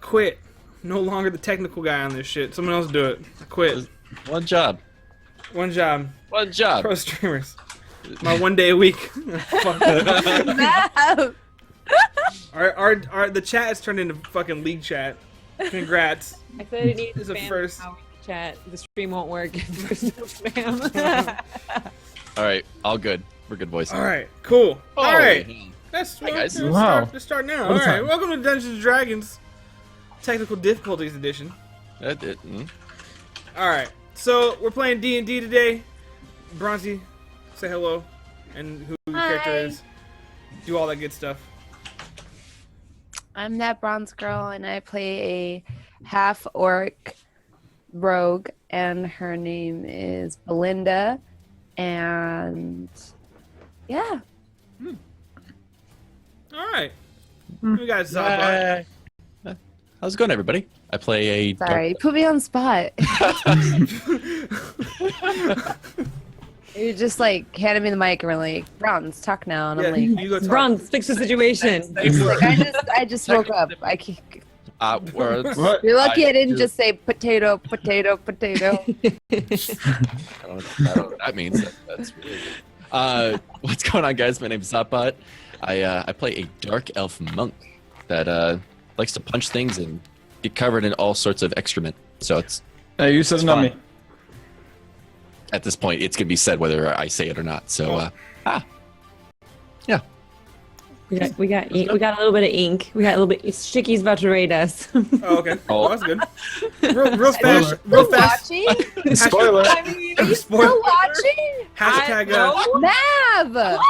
quit. No longer the technical guy on this shit. Someone else do it. I quit. One job. One job. One job. Pro streamers. My 1 day a week. Fuck. Mav! The chat has turned into fucking league chat. Congrats. I said it needs This is a spam first. power in the chat. The stream won't work if there's no spam. All right, all good. We're good, boys. All right, cool. Oh, All right, yeah. that's Hi, guys. Let's start now. All What right, time? welcome to Dungeons and Dragons Technical Difficulties Edition. All right, so we're playing D&D today. Bronzy, say hello, and who your character is. Do all that good stuff. I'm that bronze girl, and I play a half-orc rogue, and her name is Belinda, and yeah. All right, we got Zaba. How's it going, everybody? I play a. Sorry, you put me on the spot. You just like handed me the mic and were like, Bronze, talk now, and I'm like, you go talk. Bronze, fix the situation. like, I just woke up. I can't. Words. What? You're lucky I didn't just say potato, potato, potato. I don't know what that means. That's really good. What's going on, guys? My name's Zappat. I play a dark elf monk that likes to punch things and get covered in all sorts of excrement. So it's Hey, you said it, not me. at this point it's gonna be said whether I say it or not. So yeah. We got a little bit of ink. We got a little bit. Shicky's about to raid us. Oh, okay. Oh. Oh, that's good. Real fast. Real fast. Watching? Spoiler. Are you still watching? Hashtag. Mav! What?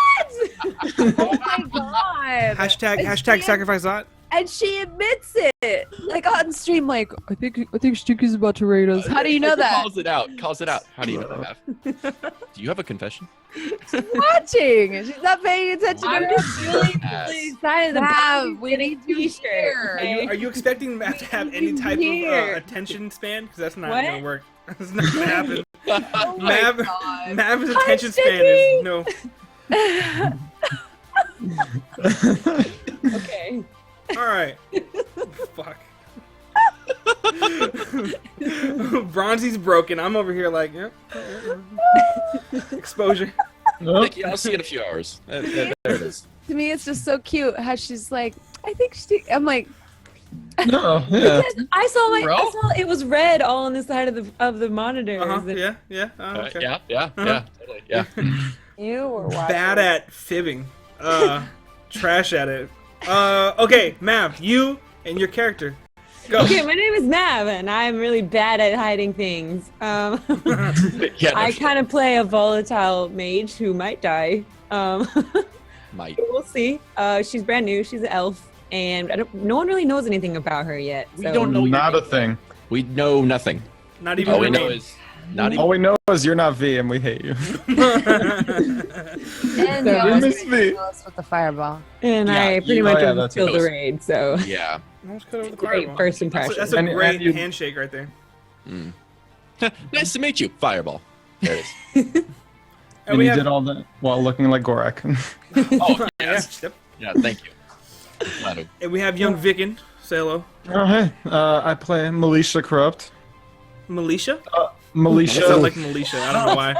Oh my god. Hashtag sacrifice Zot. And she admits it, like on stream, like I think Sticky's about to raid us. How do you know that? Calls it out. How do you know that, Mav? Do you have a confession? She's watching. She's not paying attention. I'm to just really excited about Mav, we need to t-shirt. hear. Are you expecting Matt to have any type of Here. attention span? Because that's not What? gonna work. That's not gonna happen. Oh my Mav, god. Mav's attention span is no. Okay. All right. Fuck. Bronzy's broken. I'm over here like, yep. Exposure. Nope. Nikki, I'll see you in a few hours. There it is. To me, it's just so cute how she's like, I think she. I'm like, No, yeah. I saw Bro? it was red all on the side of the monitor. Yeah. Okay. Yeah, totally. Yeah. you were watching. Bad at fibbing. Trash at it. Okay, Mav, you and your character. Go. Okay, my name is Mav, and I'm really bad at hiding things. Yeah, I kind of play a volatile mage who might die. might. We'll see. She's brand new. She's an elf, and no one really knows anything about her yet. We so- don't know. Not a thing. We know nothing. Not even All we your know name. is not even. All we know is you're not V and we hate you. And So- you always miss me. kill us with the fireball. And Yeah, I pretty you- much oh, yeah, almost that's killed the it. raid, so Yeah. Almost cut over the great fireball. first impression. That's a And great you- handshake right there. Nice to meet you. Fireball. There it is. And we you have- did all that while looking like Gorak. Oh yes. Yep. Yeah. Thank you. Flattered. And we have young Vicken. Say hello. Oh, hey. I play Militia Corrupt. Militia? Militia. It sounds like Militia. I don't know why.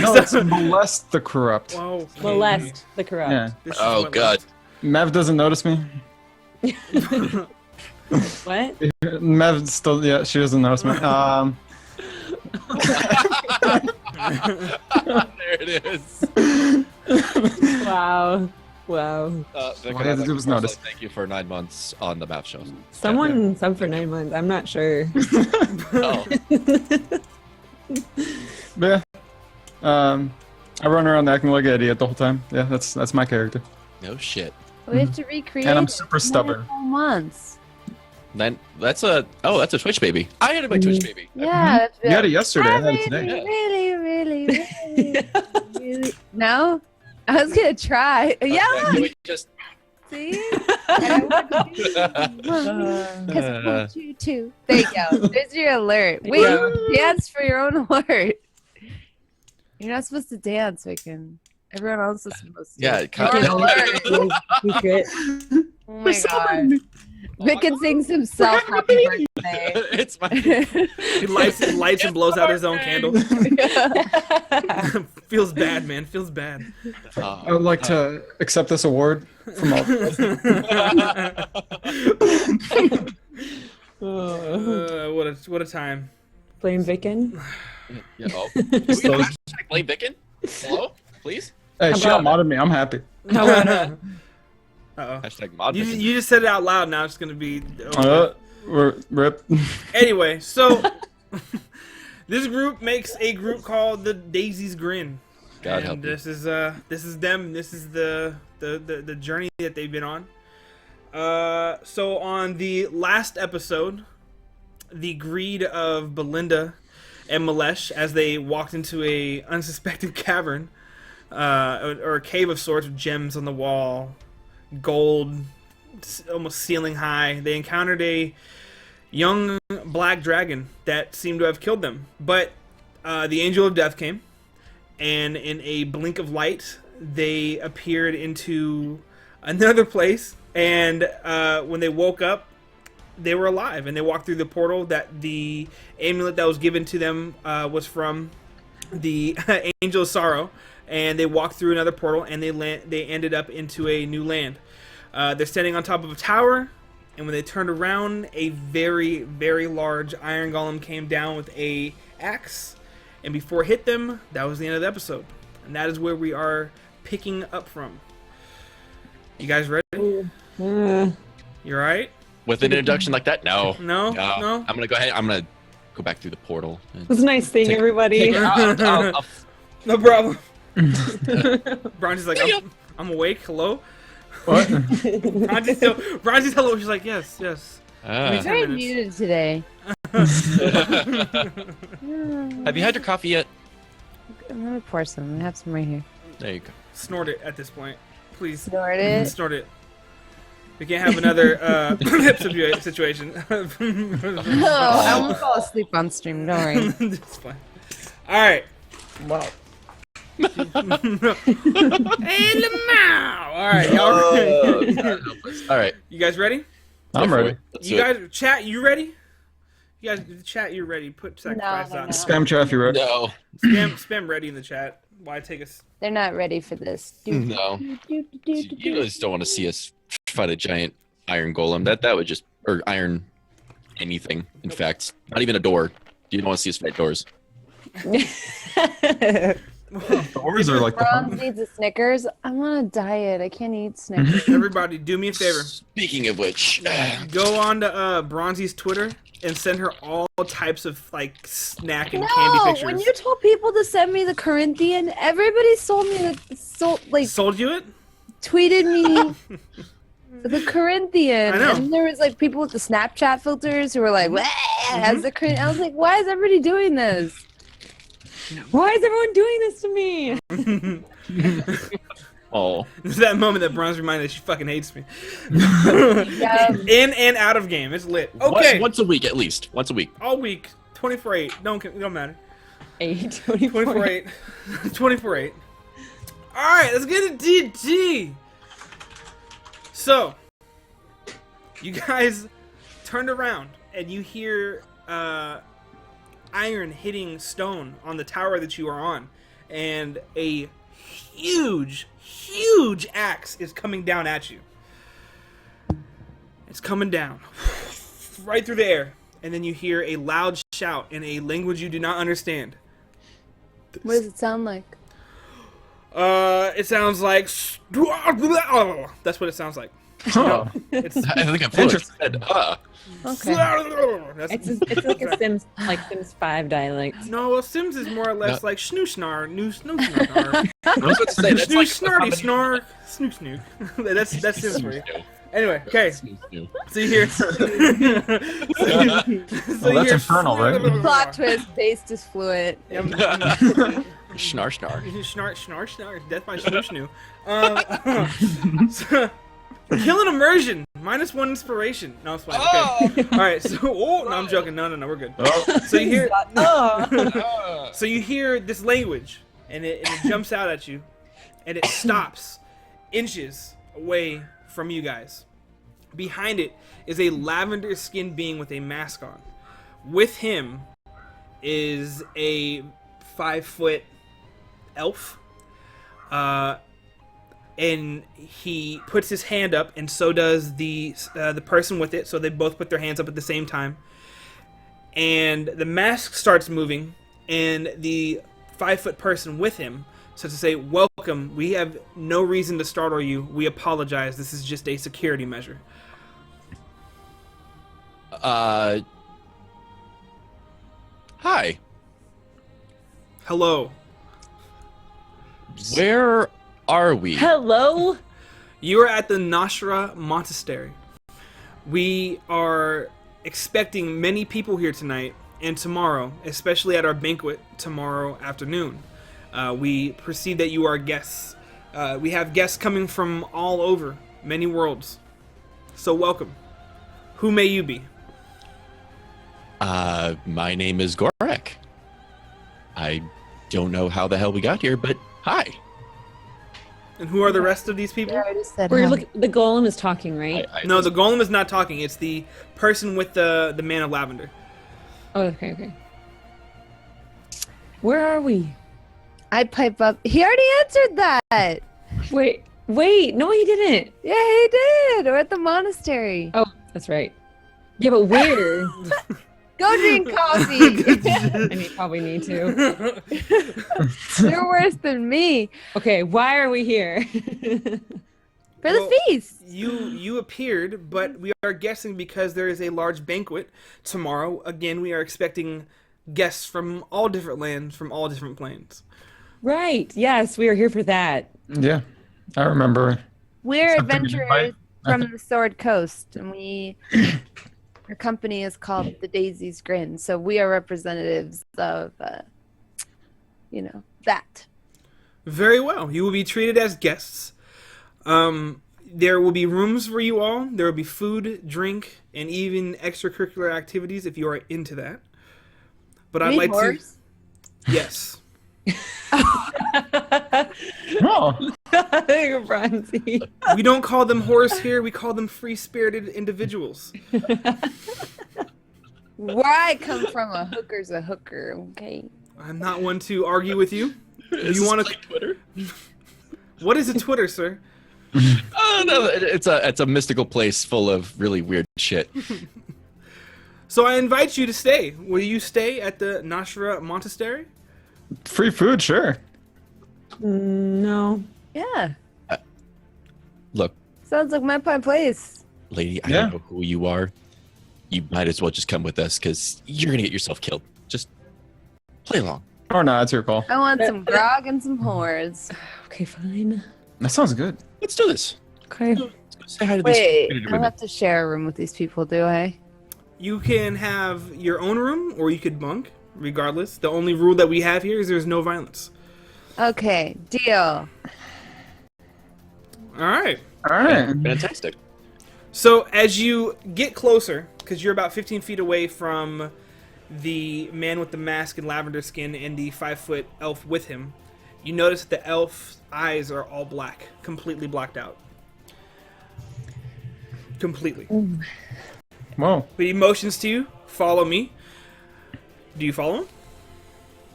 No, it's Molest the Corrupt. Whoa. molest the corrupt. Yeah. This is Oh what- god. Mev doesn't notice me. What? Mev still, yeah, she doesn't notice me. There it is. Wow. Wow. Vic, All I had to do was notice. Thank you for 9 months on the map shows. Someone sub for 9 months. I'm not sure. Oh. Yeah. I run around acting like an idiot the whole time. Yeah, that's my character. No shit. We have to recreate. And I'm it super in stubborn. 4 months. Then that's a Twitch baby. I had my Twitch baby. Yeah. You had it yesterday. I had it really, today. really, really. No, I was gonna try. Yeah. Can we just See. I want you to. There you go. There's your alert. Wait, dance for your own alert. You're not supposed to dance, Vicken. Everyone else is supposed to. Yeah, Your cut it. alert. Secret. Oh my god. Vicken sings himself happy birthday. It's my. He lights and blows out his own candles. Feels bad, man. Feels bad. I would like to accept this award from all. What a time. Blame Vicken. Yeah, oh. Can we hashtag blame Vicken? Hello, please. Hey, she modded me. I'm happy. Uh-oh. Hashtag mod You, Vicken. you just said it out loud. Now it's gonna be. Rip. Anyway, so this group makes a group called the Daisy's Grin. God and help you. this is them. This is the journey that they've been on. So on the last episode, the greed of Belinda and Malesh as they walked into a unsuspected cavern, or a cave of sorts with gems on the wall, gold, almost ceiling high. They encountered a young black dragon that seemed to have killed them. But the Angel of Death came, and in a blink of light, they appeared into another place. And when they woke up, they were alive, and they walked through the portal that the amulet that was given to them was from the Angel of Sorrow. And they walked through another portal, and they ended up into a new land. They're standing on top of a tower, and when they turned around, a very, very large iron golem came down with a axe. And before it hit them, that was the end of the episode. And that is where we are picking up from. You guys ready? You alright? With an introduction like that, no. No? I'm gonna go ahead. I'm gonna go back through the portal. And It was nice seeing everybody. I'll No problem. Bronzy's like, I'm awake. Hello? What? Bronzy's hello. She's like, yes. Ah. Very muted today. Have you had your coffee yet? I'm gonna pour some. I have some right here. There you go. Snort it at this point. Please. Snort it. Snort it. We can't have another situation. Oh, I won't fall asleep on stream. Don't worry. It's fine. Alright. Wow. Hey, Lamau! Alright, y'all ready? All right. You guys ready? I'm ready. Let's You do it. guys, chat, you ready? You guys, chat, you ready? Put sacrifice No. on. Spam chat if you're ready. No. Spam ready in the chat. Why take us? They're not ready for this. No. You just don't want to see us fight a giant iron golem. That would just, or iron anything. In fact, not even a door. You don't want to see us fight doors. Doors are like Bronze the needs a Snickers. I'm on a diet. I can't eat Snickers. Everybody, do me a favor. Speaking of which, Go on to Bronzy's Twitter and send her all types of like snack and candy No, pictures. when you told people to send me the Corinthian, everybody sold me Sold you it? tweeted me the Corinthian. I know. And there was like people with the Snapchat filters who were like, "Wah, as the Corinthian." I was like, why is everybody doing this? Why is everyone doing this to me? oh, It's that moment that Bronze reminded that she fucking hates me. Yeah. In and out of game, it's lit. Okay, once a week at least. Once a week. all week, 24/8. Don't matter. 8:24. 24/8. 24/8. All right, let's get into DD. So, you guys turned around and you hear iron hitting stone on the tower that you are on, and a huge axe is coming down at you. It's coming down right through the air, and then you hear a loud shout in a language you do not understand. What does it sound like? It sounds like that's what it sounds like. Oh. It's I think I'm fluent. Okay. That's, It's like a Sims 5 dialect. no, well, Sims is more or less like snooshnar, snooshnar, I was about to say that's like snarty snark, snook snook. That's Sims for you. Anyway, okay. So you hear. so that's infernal, right? Plot twist, based is fluent. Schnar schnar. Snark, death by snoo snoo. So, kill an immersion, -1 inspiration. No, it's fine. Okay. All right. So, no, I'm joking. No, we're good. Oh. So you hear. Oh. So you hear this language, and it jumps out at you, and it stops inches away from you guys. Behind it is a lavender-skinned being with a mask on. With him is a 5-foot elf. And he puts his hand up, and so does the person with it. So they both put their hands up at the same time. And the mask starts moving, and the 5-foot person with him starts to say, "Welcome. We have no reason to startle you. We apologize. This is just a security measure." Hi. Hello. Where are we? Hello? You are at the Nashra Monastery. We are expecting many people here tonight and tomorrow, especially at our banquet tomorrow afternoon. We perceive that you are guests. We have guests coming from all over, many worlds. So welcome. Who may you be? My name is Gorek. I don't know how the hell we got here, but hi. And who are the rest of these people? I already said We're hi. the golem is talking, right? No, the golem is not talking. It's the person with the man of lavender. Oh, okay. Where are we? I pipe up. He already answered that. Wait, no, he didn't. Yeah, he did. We're at the monastery. Oh, that's right. Yeah, but where? Go drink coffee. And you probably need to. You're worse than me. Okay, why are we here? For the feast. You appeared, but we are guessing because there is a large banquet tomorrow. Again, we are expecting guests from all different lands, from all different planes. Right. Yes, we are here for that. Yeah, I remember. We're Something to adventurers invite. from the Sword Coast, and our company is called the Daisy's Grin. So we are representatives of, that. Very well. You will be treated as guests. There will be rooms for you all. There will be food, drink, and even extracurricular activities if you are into that. But I'd like to. Yes. Oh, Bronzy. We don't call them whores here. We call them free-spirited individuals. Where I come from, a hooker's a hooker, okay? I'm not one to argue with you. Is You this wanna- like Twitter? What is a Twitter, sir? Oh no, it's a mystical place full of really weird shit. So I invite you to stay. Will you stay at the Nashra Monastery? free food, sure. No. Yeah. Look, Sounds like my place. lady, I Yeah. don't know who you are. You might as well just come with us because you're gonna get yourself killed. Just play along. Or not, it's your call. I want some grog and some whores. Okay, fine. That sounds good. Let's do this. Okay. Let's go say hi to these Wait, committed I don't women. have to share a room with these people, do I? You can have your own room, or you could bunk. Regardless, the only rule that we have here is there's no violence. Okay, deal. All right. All right. Fantastic. So as you get closer, because you're about 15 feet away from the man with the mask and lavender skin and the 5-foot elf with him, you notice that the elf's eyes are all black, completely blacked out. Completely. Whoa. But he motions to you, follow me. Do you follow him?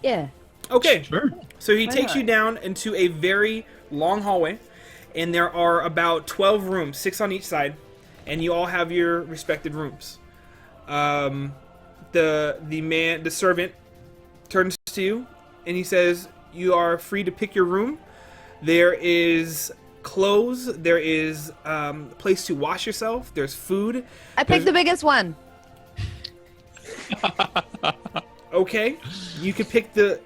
Yeah. Okay. Sure. So he Why takes not? you down into a very long hallway, and there are about 12 rooms, 6 on each side, and you all have your respected rooms. The servant turns to you, and he says, "You are free to pick your room. There is clothes. There is a place to wash yourself. There's food. I picked the biggest one. Okay, you can pick the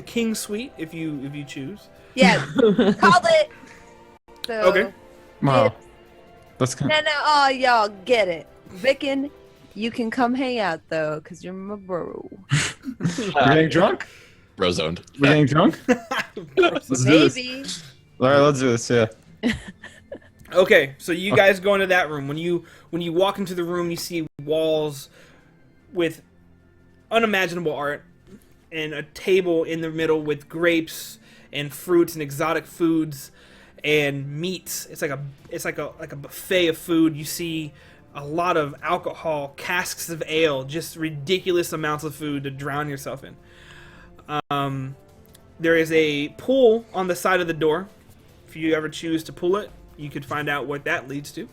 king suite if you choose. Yes. Called it. So, Okay. Wow. That's kind No, oh, y'all get it. Vicken, you can come hang out, though, because you're my bro. We're getting drunk? Bro zoned. We're getting drunk? Let's do this. Maybe. All right, let's do this, yeah. Okay, so you guys go into that room. When you walk into the room, you see walls with unimaginable art and a table in the middle with grapes and fruits and exotic foods and meats. It's like a buffet of food. You see a lot of alcohol, casks of ale, just ridiculous amounts of food to drown yourself in. There is a pool on the side of the door. If you ever choose to pull it, you could find out what that leads to.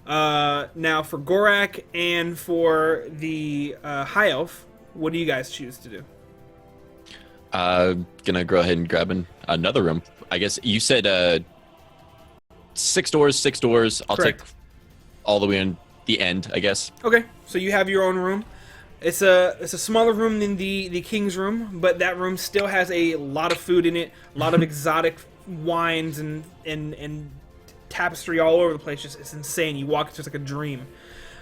Now, for Gorak and for the High Elf, what do you guys choose to do? Gonna go ahead and grab another room. I guess you said 6 doors. I'll Correct. take all the way in the end, I guess. Okay, so you have your own room. It's a smaller room than the king's room, but that room still has a lot of food in it, a lot of exotic wines and tapestry all over the place. Just it's insane. You walk, it's just like a dream.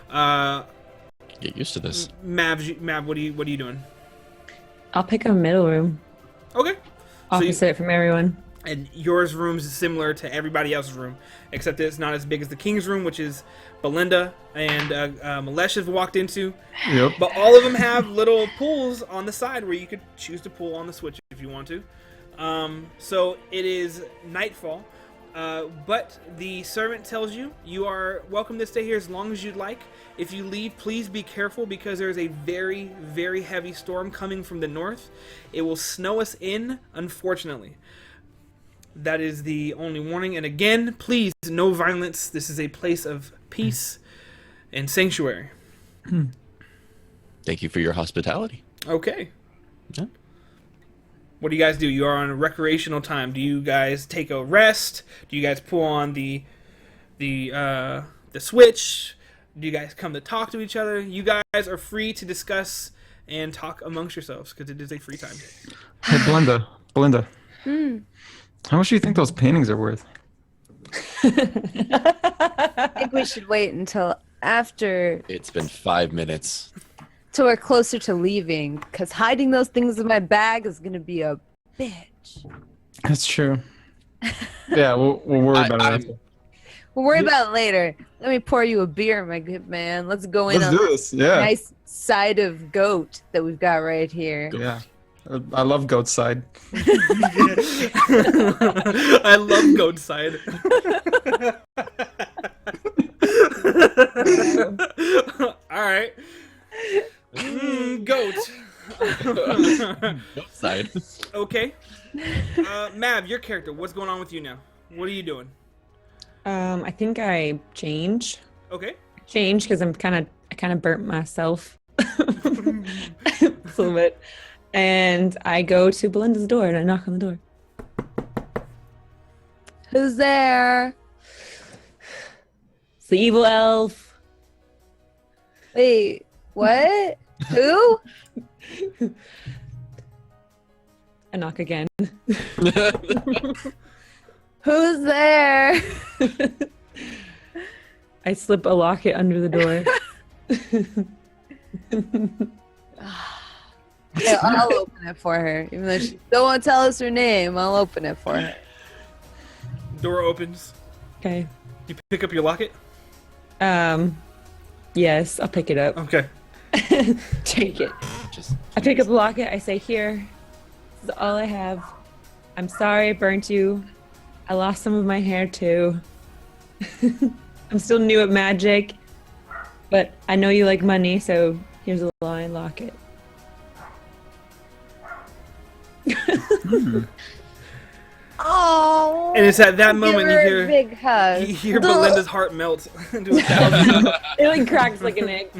Get used to this. Mav, what are you doing? I'll pick a middle room, Okay. opposite from everyone. And yours room's is similar to everybody else's room, except that it's not as big as the king's room, which is Belinda and Malesh have walked into. Yep. But all of them have little pools on the side where you could choose to pull on the switch if you want to. So it is nightfall, but the servant tells you you are welcome to stay here as long as you'd like. If you leave, please be careful because there is a very, very heavy storm coming from the north. It will snow us in, unfortunately. That is the only warning. And again, please, no violence. This is a place of peace and sanctuary. Thank you for your hospitality. Okay. Yeah. What do you guys do? You are on recreational time. Do you guys take a rest? Do you guys pull on the switch? Do you guys come to talk to each other? You guys are free to discuss and talk amongst yourselves because it is a free time. Hey, Belinda. How much do you think those paintings are worth? I think we should wait until after, It's been 5 minutes. till we're closer to leaving, because hiding those things in my bag is gonna be a bitch. That's true. Yeah, we'll worry about it I'm- after. We'll worry about it later. Let me pour you a beer, my good man. Let's go in Let's on do this. Yeah. nice side of goat that we've got right here. Yeah. I love goat side. I love goat side. All right. Goat. Outside. Okay. Mav, your character, what's going on with you now? What are you doing? I think I change Okay. because I kind of burnt myself a little bit, and I go to Belinda's door and I knock on the door. Who's there? It's the evil elf. Wait, what? Who? I knock again. Who's there? I slip a locket under the door. Yeah, I'll open it for her. Even though she don't want to tell us her name, I'll open it for her. Door opens. Okay. You pick up your locket? Yes, I'll pick it up. Okay. Take it. Just I pick up the locket. I say, "Here, this is all I have. I'm sorry I burnt you. I lost some of my hair too. I'm still new at magic, but I know you like money, so here's a lion locket." Oh. And it's at that give moment her you a big hug. hear Belinda's heart melt into a thousand. It like cracks like an egg.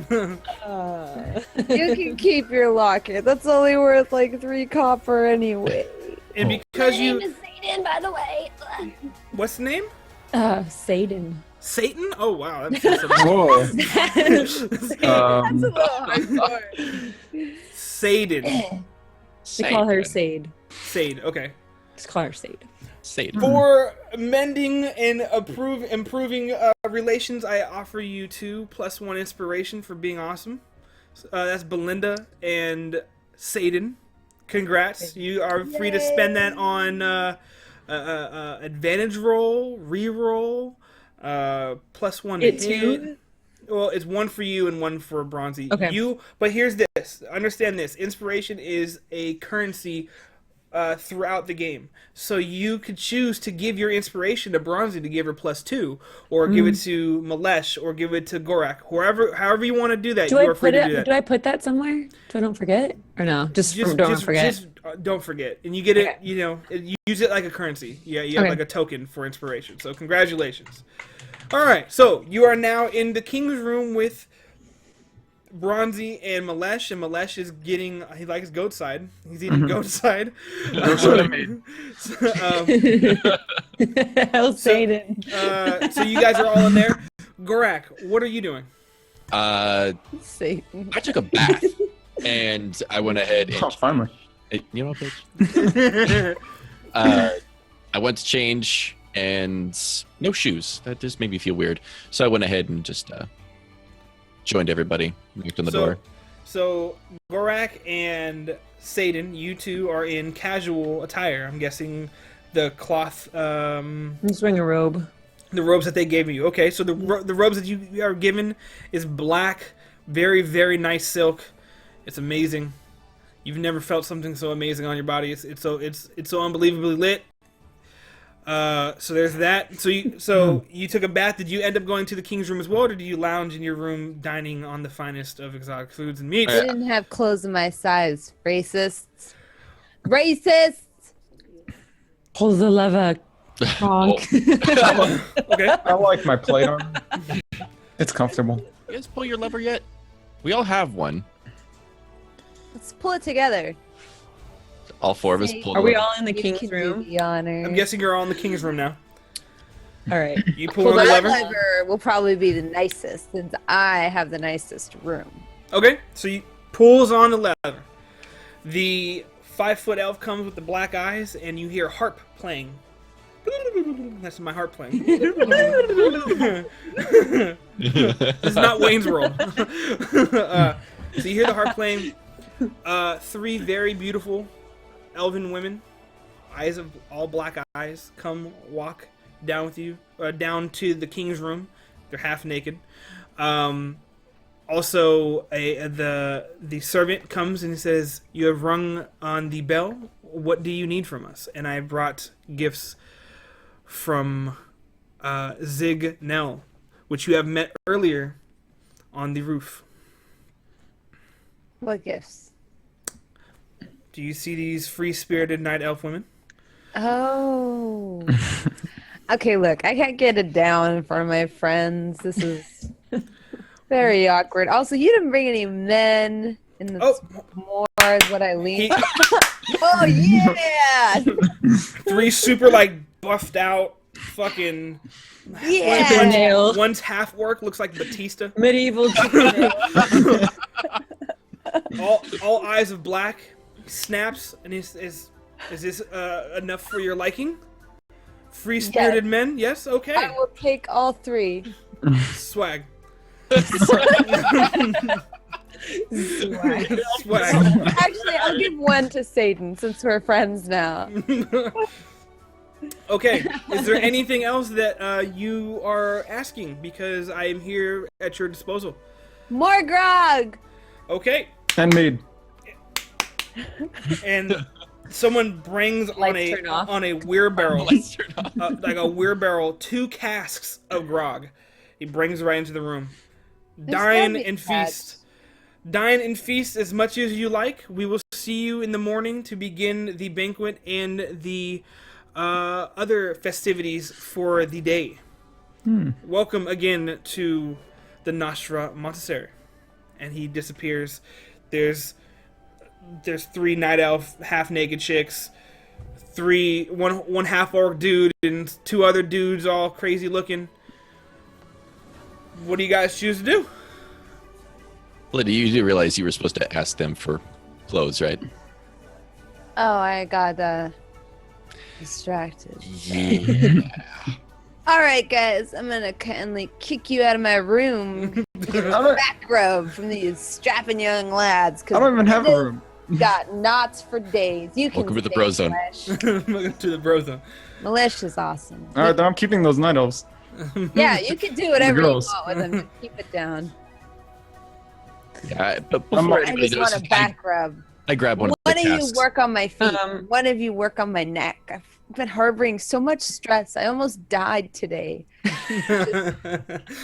You can keep your locket. That's only worth like 3 copper anyway. And because you, is Satan, by the way. what's the name? Satan. Satan? Oh wow, that's awesome. Whoa. That's a little hardcore. Satan. We call her Sade. Sade. Okay. Just call her Sade. Sade. For mending and improving relations, I offer you 2 + 1 inspiration for being awesome. That's Belinda and Satan. Congrats. You are free to spend that on advantage roll, reroll, +1 It hit. too? Well, it's 1 for you and 1 for Bronzy. Okay. But here's this. Understand this. Inspiration is a currency throughout the game. So you could choose to give your inspiration to Bronzy to give her +2, or give it to Malesh, or give it to Gorak. However you want to do that, Do you I are free put to do it? that. Do I put that somewhere so I don't forget? Or no? Don't forget. Don't forget, and you get it. Okay. You know, use it like a currency. Yeah, you have Okay. like a token for inspiration. So congratulations. All right, so you are now in the king's room with Bronzy and Malesh is getting. He likes goat side. He's eating goat side. That's what I mean. Hell, Satan. So you guys are all in there. Gorak, what are you doing? Satan. I took a bath and I went ahead and Oh, finally. you know, bitch. I went to change and no shoes. That just made me feel weird. So I went ahead and just joined everybody. Knocked on the door. So Gorak and Satan, you two are in casual attire. I'm guessing the cloth, I'm just wearing a robe. the robes that they gave you. Okay, so the robes that you are given is black, very, very nice silk. It's amazing. You've never felt something so amazing on your body. It's so unbelievably lit. So there's that. So you took a bath. Did you end up going to the king's room as well, or did you lounge in your room dining on the finest of exotic foods and meats? I didn't have clothes of my size. Racists. Racists! Pull the lever. Honk. Okay. I like my plate armor. It's comfortable. You guys pull your lever yet? We all have one. Let's pull it together. All four of us Hey. pulled. Are we the all in the You king's can do room? the honor. I'm guessing you're all in the king's room now. All right. You pull Well, on the that lever. lever will probably be the nicest since I have the nicest room. Okay, so he pulls on the lever. The 5-foot elf comes with the black eyes, and you hear harp playing. That's my harp playing. This is not Wayne's World. So you hear the harp playing. 3 very beautiful elven women, eyes of all black eyes, come walk down with you, down to the king's room. They're half naked. Also, the servant comes and says, "You have rung on the bell. What do you need from us?" And I brought gifts from Zig Nell, which you have met earlier on the roof. What gifts? Do you see these free-spirited night elf women? Oh. Okay, look, I can't get it down in front of my friends. This is very awkward. Also, you didn't bring any men in the more is what I lean. Oh, yeah! 3 super, like, buffed out fucking... Yeah! Nail. One's half orc, looks like Batista. Medieval. All eyes of black. Snaps, and is this enough for your liking? Free-spirited men? Yes? Okay. I will take all 3. Swag. Swag. Swag. Actually, I'll give 1 to Satan since we're friends now. Okay. Is there anything else that you are asking? Because I am here at your disposal. More grog! Okay. And mead. And someone brings on Lights turn off. a wheelbarrow, Lights turn off. like a wheelbarrow, 2 casks of grog. He brings right into the room. Dine heavy and that. feast. Dine and feast as much as you like. We will see you in the morning to begin the banquet and the other festivities for the day. Welcome again to the Nostra Montessori. And he disappears. There's 3 night elf half naked chicks, one half orc dude, and 2 other dudes all crazy looking. What do you guys choose to do? Lydia, you do realize you were supposed to ask them for clothes, right? Oh, I got distracted. Yeah. Alright, guys, I'm gonna kindly kick you out of my room. Get a back rub from these strapping young lads. I don't even have a room. Got knots for days. You can Welcome to the stay, bro zone. Malish. Welcome to the bro zone. Malish is awesome. All right, then I'm keeping those night elves. Yeah, you can do whatever you girls. want with them. Just keep it down. Yeah, but I'm before like- I anybody just want knows, a back rub. I grab one of one of you casks. work on my feet. Um, One of you work on my neck. I've been harboring so much stress. I almost died today.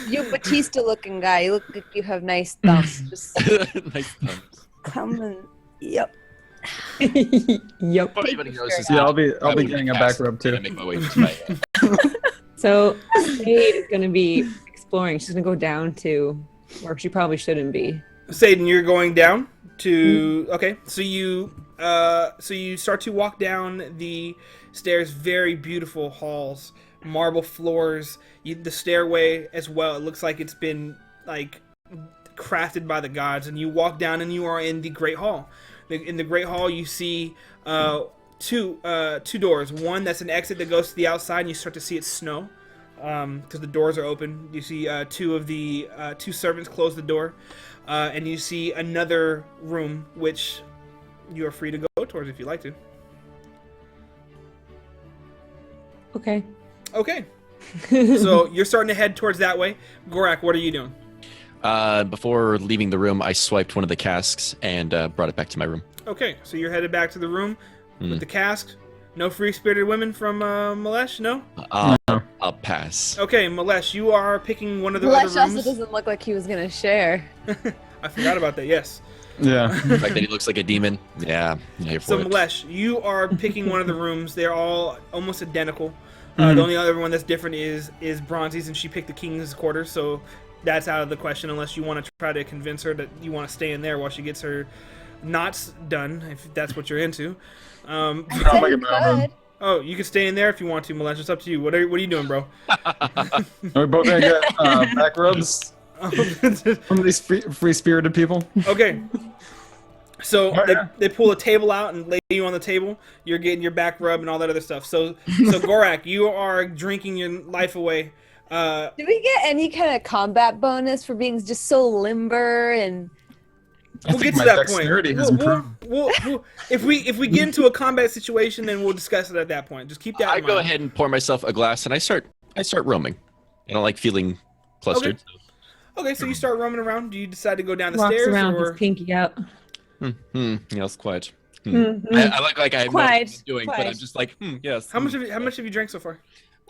You Batista-looking guy. You look like you have nice thumbs. Just Nice thumbs. come and yep. Yep. Before anybody notices, Yeah, I'll be probably getting a cast back rub and I too. make my way to my. So Jade is going to be exploring. She's going to go down to where she probably shouldn't be. Satan, you're going down to. Okay, so you start to walk down the stairs. Very beautiful halls, marble floors. The stairway as well. It looks like it's been like crafted by the gods. And you walk down, and you are in the Great Hall. In the Great Hall, you see two doors. One that's an exit that goes to the outside, and you start to see it snow because the doors are open. You see two servants close the door, and you see another room which you are free to go towards if you like to. Okay. Okay, so you're starting to head towards that way. Gorak, what are you doing? Before leaving the room, I swiped one of the casks and brought it back to my room. Okay, so you're headed back to the room Hmm. with the cask. No free-spirited women from Malesh, no? I'll pass. Okay, Malesh, you are picking one of the Flesh other also rooms. doesn't look like he was gonna share. I forgot about that, yes. Yeah. The fact that he looks like a demon. Yeah, I'm here So, for it. Malesh, you are picking one of the rooms. They're all almost identical. Mhm. The only other one that's different is Bronzy's, and she picked the King's Quarters, so that's out of the question unless you want to try to convince her that you want to stay in there while she gets her knots done, if that's what you're into. I'll Said make he it my own room. could. Oh, you can stay in there if you want to, Malesh. It's up to you. What are you doing, bro? Are we both gonna get back rubs from these free-spirited people? Okay. So Oh, yeah. they pull a table out and lay you on the table. You're getting your back rub and all that other stuff. So Gorak, you are drinking your life away. Do we get any kind of combat bonus for being just so limber and? We'll get to my that point. dexterity has improved. We'll, if we get into a combat situation, then we'll discuss it at that point. Just keep that I in go mind. ahead and pour myself a glass, and I start roaming. I don't like feeling clustered. Okay, so you start roaming around. Do you decide to go down the Walks stairs around or? with his pinky out. Yes, quiet. Mhm. I like I have no idea what Quiet, I'm doing, but quiet. I'm just like, yes. How much have you drank so far?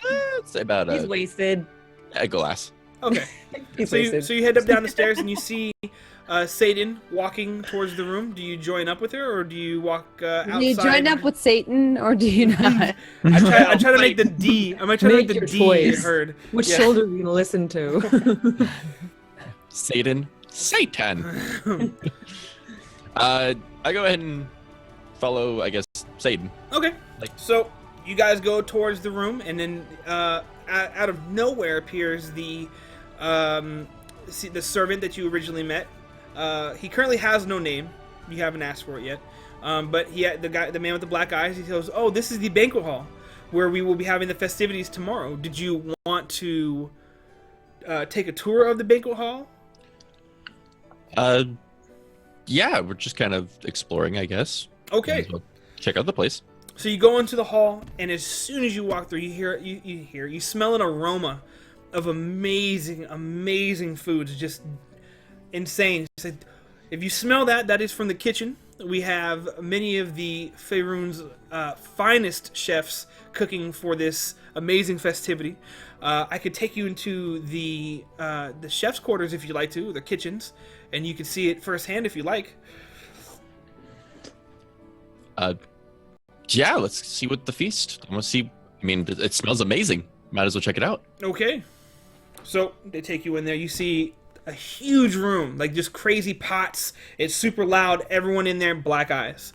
Let's say about He's wasted. a glass. Okay. He's So wasted. you head up down the stairs and you see Satan walking towards the room. Do you join up with her or do you walk outside? Do you join up with Satan or do you not? I try to make the D. I might try to make Make the your D choice. heard. Which Yeah. shoulder are you gonna listen to? Satan. I go ahead and follow, I guess, Satan. Okay. Like- So you guys go towards the room, and then out of nowhere appears the servant that you originally met. He currently has no name. You haven't asked for it yet. But the man with the black eyes. He goes, "Oh, this is the banquet hall, where we will be having the festivities tomorrow. Did you want to take a tour of the banquet hall?" Yeah, we're just kind of exploring, I guess. Might Okay. as well check out the place. So you go into the hall, and as soon as you walk through, you smell an aroma of amazing foods, just insane. So if you smell that, that is from the kitchen. We have many of the Faerun's finest chefs cooking for this amazing festivity. I could take you into the chef's quarters if you like to, the kitchens, and you can see it firsthand if you like. Yeah, let's see what the feast. I want to see. I mean, it smells amazing. Might as well check it out. Okay. So they take you in there. You see a huge room, like just crazy pots. It's super loud. Everyone in there, black eyes.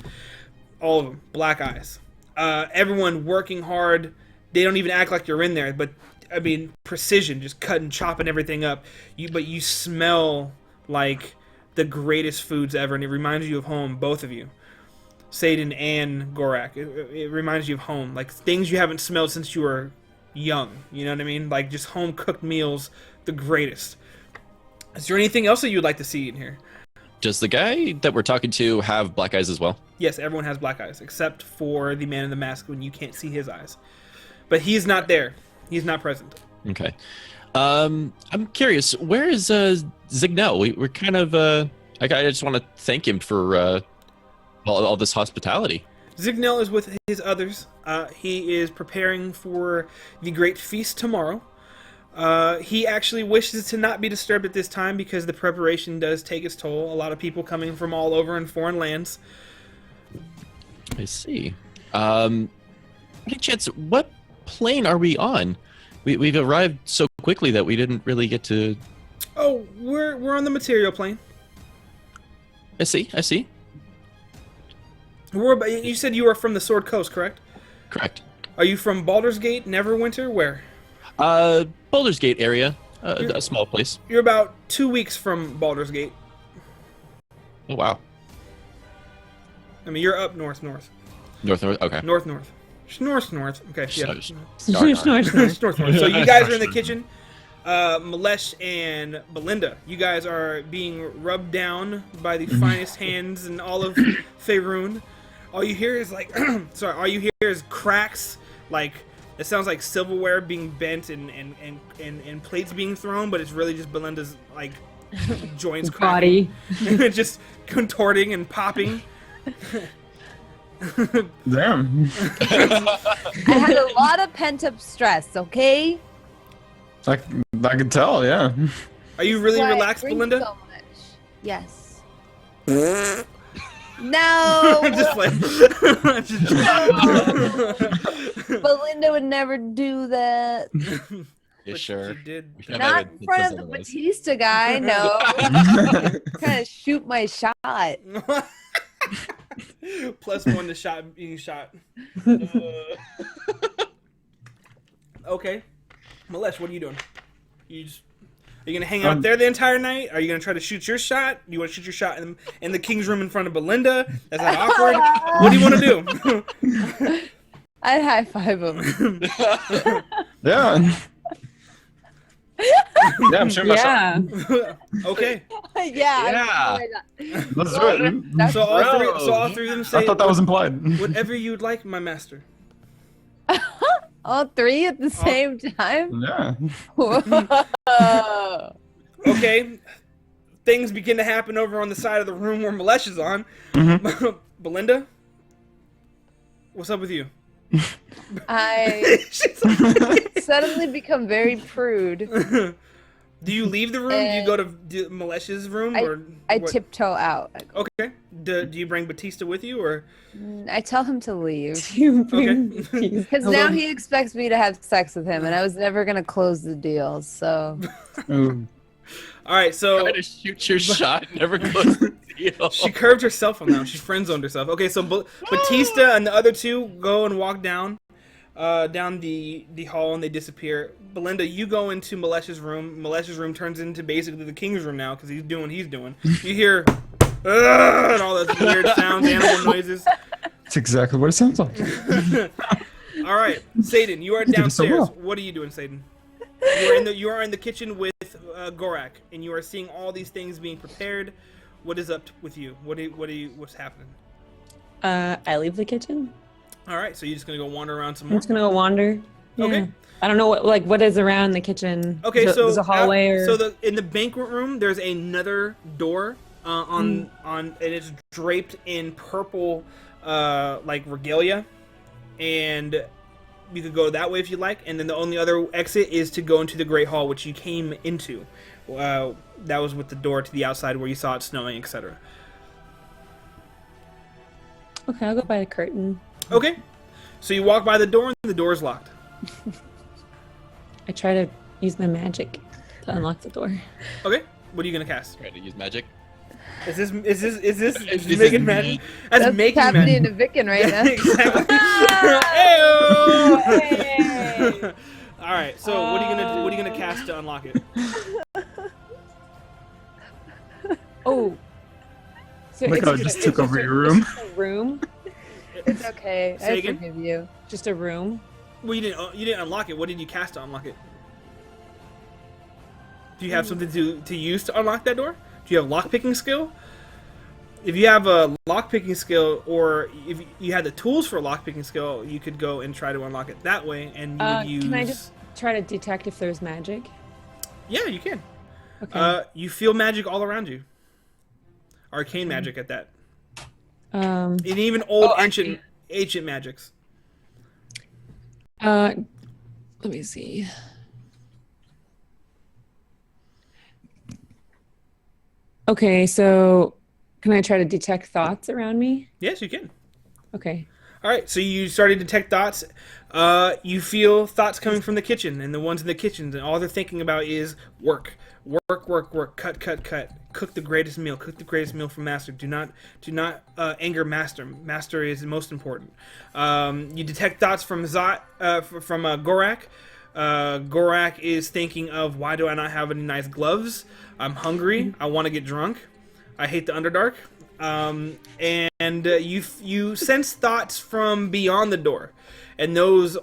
All of them, black eyes. Everyone working hard. They don't even act like you're in there, but I mean, precision, just cutting, chopping everything up. But you smell like the greatest foods ever, and it reminds you of home, both of you. Satan and Gorak. It reminds you of home, like things you haven't smelled since you were young. You know what I mean? Like just home cooked meals, the greatest. Is there anything else that you'd like to see in here? Does the guy that we're talking to have black eyes as well? Yes, everyone has black eyes except for the man in the mask when you can't see his eyes. But he's not there. He's not present. Okay. I'm curious. Where is Zignel? We're kind of. I just want to thank him for all this hospitality? Zignel is with his others. He is preparing for the great feast tomorrow. He actually wishes to not be disturbed at this time because the preparation does take its toll. A lot of people coming from all over in foreign lands. I see. Any chance, what plane are we on? We've arrived so quickly that we didn't really get to... Oh, we're on the material plane. I see. You said you were from the Sword Coast, correct? Correct. Are you from Baldur's Gate, Neverwinter? Where? Baldur's Gate area. A small place. You're about 2 weeks from Baldur's Gate. Oh, wow. I mean, you're up north. North, okay. North. North. Okay, yeah. North. North. So you guys are in the kitchen. Malesh and Belinda, you guys are being rubbed down by the finest hands in all of Faerun. All you hear is all you hear is cracks, like it sounds like silverware being bent and plates being thrown, but it's really just Belinda's like joints Body. just contorting and popping. Damn. I had a lot of pent-up stress, okay? I can tell, yeah. Are you really Why I relaxed, drink Belinda? so much. Yes. No! Just like Belinda would never do that. Yeah, sure. She did. We can have Not evidence in front that of the otherwise. Batista guy, no. Trying to shoot my shot. +1 to shot being shot. Okay. Malesh, what are you doing? Are you gonna hang out there the entire night? Are you gonna try to shoot your shot? Do you want to shoot your shot in the king's room in front of Belinda? That's not awkward. What do you want to do? I'd high five him. Yeah. Yeah, I'm sure myself. Yeah. Okay. Yeah. Let's do it. That's So all three of them say I thought that was implied. whatever you'd like, my master. all three at the same time? Yeah. Whoa. Okay. Things begin to happen over on the side of the room where Malesh is on. Belinda, what's up with you? I She's like- suddenly become very prude. Do you leave the room? Do you go to Malesh's room? I what? tiptoe out. Okay. Do you bring Batista with you, or? I tell him to leave. You bring Okay. these- Because now he expects me to have sex with him, and I was never going to close the deal, so. Ooh. All right. So Try to shoot your shot, never close the deal. she curved herself on now. She friend zoned herself. Okay. So Batista and the other two go and walk down the hall, and they disappear. Belinda, you go into Malesh's room. Malesh's room turns into basically the king's room now because he's doing what he's doing. You hear and all those weird sounds, animal noises. That's exactly what it sounds like. All right, Satan, you are You did so downstairs. well. What are you doing, Satan? You are in the kitchen with Gorak, and you are seeing all these things being prepared. What is up with you? What's happening? I leave the kitchen. All right, so you're just gonna go wander around some I'm more. just gonna go wander. Yeah. Okay. I don't know what is around the kitchen. Okay, so there's a hallway or in the banquet room, there's another door on and it's draped in purple like regalia, and you could go that way if you like. And then the only other exit is to go into the Great Hall, which you came into. That was with the door to the outside where you saw it snowing, etc. Okay, I'll go by the curtain. Okay, so you walk by the door and the door is locked. I try to use my magic to unlock the door. Okay, what are you gonna cast? Try to use magic. Is this Is making it magic? me? That's making happening magic. to Vicken right now. Exactly. Oh, Hey-o! All right. So what are you gonna cast to unlock it? Oh. So Look it's how it just took over your room. Just a room? It's okay. Say I again? forgive you. Just a room? Well, you didn't unlock it. What did you cast to unlock it? Do you have something to use to unlock that door? Do you have lockpicking skill? If you have a lockpicking skill, or if you had the tools for a lockpicking skill, you could go and try to unlock it that way, and you would use. Can I just try to detect if there's magic? Yeah, you can. Okay. You feel magic all around you. Arcane magic at that. And even old Oh, ancient magics. Let me see. Okay, so can I try to detect thoughts around me? Yes, you can. Okay. All right, so you started to detect thoughts. You feel thoughts coming from the kitchen, and the ones in the kitchen, and all they're thinking about is work, work, work, work, cut, cut, cut. Cook the greatest meal. Cook the greatest meal for Master. Do not anger Master. Master is most important. You detect thoughts from Gorak. Gorak is thinking of, why do I not have any nice gloves? I'm hungry. I want to get drunk. I hate the Underdark. And you sense thoughts from beyond the door, and those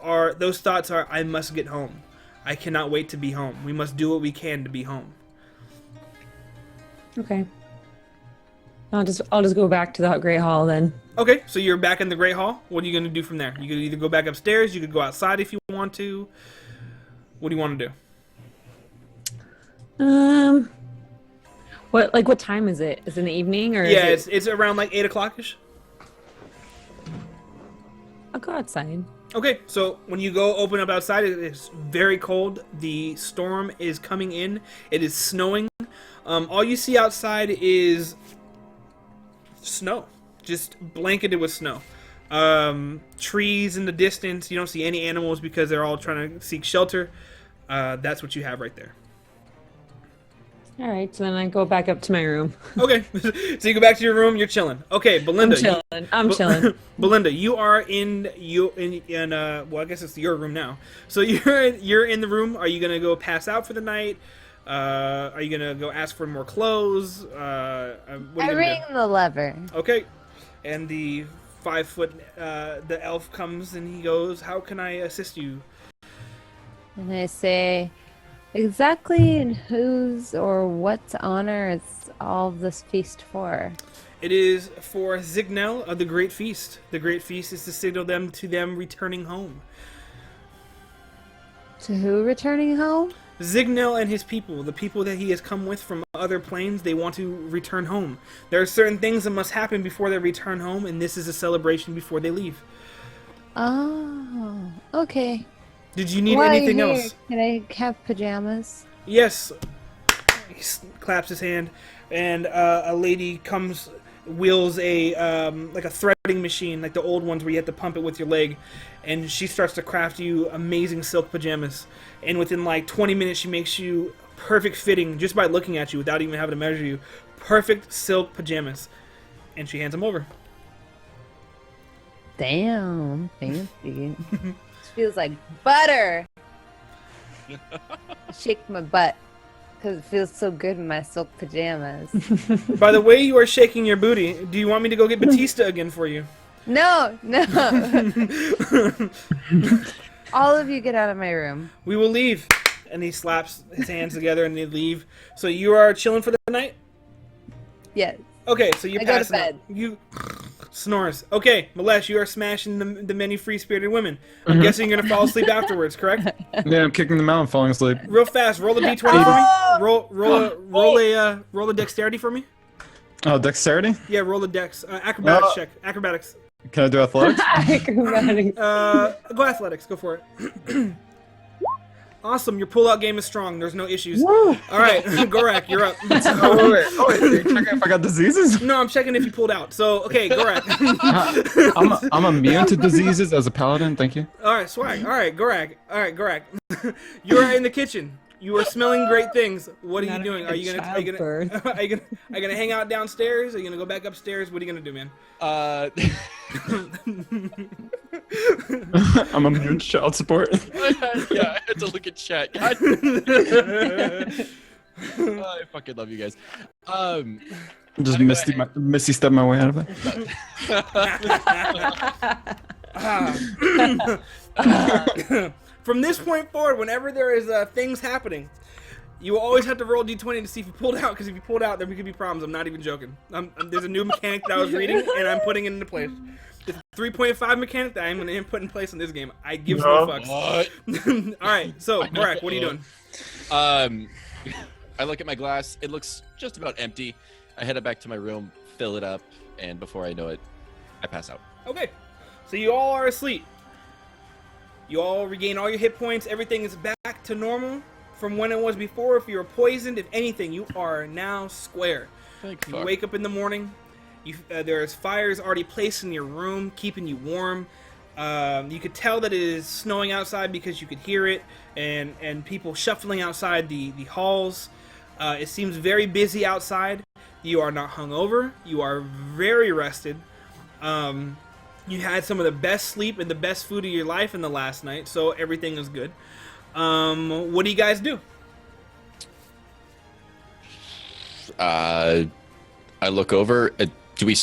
thoughts are, I must get home. I cannot wait to be home. We must do what we can to be home. Okay. I'll just go back to the Great Hall then. Okay, so you're back in the Great Hall. What are you going to do from there? You could either go back upstairs, you could go outside if you want to. What do you want to do? What time is it? Is it in the evening or? Yeah, is it's around like 8 o'clock-ish. I'll go outside. Okay, so when you go open up outside, it's very cold. The storm is coming in. It is snowing. All you see outside is snow, just blanketed with snow. Trees in the distance. You don't see any animals because they're all trying to seek shelter. That's what you have right there. All right, so then I go back up to my room. Okay, so you go back to your room. You're chilling. Okay, Belinda. I'm chilling. Belinda, you are in well, I guess it's your room now. So you're in the room. Are you gonna go pass out for the night? Are you gonna go ask for more clothes? What are you I gonna ring do? the lever. Okay, and the 5-foot the elf comes and he goes, "How can I assist you?" And I say, exactly in whose or what honor is all of this feast for? It is for Zignel of the Great Feast. The Great Feast is to signal them to them returning home. To who returning home? Zignel and his people, the people that he has come with from other planes, they want to return home. There are certain things that must happen before they return home, and this is a celebration before they leave. Oh, okay. Did you need While anything you're here, else? Can I have pajamas? Yes. He claps his hand, and a lady comes, wheels a like a threading machine, like the old ones where you have to pump it with your leg, and she starts to craft you amazing silk pajamas. And within like 20 minutes, she makes you perfect fitting just by looking at you without even having to measure you. Perfect silk pajamas, and she hands them over. Damn, fancy. This feels like butter. Shake my butt because it feels so good in my silk pajamas. By the way you are shaking your booty, do you want me to go get Batista again for you? No. All of you get out of my room. We will leave. And he slaps his hands together and they leave. So you are chilling for the night? Yes. Okay, so you're I go to passing out. bed. You snores. Okay, Malesh, you are smashing the many free-spirited women. I'm guessing you're gonna fall asleep afterwards, correct? Yeah, I'm kicking them out and falling asleep. Real fast, roll a d20 for me. Roll a dexterity for me. Oh, dexterity? Yeah, roll a dex. Acrobatics check. Acrobatics. Can I do athletics? Acrobatics. Go athletics. Go for it. Awesome, your pull-out game is strong. There's no issues. Woo! All right, Gorak, you're up. Oh, wait. Are you checking if I got diseases? No, I'm checking if you pulled out. So, okay, Gorak. I'm immune to diseases as a paladin, thank you. All right, swag. All right, Gorak. You are in the kitchen. You are smelling great things. What are you doing? Are you gonna hang out downstairs? Are you gonna go back upstairs? What are you gonna do, man? I'm immune to child support. Yeah, I had to look at chat. God. I fucking love you guys. Just Anyway. misty step my way out of it. From this point forward, whenever there is things happening, you will always have to roll d20 to see if you pulled out, because if you pulled out, there could be problems. I'm not even joking. There's a new mechanic that I was reading, and I'm putting it into place. It's a 3.5 mechanic that I'm going to put in place in this game. I give no fucks. What? All right, so, Gorak, what are you doing? I look at my glass. It looks just about empty. I head back to my room, fill it up, and before I know it, I pass out. Okay, so you all are asleep. You all regain all your hit points. Everything is back to normal from when it was before. If you were poisoned, if anything, you are now square. Thank You fuck. wake up in the morning. There's fires already placed in your room, keeping you warm. You could tell that it is snowing outside because you could hear it, and people shuffling outside the halls. It seems very busy outside. You are not hungover. You are very rested. You had some of the best sleep and the best food of your life in the last night, so everything is good. What do you guys do? I look over. Do we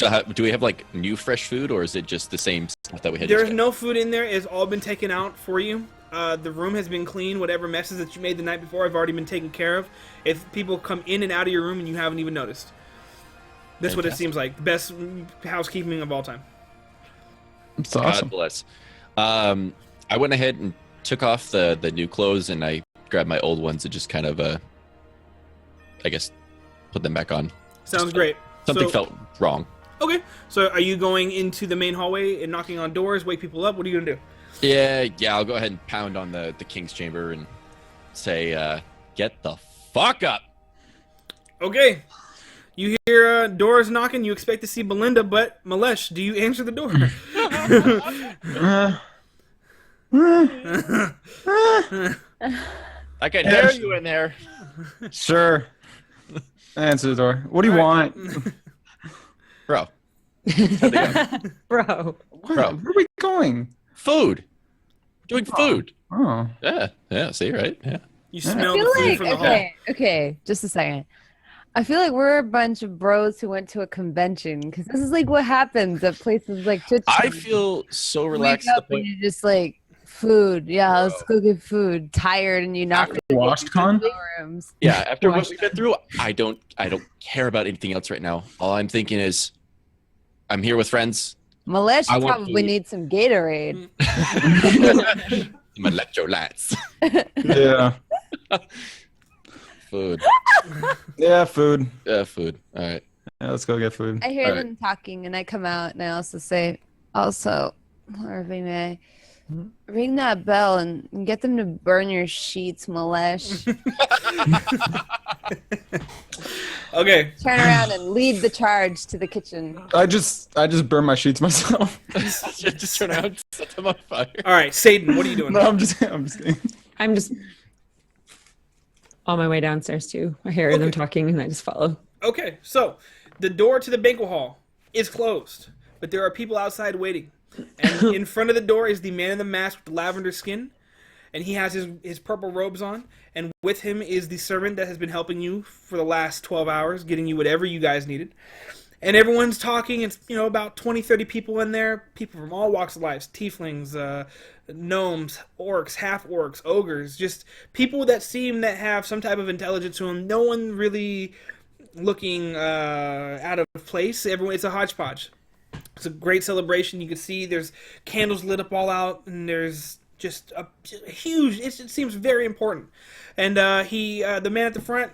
have like new fresh food, or is it just the same stuff that we had? There's no food in there. It's all been taken out for you. The room has been cleaned. Whatever messes that you made the night before have already been taken care of. If people come in and out of your room and you haven't even noticed. That's what it seems like. Best housekeeping of all time. It's awesome. God bless. I went ahead and took off the new clothes, and I grabbed my old ones and just kind of, I guess, put them back on. Sounds great. Something felt wrong. Okay, so are you going into the main hallway and knocking on doors, wake people up? What are you gonna do? Yeah, I'll go ahead and pound on the king's chamber and say, get the fuck up. Okay, you hear doors knocking. You expect to see Belinda, but Malesh, do you answer the door? I can hear you in there. Sure. Answer the door. What do you want? Bro. Bro. Where are we going? Food. We're doing food. Oh. Yeah, see, right? Yeah. You I smell feel the food like from the hall. okay, just a second. I feel like we're a bunch of bros who went to a convention because this is like what happens at places like Twitch. I feel so You relaxed. wake up and you're just like food. Yeah, let's go get food. Tired and you knock After Washed con? rooms. Yeah, after what we've been through, I don't care about anything else right now. All I'm thinking is, I'm here with friends. Malesh I want probably food. needs some Gatorade. Some electrolytes. Yeah. Food. Yeah, food. Yeah, food. All right. Yeah, let's go get food. I hear All them talking and I come out and I also say, also, Harvey May, ring that bell and get them to burn your sheets, Malesh. Okay, Turn around and lead the charge to the kitchen. I just burn my sheets myself. just turn out and set them on fire. all right, Satan, what are you doing? No, I'm just kidding. I'm just on my way downstairs too. I hear them talking and I just follow. Okay, so the door to the banquet hall is closed, but there are people outside waiting. And in front of the door is the man in the mask with the lavender skin, and he has his purple robes on, and with him is the servant that has been helping you for the last 12 hours, getting you whatever you guys needed. And everyone's talking. It's, about 20, 30 people in there, people from all walks of life, tieflings, gnomes, orcs, half-orcs, ogres, just people that seem that have some type of intelligence to them. No one really looking out of place. Everyone, it's a hodgepodge. It's a great celebration. You can see there's candles lit up all out, and there's just a huge. It seems very important. And the man at the front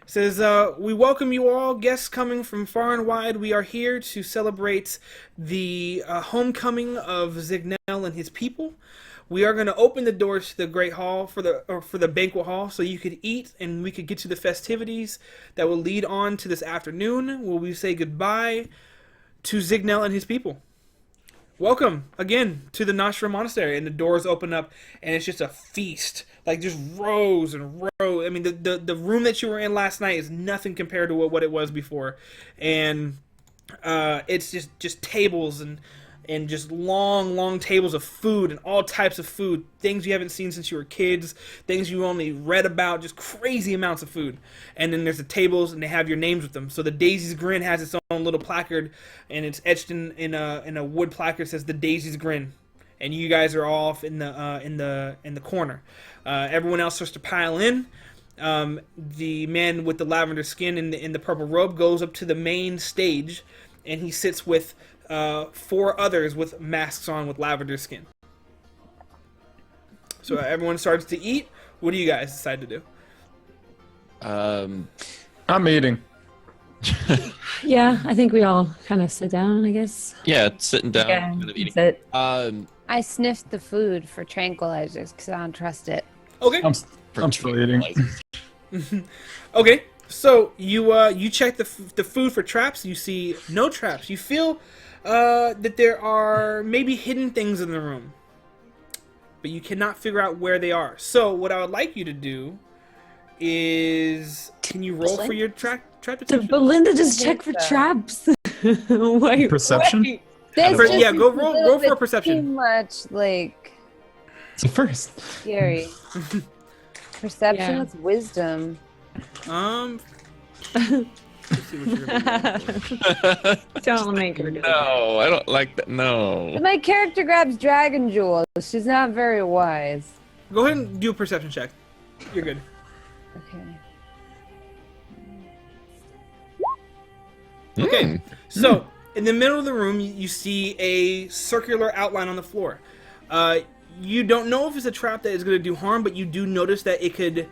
says, "We welcome you all, guests coming from far and wide. We are here to celebrate the homecoming of Zignel and his people. We are going to open the doors to the great hall for the banquet hall, so you could eat and we could get to the festivities that will lead on to this afternoon, where we say goodbye to Zignel and his people. Welcome again to the Noshra Monastery." And the doors open up, and it's just a feast, like just rows and rows. I mean, the room that you were in last night is nothing compared to what it was before, and it's just tables and just long tables of food and all types of food, things you haven't seen since you were kids, things you only read about, just crazy amounts of food. And then there's the tables, and they have your names with them. So the Daisy's Grin has its own little placard, and it's etched in a wood placard that says the Daisy's Grin. And you guys are off in the corner. Everyone else starts to pile in. The man with the lavender skin in the purple robe goes up to the main stage, and he sits with 4 others with masks on with lavender skin. So everyone starts to eat. What do you guys decide to do? I'm eating. Yeah, I think we all kind of sit down, I guess. Yeah, sitting down, Yeah, kind of eating. sit. I sniffed the food for tranquilizers because I don't trust it. Okay. I'm still eating. Okay. So you check the food for traps. You see no traps. You feel that there are maybe hidden things in the room, but you cannot figure out where they are. So what I would like you to do is, can you roll for your trap Did detection? Belinda just check for traps? Wait, Perception? wait. This For- just yeah, go is a roll little for a bit perception. Too much like It's a first. scary. Perception Yeah. with wisdom. Let's see what you're gonna do. Don't make her do that. No, I don't like that. No. But my character grabs dragon jewels. She's not very wise. Go ahead and do a perception check. You're good. Okay. Okay. So in the middle of the room, you see a circular outline on the floor. You don't know if it's a trap that is going to do harm, but you do notice that it could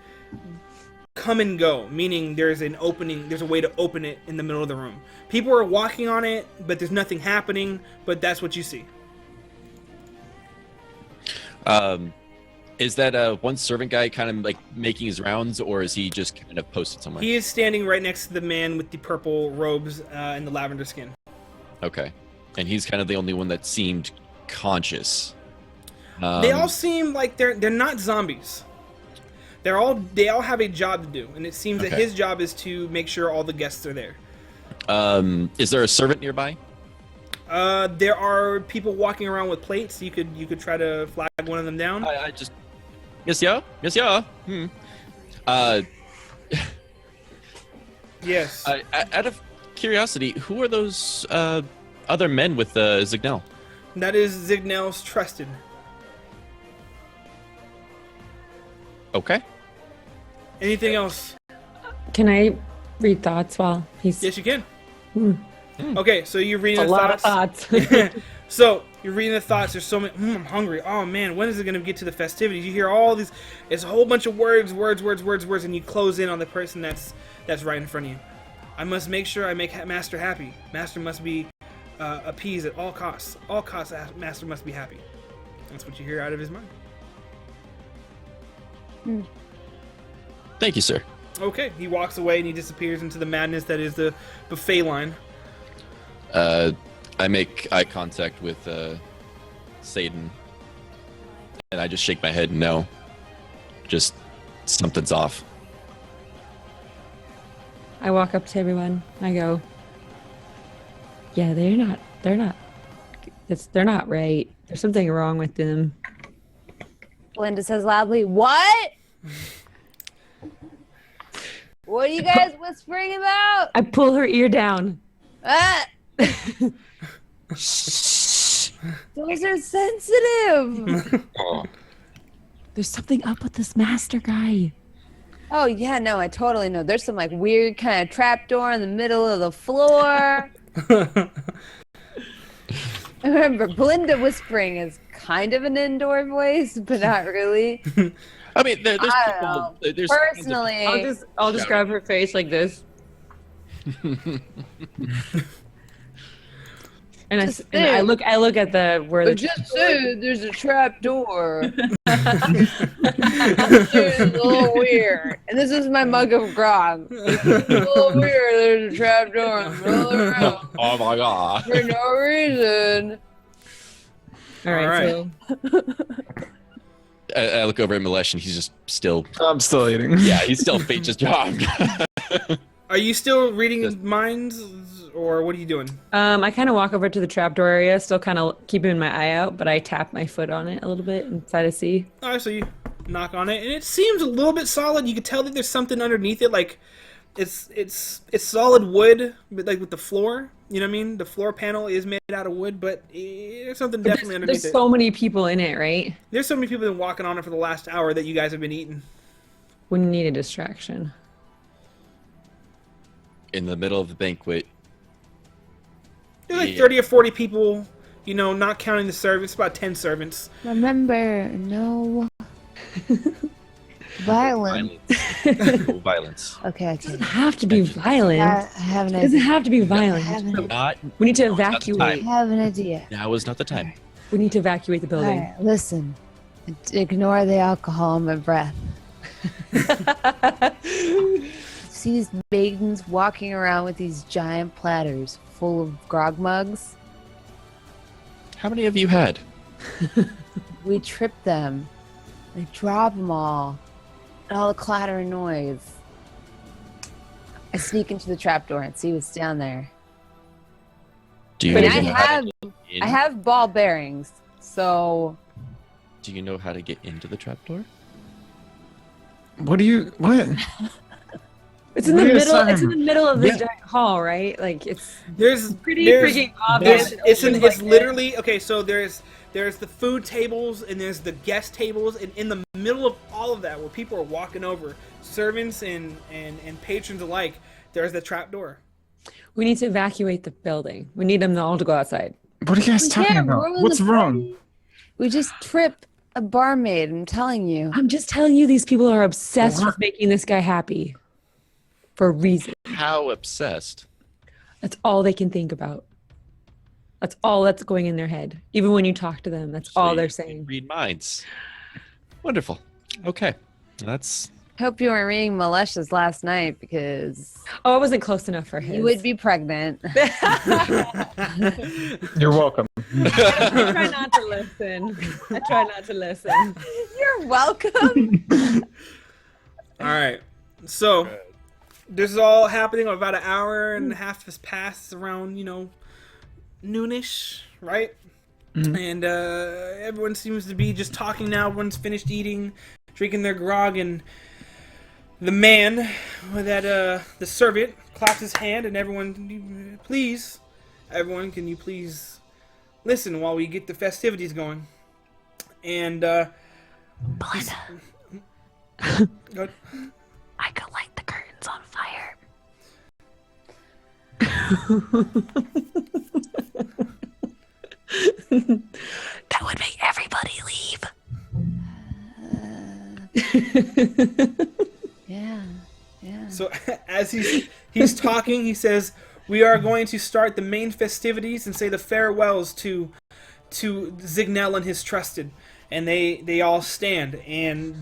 come and go, meaning there's an opening, there's a way to open it in the middle of the room. People are walking on it, but there's nothing happening, but that's what you see. Is that one servant guy kind of like making his rounds, or is he just kind of posted somewhere? He is standing right next to the man with the purple robes and the lavender skin. Okay, and he's kind of the only one that seemed conscious. They all seem like they're not zombies. They all have a job to do, and it seems that Okay. his job is to make sure all the guests are there. Is there a servant nearby? There are people walking around with plates. You could try to flag one of them down. I just. Yes, yeah. Yes, yeah. Yes. Out of curiosity, who are those other men with Zignel? That is Zignel's trusted. Okay. Anything else? Can I read thoughts while he's Yes, you can. Okay, so you're reading a the lot thoughts. of thoughts? So you're reading the thoughts. There's so many. I'm hungry. Oh man, when is it gonna get to the festivities? You hear all these. It's a whole bunch of words, and you close in on the person that's right in front of you. I must make sure I make Master happy. Master must be appeased at all costs. All costs, Master must be happy. That's what you hear out of his mind. Thank you, sir. Okay, he walks away and he disappears into the madness that is the buffet line. I make eye contact with Satan, and I just shake my head. No, just something's off. I walk up to everyone. I go, yeah, they're not right. There's something wrong with them. Belinda says loudly, "What? What are you guys whispering about?" I pull her ear down. Ah! Those are sensitive. There's something up with this master guy. Oh yeah, no, I totally know. There's some like weird kind of trapdoor in the middle of the floor. I remember Belinda whispering is kind of an indoor voice, but not really. I mean, there's I don't know. people. There's Personally, I'll just grab her face like this. And Just I look at the where I the just said there's a trap door. It's a little weird. And this is my mug of grog. It's a little weird. There's a trap door in the middle of the room Oh my god! for no reason. all right. All So I look over at Milesh, and he's just still. I'm still eating. Yeah, he's still fate his job. Are you still reading minds, or what are you doing? I kind of walk over to the trapdoor area, still kind of keeping my eye out, but I tap my foot on it a little bit and try to see. All right, so you knock on it, and it seems a little bit solid. You can tell that there's something underneath it, like it's solid wood, but like with the floor. You know what I mean? The floor panel is made out of wood, but there's something definitely underneath There's it. so many people in it, right? There's so many people that have been walking on it for the last hour that you guys have been eating. We need a distraction. In the middle of the banquet. There's like Yeah. 30 or 40 people, you know, not counting the servants, about 10 servants. Remember, no. Violent. No violence. Okay. It doesn't have to be violent. I have an It doesn't idea. have to be I violent. have an, Not. We need to not the evacuate. I have an idea. Now is not the time. We need to evacuate the All building. right, listen. Ignore the alcohol in my breath. See these maidens walking around with these giant platters full of grog mugs? How many have you had? We trip them. They drop them all. And all the clatter and noise. I sneak into the trapdoor and see what's down there. Do you But know I how to have get in? I have ball bearings, so Do you know how to get into the trapdoor? What? It's in the What are you middle. It's in saying? the middle of this Yeah. giant hall, right? Like it's There's pretty there's, freaking obvious. it's literally okay. So there's the food tables and there's the guest tables, and in the middle of all of that, where people are walking over, servants and patrons alike, there's the trap door. We need to evacuate the building. We need them all to go outside. What are you guys we talking can't about? ruin What's the wrong? party. We just trip a barmaid, I'm telling you. I'm just telling you, these people are obsessed What? with making this guy happy for a reason. How obsessed? That's all they can think about. That's all that's going in their head. Even when you talk to them, that's So all you they're can saying. Read minds. Wonderful. Okay. That's Hope you weren't reading Malesh's last night because Oh, I wasn't close enough for his. you would be pregnant. You're welcome. I try not to listen. I try not to listen. You're welcome. All right, so this is all happening. About an hour and a half has passed, around noonish, right? And everyone seems to be just talking now. Everyone's finished eating, drinking their grog, and the man the servant claps his hand, and everyone, can you please listen while we get the festivities going? And Belinda, go- I could light the curtains on fire. That would make everybody leave. Yeah. So as he's talking, he says, "We are going to start the main festivities and say the farewells to Zignel and his trusted." And they all stand, and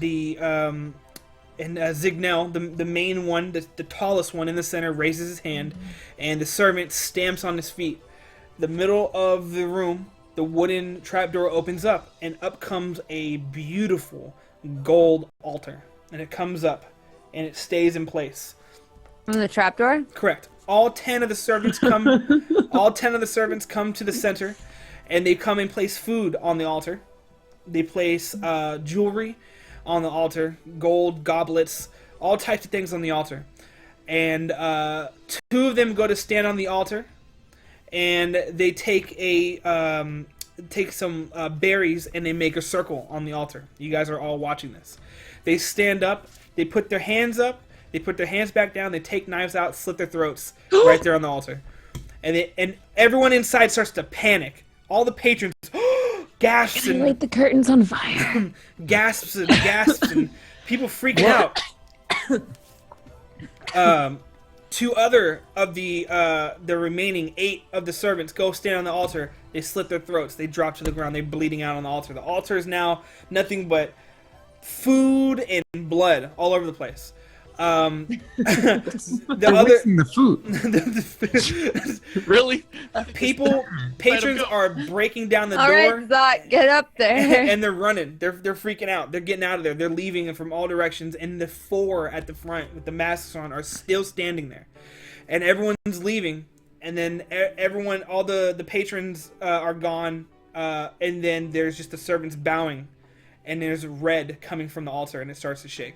Zignel, the main one, the tallest one in the center, raises his hand, and the servant stamps on his feet. The middle of the room, the wooden trapdoor opens up, and up comes a beautiful gold altar, and it comes up, and it stays in place. From the trapdoor? Correct. All 10 of the servants come. All 10 of the servants come to the center, and they come and place food on the altar. They place jewelry on the altar, gold goblets, all types of things on the altar. And 2 of them go to stand on the altar, and they take some berries and they make a circle on the altar. You guys are all watching this. They stand up. They put their hands up. They put their hands back down. They take knives out, slit their throats right there on the altar. And everyone inside starts to panic. All the patrons gasps and Light the curtains on fire. gasps and people freak out. 2 other of the remaining 8 of the servants go stand on the altar. They slit their throats. They drop to the ground. They're bleeding out on the altar. The altar is now nothing but food and blood all over the place. The Wasting the food. really patrons are breaking down the All door. right, Zach, get up there. And they're running. They're freaking out. They're getting out of there. They're leaving from all directions. And the 4 at the front with the masks on are still standing there. And everyone's leaving. And then everyone, all the patrons are gone. And then there's just the servants bowing. And there's red coming from the altar, and it starts to shake.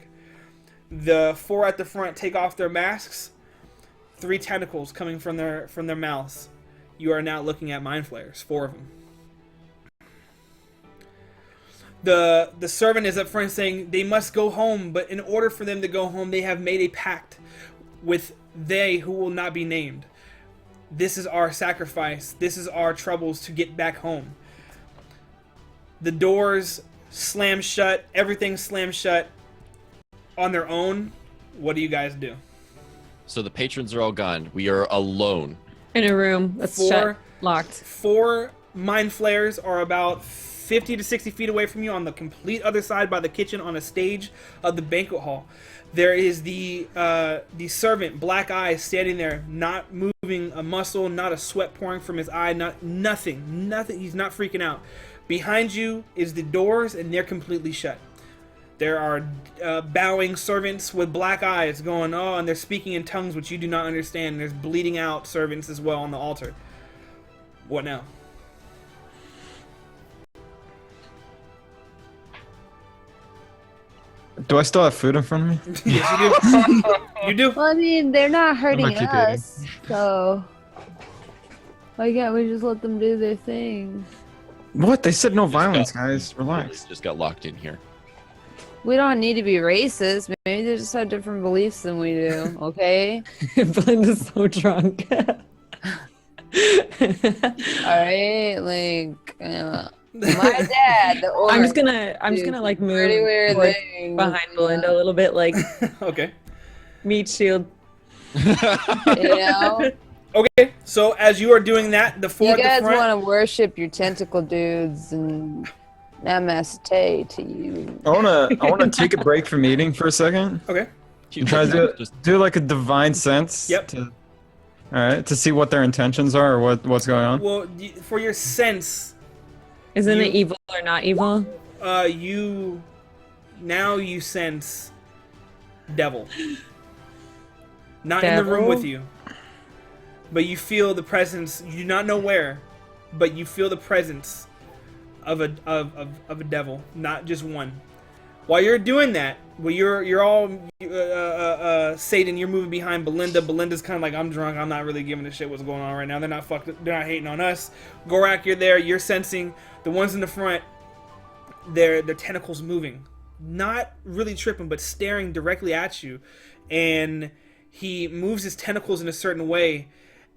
The 4 at the front take off their masks. 3 tentacles coming from their mouths. You are now looking at mind flayers. 4 of them. The servant is up front saying they must go home, but in order for them to go home, they have made a pact with they who will not be named. This is our sacrifice. This is our troubles to get back home. The doors slam shut. Everything slams shut. on their own, what do you guys do? So the patrons are all gone. We are alone. In a room that's shut, locked. 4 mind flayers are about 50 to 60 feet away from you on the complete other side by the kitchen on a stage of the banquet hall. There is the servant, Black Eye, standing there, not moving a muscle, not a sweat pouring from his eye, nothing. He's not freaking out. Behind you is the doors, and they're completely shut. There are bowing servants with black eyes going, oh, and they're speaking in tongues which you do not understand. And there's bleeding out servants as well on the altar. What now? Do I still have food in front of me? Yes, you do. You do. Well, I mean, they're not hurting I'm gonna keep us, so why can't we just let them do their thing? What? They said no violence, guys. Relax. Just got locked in here. We don't need to be racist. Maybe they just have different beliefs than we do. Okay. Belinda's so drunk. All right, like my dad. The I'm just gonna like move pretty weird towards thing behind Belinda a little bit, like Okay. meat shield. You know, Okay. So as you are doing that, the 4 you at guys the front. want to worship your tentacle dudes and namaste to you. I wanna take a break from eating for a second. Okay. And try to do like a divine sense. Yep. All right, to see what their intentions are or what's going on. Well, for your sense, Isn't You- it evil or not evil? you sense devil. Not in the room Devil? with you, but you feel the presence. You do not know where, but you feel the presence of a devil, not just one. While you're doing that, well, you're all Satan. You're moving behind Belinda. Belinda's kind of like, I'm drunk. I'm not really giving a shit what's going on right now. They're not They're not hating on us. Gorak, you're there. You're sensing the ones in the front. Their tentacles moving, not really tripping, but staring directly at you. And he moves his tentacles in a certain way.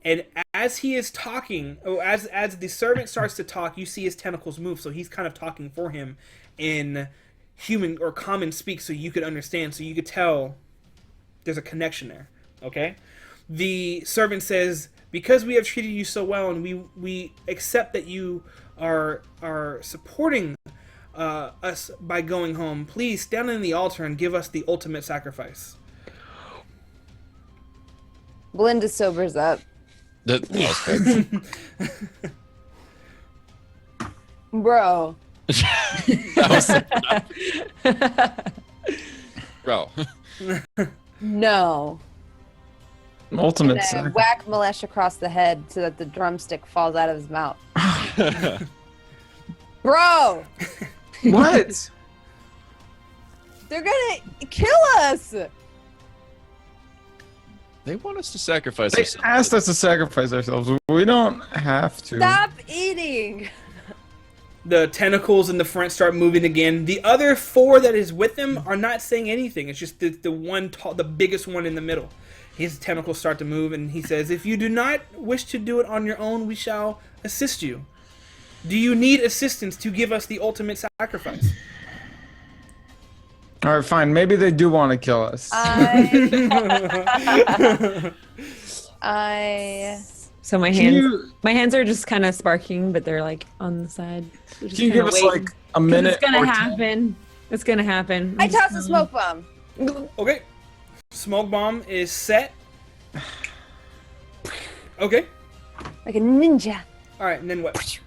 And as he is talking, as the servant starts to talk, you see his tentacles move. So he's kind of talking for him in human or common speak, so you could understand, so you could tell there's a connection there. Okay? The servant says, because we have treated you so well, and we accept that you are supporting us by going home, please stand on the altar and give us the ultimate sacrifice. Belinda sobers up. Bro, Bro. no. Ultimate And sacrifice. whack Malesh across the head so that the drumstick falls out of his mouth. Bro, What? they're gonna kill us. They want us to sacrifice They ourselves. asked us to sacrifice ourselves. We don't have to. Stop eating. The tentacles in the front start moving again. The other 4 that is with him are not saying anything. It's just the one the biggest one in the middle. His tentacles start to move, and he says, if you do not wish to do it on your own, we shall assist you. Do you need assistance to give us the ultimate sacrifice? All right, fine. Maybe they do want to kill us. I So my hands are just kind of sparking, but they're like on the side. We're just Can you kinda give us waiting. like a minute? It's gonna or two? happen. It's gonna happen. I toss a smoke bomb. Okay. Smoke bomb is set. Okay. Like a ninja. All right, and then what?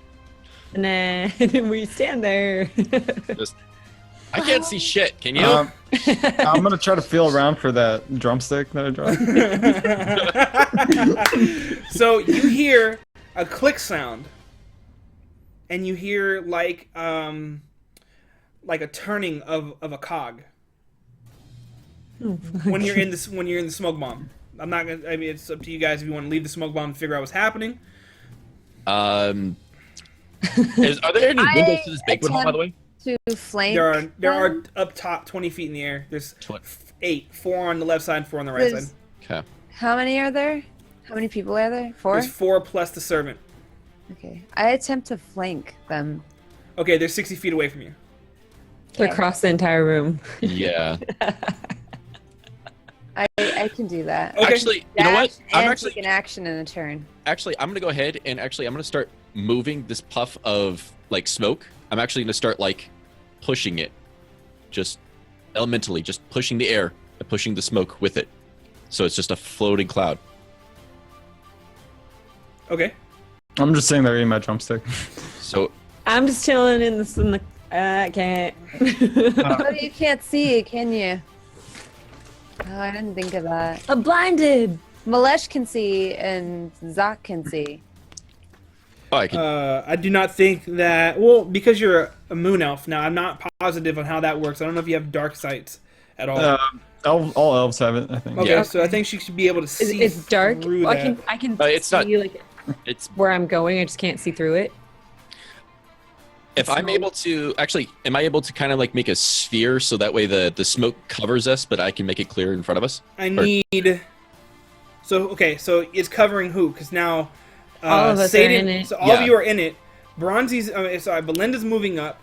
And then we stand there. I can't see shit. Can you? I'm gonna try to feel around for that drumstick that I dropped. So you hear a click sound, and you hear like a turning of a cog. When you're in the smoke bomb. I'm not gonna. I mean, it's up to you guys if you want to leave the smoke bomb and figure out what's happening. Are there any windows to this banquet hall, by the way? To flank. There are up top 20 feet in the air. There's 8, 4 on the left side, 4 on the right There's- side. Okay. How many are there? How many people are there? 4? There's 4 plus the servant. Okay. I attempt to flank them. Okay, they're 60 feet away from you. They're across the entire room. Yeah. I can do that. Okay. Actually, you know what? Dash I'm and actually take an action in a turn. Actually, I'm gonna go ahead and I'm gonna start moving this puff of like smoke. I'm actually gonna start like pushing it, just elementally, just pushing the air and pushing the smoke with it. So it's just a floating cloud. Okay. I'm just sitting there eating my drumstick. So I'm just chilling in the. I can't. Oh, you can't see it, can you? Oh, I didn't think of that. I'm blinded. Malesh can see and Zach can see. oh, I can. I do not think that. Well, because you're a moon elf now, I'm not positive on how that works. I don't know if you have dark sights at all. All elves have it, I think. Okay, Yeah. so I think she should be able to see. It's dark. through Well, that. I can It's see not- like It's where I'm going. I just can't see through it. if I'm able to actually, am I able to kind of like make a sphere so that way the smoke covers us, but I can make it clear in front of us? I need. So okay, so it's covering who? Because now All of us are in it. So all of Yeah. you are in it. Bronzy's. Sorry, Belinda's moving up.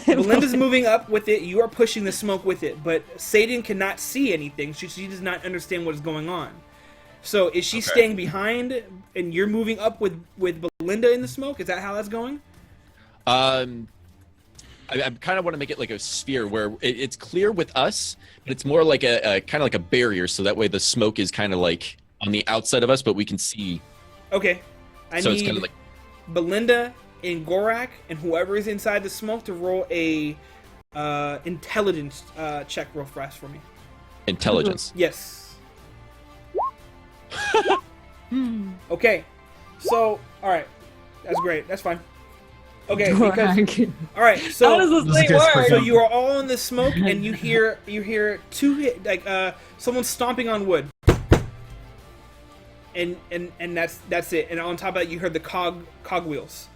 Belinda's moving up with it. You are pushing the smoke with it, but Satan cannot see anything. She does not understand what is going on. So is she staying behind, and you're moving up with Belinda in the smoke? Is that how that's going? I kind of want to make it like a sphere where it's clear with us, but it's more like a kind of like a barrier, so that way the smoke is kind of like on the outside of us, but we can see. Okay, I So need it's kind of like Belinda and Gorak and whoever is inside the smoke to roll a intelligence check real fast for me. intelligence. Yes. Okay. So, all right. That's great. That's fine. Okay, because all right. So How does this This thing gets work? quick. so you are all in the smoke, and you hear two hit like someone stomping on wood, and that's it. And on top of that, you heard the cogwheels.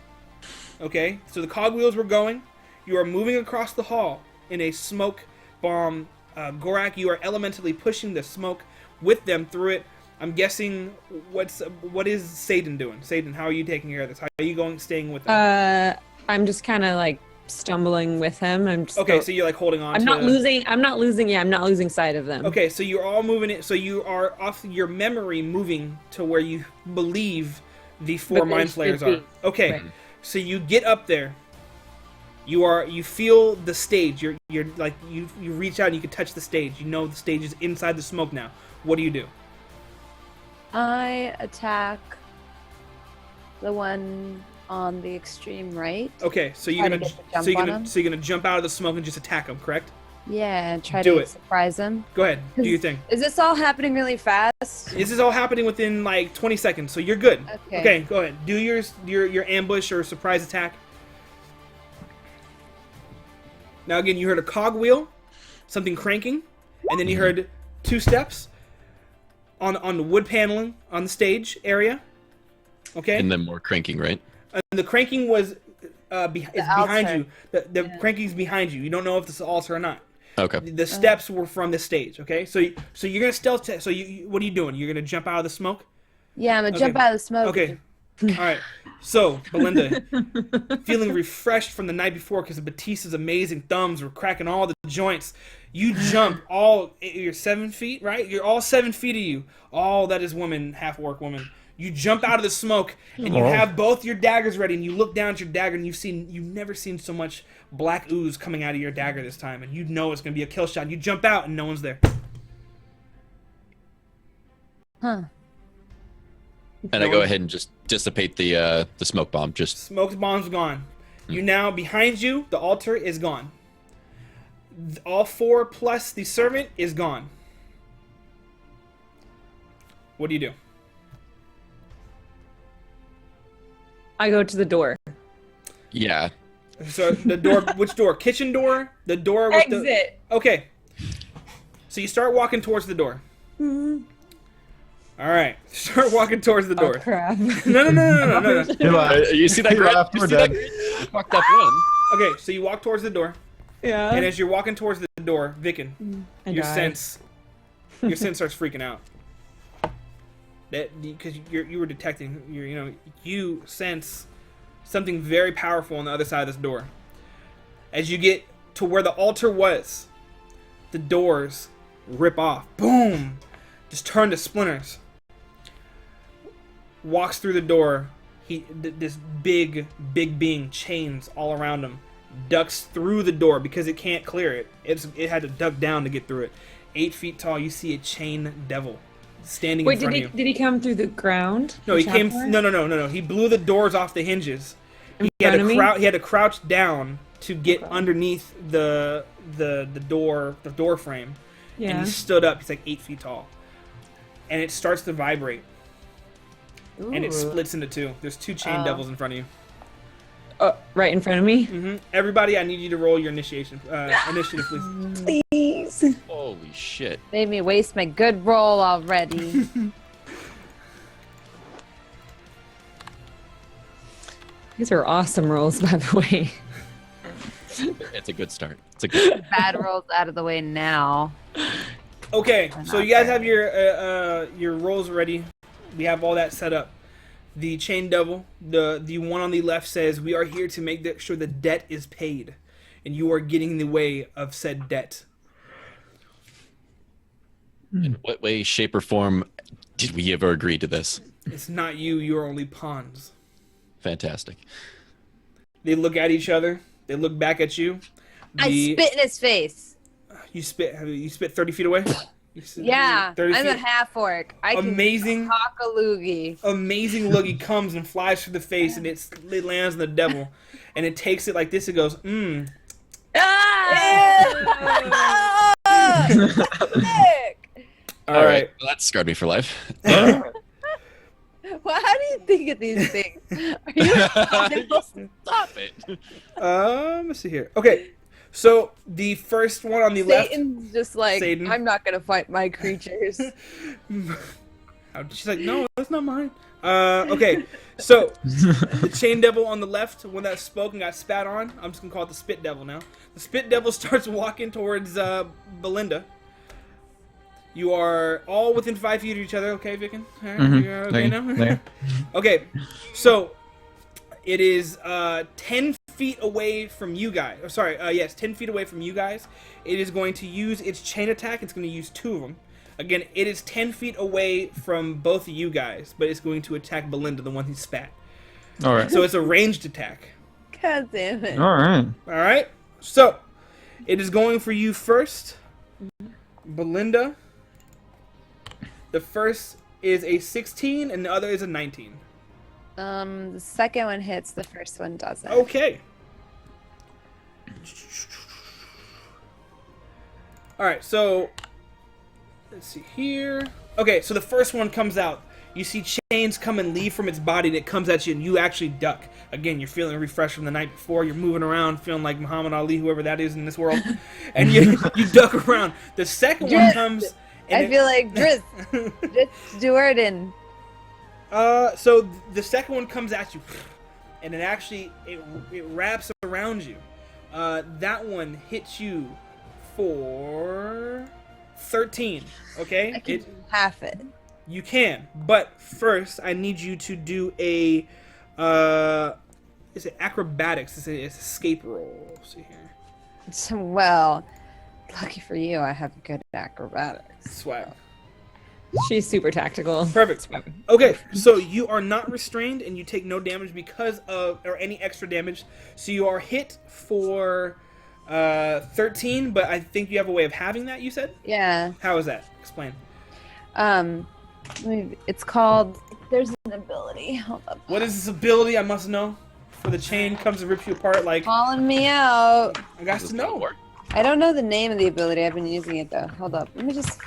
Okay, so the cogwheels were going. You are moving across the hall in a smoke bomb. Gorak, you are elementally pushing the smoke with them through it. I'm guessing what is Satan doing? Satan, how are you taking care of this? How are you staying with them? I'm just kind of like stumbling with him. I'm just Okay, so you're like holding on. I'm not losing. I'm not losing. Yeah, I'm not losing sight of them. Okay, so you're all moving it. So you are off your memory, moving to where you believe the four But they mind should flayers be. are. Okay, Right. so you get up there. You feel the stage. You're like you reach out and you can touch the stage. You know the stage is inside the smoke now. What do you do? I attack the one on the extreme right. Okay, so you're Try to gonna get the jump on him? so you're gonna jump out of the smoke and just attack him, correct? Yeah, and try Do to it. surprise him. Go ahead, do your thing. Is this all happening really fast? This is all happening within like 20 seconds, so you're good. Okay. Go ahead. Do your ambush or surprise attack. Now again, you heard a cogwheel, something cranking, and then you heard two steps on the wood paneling on the stage area. Okay. And then more cranking, right? And the cranking was is behind altar. you. The cranking's behind you. You don't know if this is altar or not. Okay. The steps were from the stage. Okay. So you're gonna stealth. So what are you doing? You're gonna jump out of the smoke. Yeah, I'm gonna jump Okay. out of the smoke. Okay. All right. So, Belinda, feeling refreshed from the night before because of Batista's amazing thumbs were cracking all the joints. You jump you're 7 feet, right? You're all 7 feet of you. All that is woman, half orc woman. You jump out of the smoke and you Oh. have both your daggers ready and you look down at your dagger and you've never seen so much black ooze coming out of your dagger this time and you know it's going to be a kill shot. You jump out and no one's there. Huh. And I go ahead and just dissipate the smoke bomb. Just Smoke's bomb's gone. You now, behind you, the altar is gone. All four plus the servant is gone. What do you do? I go to the door. yeah. So the door, which door? Kitchen door? The door with the... Exit. Okay. So you start walking towards the door. All right. Start walking towards the Oh door. crap. No. He laughed. You see that? He Grant? laughed. You We're see that? dead. You fucked up one. Okay, so you walk towards the door. Yeah. And as you're walking towards the door, Vicken, I your die. sense starts freaking out. That because you were detecting, you sense something very powerful on the other side of this door. As you get to where the altar was, the doors rip off. Boom! just turn to splinters. Walks through the door. This big being, chains all around him, ducks through the door because it can't clear it. It had to duck down to get through it. 8 feet tall. You see a chain devil standing in front of you. Did he come through the ground? No, he came. No. He blew the doors off the hinges. He had to crouch down to get underneath the door frame. Yeah. And he stood up. He's like 8 feet tall, and it starts to vibrate. Ooh. And it splits into two. There's 2 chain devils in front of you. Right in front of me. Mm-hmm. Everybody, I need you to roll your initiative, please. Please. Holy shit. Made me waste my good roll already. These are awesome rolls, by the way. It's a good start. It's a good Bad rolls out of the way now. Okay, so you guys have your rolls ready. We have all that set up. The chain devil, the one on the left says, "We are here to make sure the debt is paid, and you are getting in the way of said debt." In what way, shape, or form did we ever agree to this? It's not you. You are only pawns. Fantastic. They look at each other. They look back at you. I spit in his face. You spit 30 feet away? Yeah, 30 I'm a feet. half orc. I can Amazing. talk a loogie. Amazing loogie comes and flies through the face, and it lands on the devil. And it takes it like this. It goes, mmm. Ah! Sick. All right. Well, that scarred me for life. Well, how do you think of these things? Are you Stop it. Let's see here. Okay. So the first one on the Satan's just like, Satan. I'm not gonna fight my creatures. left. She's like, no, that's not mine. Okay. So the chain devil on the left, the one that spoke and got spat on, I'm just gonna call it the spit devil now. The spit devil starts walking towards Belinda. You are all within 5 feet of each other, okay, Vicken? All right, you're okay now? Okay, so it is 10 feet away from you guys. Oh, sorry, yes, 10 feet away from you guys. It is going to use its chain attack. It's going to use 2 of them. Again, it is 10 feet away from both of you guys, but it's going to attack Belinda, the one who spat. All right. So it's a ranged attack. God damn it. All right. All right, so it is going for you first, Belinda. The first is a 16, and the other is a 19. The second one hits, the first one doesn't. Okay. Alright, so let's see here. Okay, so the first one comes out. You see chains come and leave from its body, and it comes at you, and you actually duck. Again, you're feeling refreshed from the night before. You're moving around, feeling like Muhammad Ali, whoever that is in this world. And you duck around. The second one comes... I feel like Driz Jordan. So the second one comes at you, and it actually it wraps around you. That one hits you for 13. Okay, I can half it. You can, but first I need you to do a is it acrobatics? It's an escape roll. Let's see here. Well, lucky for you, I have good acrobatics. Swag. She's super tactical. Perfect. Okay, so you are not restrained, and you take no damage because of, or any extra damage. So you are hit for 13, but I think you have a way of having that, you said? Yeah. How is that? Explain. It's called, there's an ability. Hold up. What is this ability I must know? For the chain comes and rips you apart like... Calling me out. I got to know. I don't know the name of the ability. I've been using it, though. Hold up. Let me just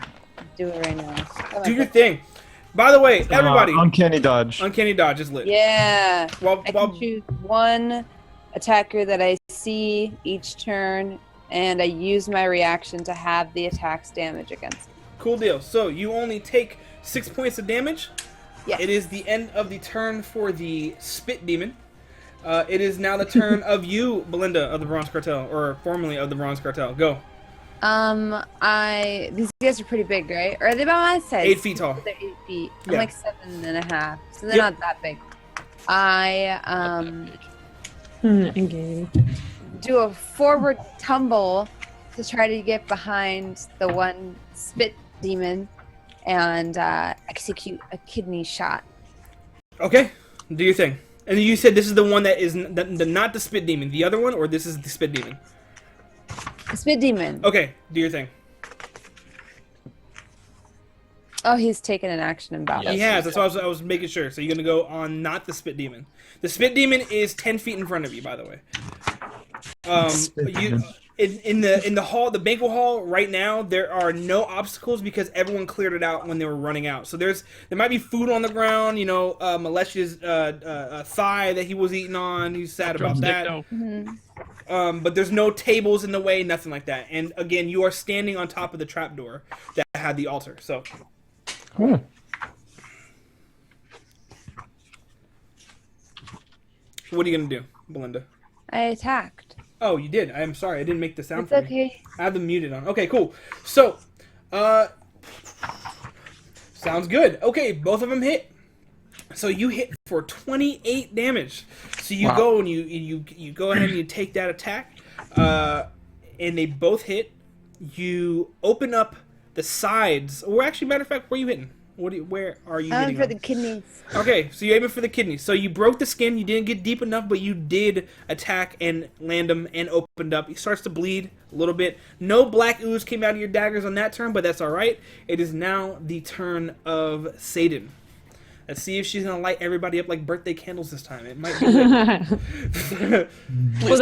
do it right now. Do your thing. By the way, everybody... Uncanny dodge. Uncanny dodge is lit. Yeah. I can choose one attacker that I see each turn, and I use my reaction to have the attack's damage against it. Cool deal. So you only take 6 points of damage. Yes. It is the end of the turn for the Spit Demon. It is now the turn of you, Belinda, of the Bronze Cartel, or formerly of the Bronze Cartel. Go. These guys are pretty big, right? Or are they about my size? 8 feet tall. They're 8 feet. I'm Yeah. like 7.5, so they're not that big. I Okay. do a forward tumble to try to get behind the one spit demon, and execute a kidney shot. Okay, do your thing. And you said this is the one that is not the spit demon. The other one, or this is the spit demon? A spit demon. Okay, do your thing. Oh, he's taken an action in battle. Yes. He has. That's why I was making sure. So you're gonna go on not the spit demon. The spit demon is 10 feet in front of you, by the way. In the hall, the banquet hall right now, there are no obstacles because everyone cleared it out when they were running out. So there might be food on the ground. You know, Malesh's thigh that he was eating on. He's sad about that. But there's no tables in the way, nothing like that. And again, you are standing on top of the trapdoor that had the altar. So. Cool. What are you gonna do, Belinda? I attacked. Oh, you did. I'm sorry, I didn't make the sound It's for you. okay. I have them muted on. Okay, cool. So, sounds good. Okay, both of them hit. So you hit for 28 damage. So you go and you go ahead and you take that attack, and they both hit. You open up the sides. Or actually, matter of fact, where are you hitting? Where are you hitting? For on? the kidneys. Okay, so you're aiming for the kidneys. So you broke the skin. You didn't get deep enough, but you did attack and land them and opened up. He starts to bleed a little bit. No black ooze came out of your daggers on that turn, but that's all right. It is now the turn of Satan. Let's see if she's gonna light everybody up like birthday candles this time. It might be. Well,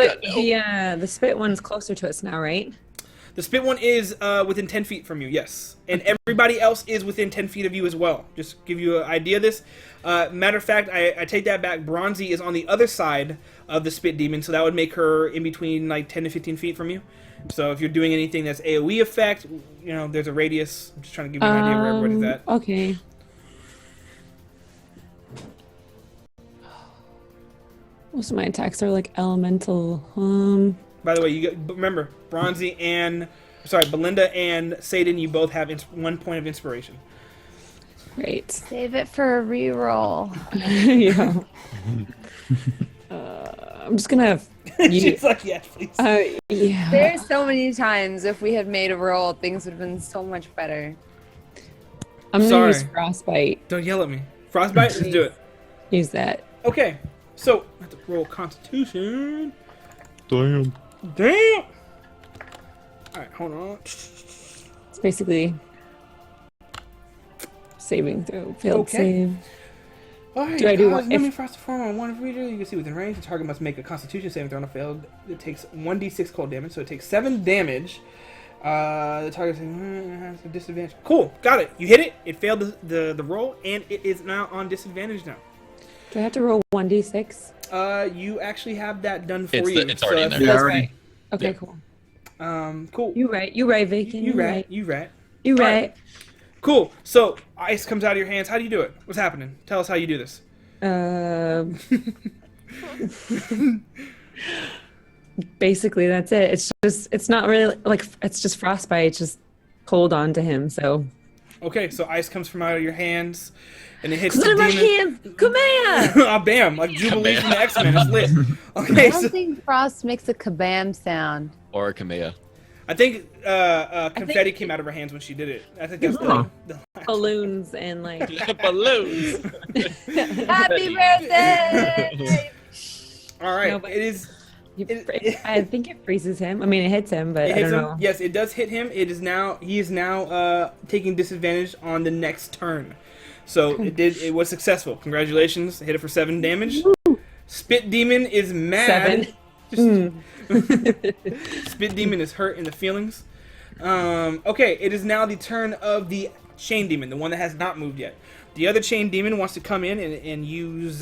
the spit one's closer to us now, right? The spit one is within 10 feet from you, yes. And everybody else is within 10 feet of you as well. Just give you an idea of this. Matter of fact, I take that back. Bronzy is on the other side of the spit demon, so that would make her in between like 10 to 15 feet from you. So if you're doing anything that's AoE effect, you know, there's a radius. I'm just trying to give you an idea where everybody's at. Okay. Most of my attacks are like elemental. By the way, remember, Belinda and Satan, you both have 1 point of inspiration. Great. Save it for a reroll. Yeah. I'm just gonna. She's like, yes, please. Yeah. There's so many times if we had made a roll, things would have been so much better. I'm gonna Sorry. use frostbite. Don't yell at me. Frostbite, let's do it. Use that. Okay, so I have to roll Constitution. Damn. Damn! Alright, hold on. It's basically saving throw. Failed Okay. save. Alright, Do I do one- let me frost the form on one reader. You can see within range. The target must make a Constitution saving throw on a failed. It takes 1d6 cold damage, so it takes 7 damage. The target has a disadvantage. Cool, got it. You hit it. It failed the roll, and it is now on disadvantage now. Do I have to roll 1d6? You actually have that done for It's you. it's already in there. Yeah, That's already. right. Okay, Yeah. cool. Cool. You right, Vacant. You rat. You rat. You All right. Cool. So ice comes out of your hands. How do you do it? What's happening? Tell us how you do this. Basically, that's it. It's not really like, it's just frostbite. It's just hold on to him. So. Okay, so ice comes from out of your hands, and it hits Come the on, my demon. hand! Come here! Oh, bam! Like Jubilee from the X-Men. It's lit. I Okay, don't so think frost makes a kabam sound. Or Kamea. I think confetti came out of her hands when she did it. I think that's Oh. the Balloons and like. Balloons. Happy birthday! All right, No, but- it is. I think it freezes him. I mean, it hits him, but It I hits don't him. know. Yes, it does hit him. It is now. He is now taking disadvantage on the next turn. So it was successful. Congratulations! Hit it for 7 damage. Spit demon is mad. 7. Spit demon is hurt in the feelings. Okay, it is now the turn of the chain demon, the one that has not moved yet. The other chain demon wants to come in and use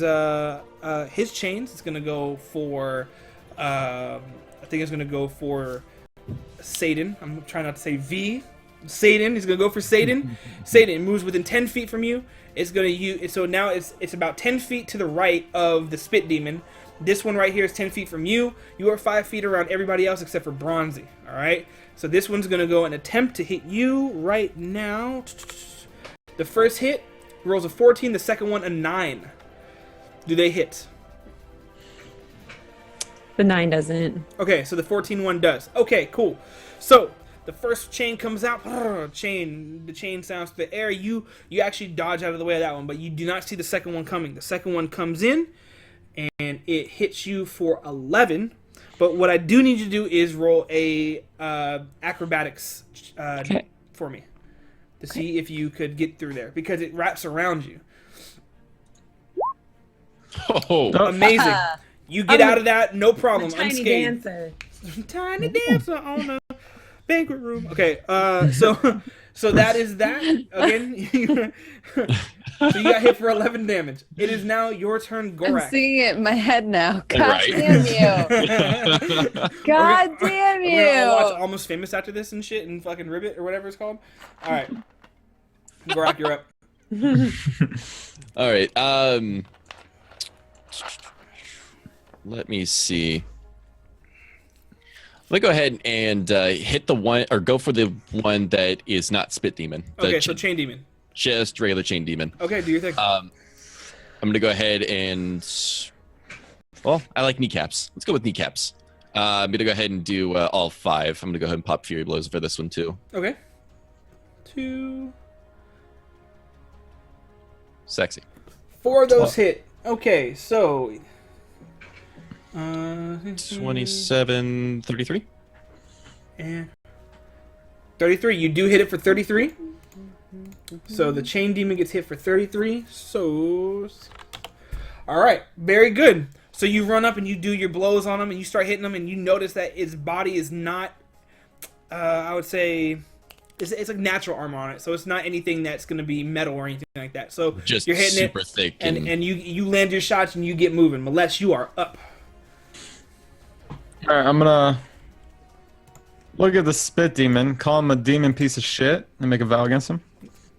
his chains. It's gonna go for. I think it's gonna go for Satan. I'm trying not to say V. Satan. He's gonna go for Satan. Satan moves within 10 feet from you. It's gonna use. So now it's about 10 feet to the right of the spit demon. This one right here is 10 feet from you. You are 5 feet around everybody else except for Bronzy. All right. So this one's gonna go and attempt to hit you right now. The first hit rolls a 14. The second one a 9. Do they hit? The 9 doesn't. Okay, so the 14 one does. Okay, cool. So The first chain comes out. The chain sounds to the air. You actually dodge out of the way of that one, but you do not see the second one coming. The second one comes in, and it hits you for 11. But what I do need you to do is roll a acrobatics for me to see if you could get through there, because it wraps around you. Oh, Amazing! You get out of that, no problem. Tiny Unscathed. dancer. Tiny dancer on the banquet room. Okay, so that is that. Again, so you got hit for 11 damage. It is now your turn, I'm Gorak. seeing it in my head now. God Right. damn you. God damn We're gonna watch you. Almost Famous after this and shit, and fucking Ribbit or whatever it's called. All right, Gorak, you're up. all right. Let me see. Let me go ahead and hit the one, or go for the one that is not Spit Demon. Okay, so Chain Demon. Just regular Chain Demon. Okay, do your thing. I'm gonna go ahead and, well, I like kneecaps. Let's go with kneecaps. I'm gonna go ahead and do all 5. I'm gonna go ahead and pop Fury Blows for this one too. Okay. 2. Sexy. 4 of those hit. Okay, so 27, 33. and 33. You do hit it for 33. So the Chain Demon gets hit for 33. So, all right, very good. So you run up and you do your blows on him, and you start hitting him, and you notice that his body is not, I would say, it's like natural armor on it. So it's not anything that's going to be metal or anything like that. So Just you're hitting super it, thick. and you land your shots and you get moving. Malesh, you are up. All right, I'm gonna look at the Spit Demon, call him a demon piece of shit, and make a vow against him,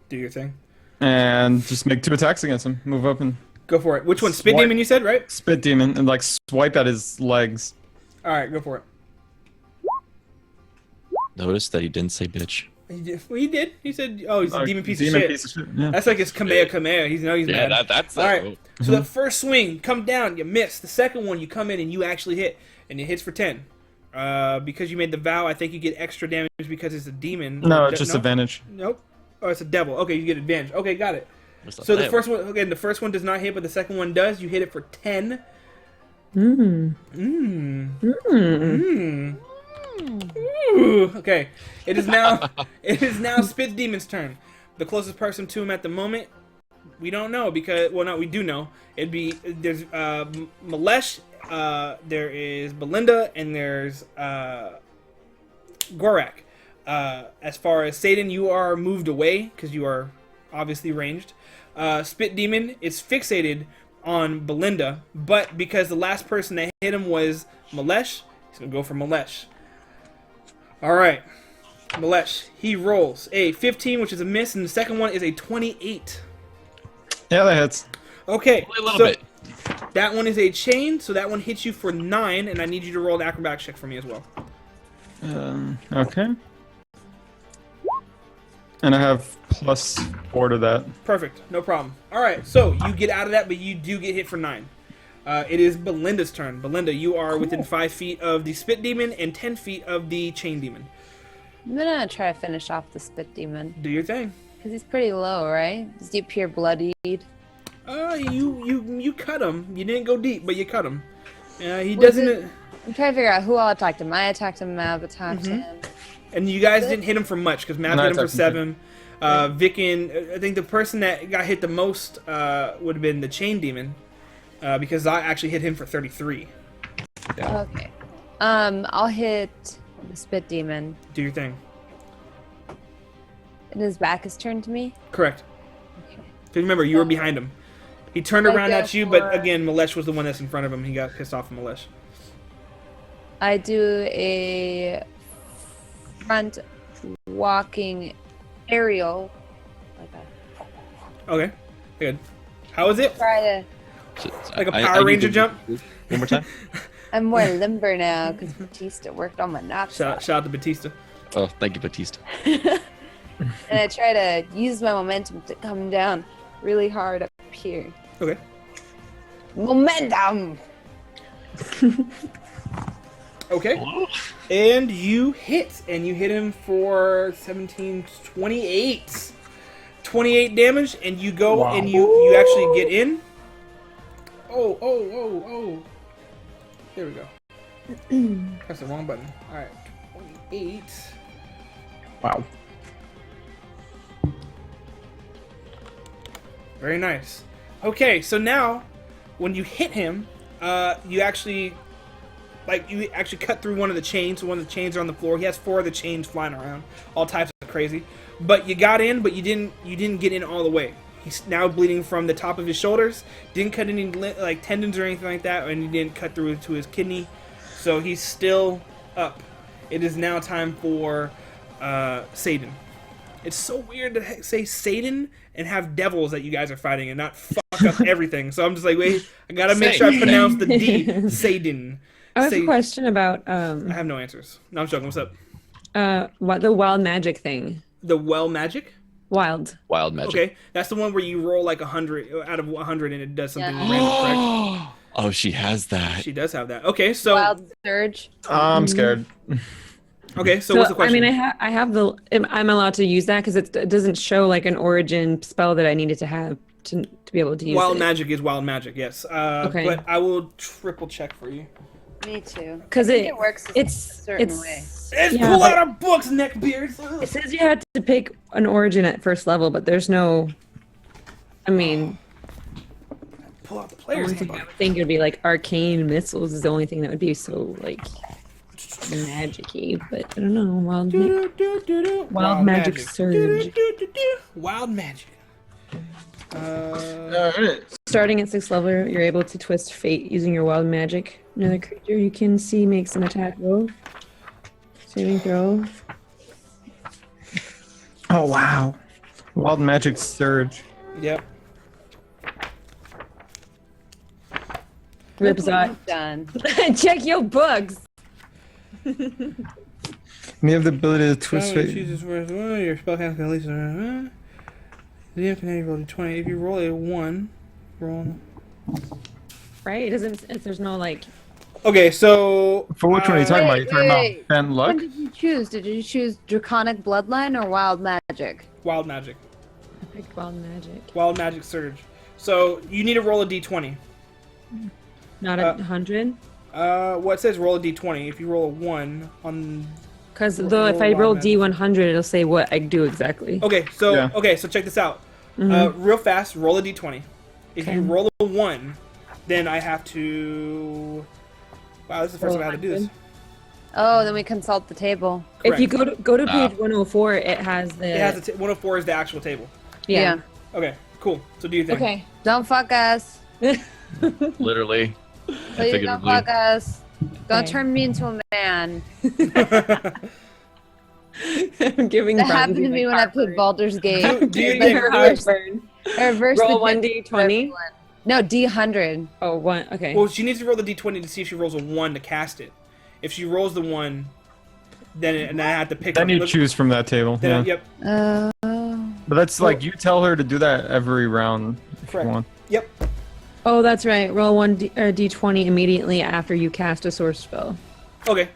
Do your thing. and just make 2 attacks against him. Move up and Go for it. Which one? Spit Swipe. Demon, you said, right? Spit Demon, and like swipe at his legs. All right, go for it. Notice that he didn't say bitch. He did. Well, he did. He said, "Oh, he's a demon piece of demon shit." Piece of shit. Yeah. That's like his Kamehameha. He's Yeah, mad. that's All right. So the first swing, come down, you miss. The second one, you come in and you actually hit, and it hits for 10. Because you made the vow, I think you get extra damage because it's a demon. No, it's just advantage. Nope. Oh, it's a devil. Okay, you get advantage. Okay, got it. So the first one, again, the first one does not hit, but the second one does. You hit it for 10. Ooh, okay. It is now Spit Demon's turn. The closest person to him at the moment, we don't know because, well, no, we do know. There's Malesh, there is Belinda, and there's Gorak. As far as Satan, you are moved away because you are obviously ranged. Spit Demon is fixated on Belinda, but because the last person that hit him was Malesh, he's gonna go for Malesh. All right, Malesh. He rolls a 15, which is a miss, and the second one is a 28. Yeah, that hits. Okay, a little so bit. that one is a chain, so that one hits you for 9, and I need you to roll an acrobatics check for me as well. Okay. And I have +4 to that. Perfect, no problem. All right, so you get out of that, but you do get hit for 9. It is Belinda's turn. Belinda, you are within 5 feet of the Spit Demon and 10 feet of the Chain Demon. I'm gonna try to finish off the Spit Demon. Do your thing. Because he's pretty low, right? Does he appear bloodied? You cut him. You didn't go deep, but you cut him. He doesn't. I'm trying to figure out who all attacked him. I attacked him, Mav attacked him. And you guys didn't hit him for much because Matt No, hit him for it's 7. Vicken, I think the person that got hit the most would have been the Chain Demon, because I actually hit him for 33. Okay. I'll hit the Spit Demon. Do your thing. And his back is turned to me. Correct. Because remember, you were behind him. He turned around at you, but again, Malesh was the one that's in front of him. He got pissed off at Malesh. I do a front walking aerial. Like a, Okay, good. How is it? try to. Like a I Power need Ranger to- jump? One more time. I'm more limber now because Batista worked on my knots. Shout out to Batista. Oh, thank you, Batista. And I try to use my momentum to come down really hard up here. Okay. Momentum! Okay. And you hit. And you hit him for 17, 28. 28 damage. And you go and you actually get in. Oh. There we go. Press the wrong button. Alright. 28. Wow. Very nice. Okay, so now, when you hit him, you actually cut through one of the chains. One of the chains are on the floor. He has 4 of the chains flying around, all types of crazy. But you got in, but you didn't get in all the way. He's now bleeding from the top of his shoulders. Didn't cut any like tendons or anything like that, and he didn't cut through to his kidney. So he's still up. It is now time for Satan. It's so weird to say Satan and have devils that you guys are fighting and not fuck up everything. So I'm just like, wait, I gotta make sure I pronounce the D. Satan. I have a question about I have no answers. No, I'm joking. What's up? what the wild magic thing. The well magic? Wild magic. Okay, that's the one where you roll like 100 out of 100 and it does something random, correct? Oh, she has that. She does have that. Okay, so Wild surge. I'm scared. okay, so what's the question? I mean, I have the. I'm allowed to use that because it doesn't show like an origin spell that I needed to have to be able to use Wild it. magic is wild magic, yes. Okay. But I will triple check for you. Me too. Because I think it works a it's certain way. Let's Yeah, pull but- out our books, neckbeards. It says you had to pick an origin at first level, but there's no. I mean, Pull out the I player's would handbook. think it'd be like arcane missiles is the only thing that would be so like magic-y, but I don't know. Wild magic surge. Wild magic. Starting at 6th level, you're able to twist fate using your wild magic. Another creature you can see makes an attack roll. Saving throw. Oh wow. Wild magic surge. Yep. Ripzot. Done. Check your books. We have the ability to twist fate. Your spell can at least. The DM can roll a 20. If you roll a 1, roll. Right? It doesn't. There's no like. Okay, so. For which one are you talking about? You talking wait. about Ben Luck? When did you choose? Did you choose Draconic Bloodline or Wild Magic? Wild magic. I picked wild magic. Wild magic surge. So you need to roll a d20. Not 100. Well, it says roll a d20. If you roll a 1 on. Because Roll- though, if roll I roll wild magic. D100, it'll say what I do exactly. Okay, so Yeah. so check this out. Real fast, roll a d20. If you Okay. roll a 1, then I have to. Wow, this is the first Roll time I had to do this. 100. Oh, then we consult the table. If you Correct. go to page 104, it has the. It has 104 is the actual table. yeah. Okay, cool. So do you think? Okay. Don't fuck us. Literally. Please don't figuratively. fuck us. Don't Okay. turn me into a man. I'm giving. That Bronzy, happened to like, me when I played heartburn. Baldur's Gate. Do you Like, think- Heartburn. I reversed Roll the 1d20? for everyone. No, D100. Oh, one. Okay. Well, she needs to roll the d20 to see if she rolls a 1 to cast it. If she rolls the 1, then I have to pick. Then you look- choose from that table. Then, Yeah. Yep. But that's like you tell her to do that every round if Correct. you want. Yep. Oh, that's right. Roll one d20 immediately after you cast a source spell. Okay.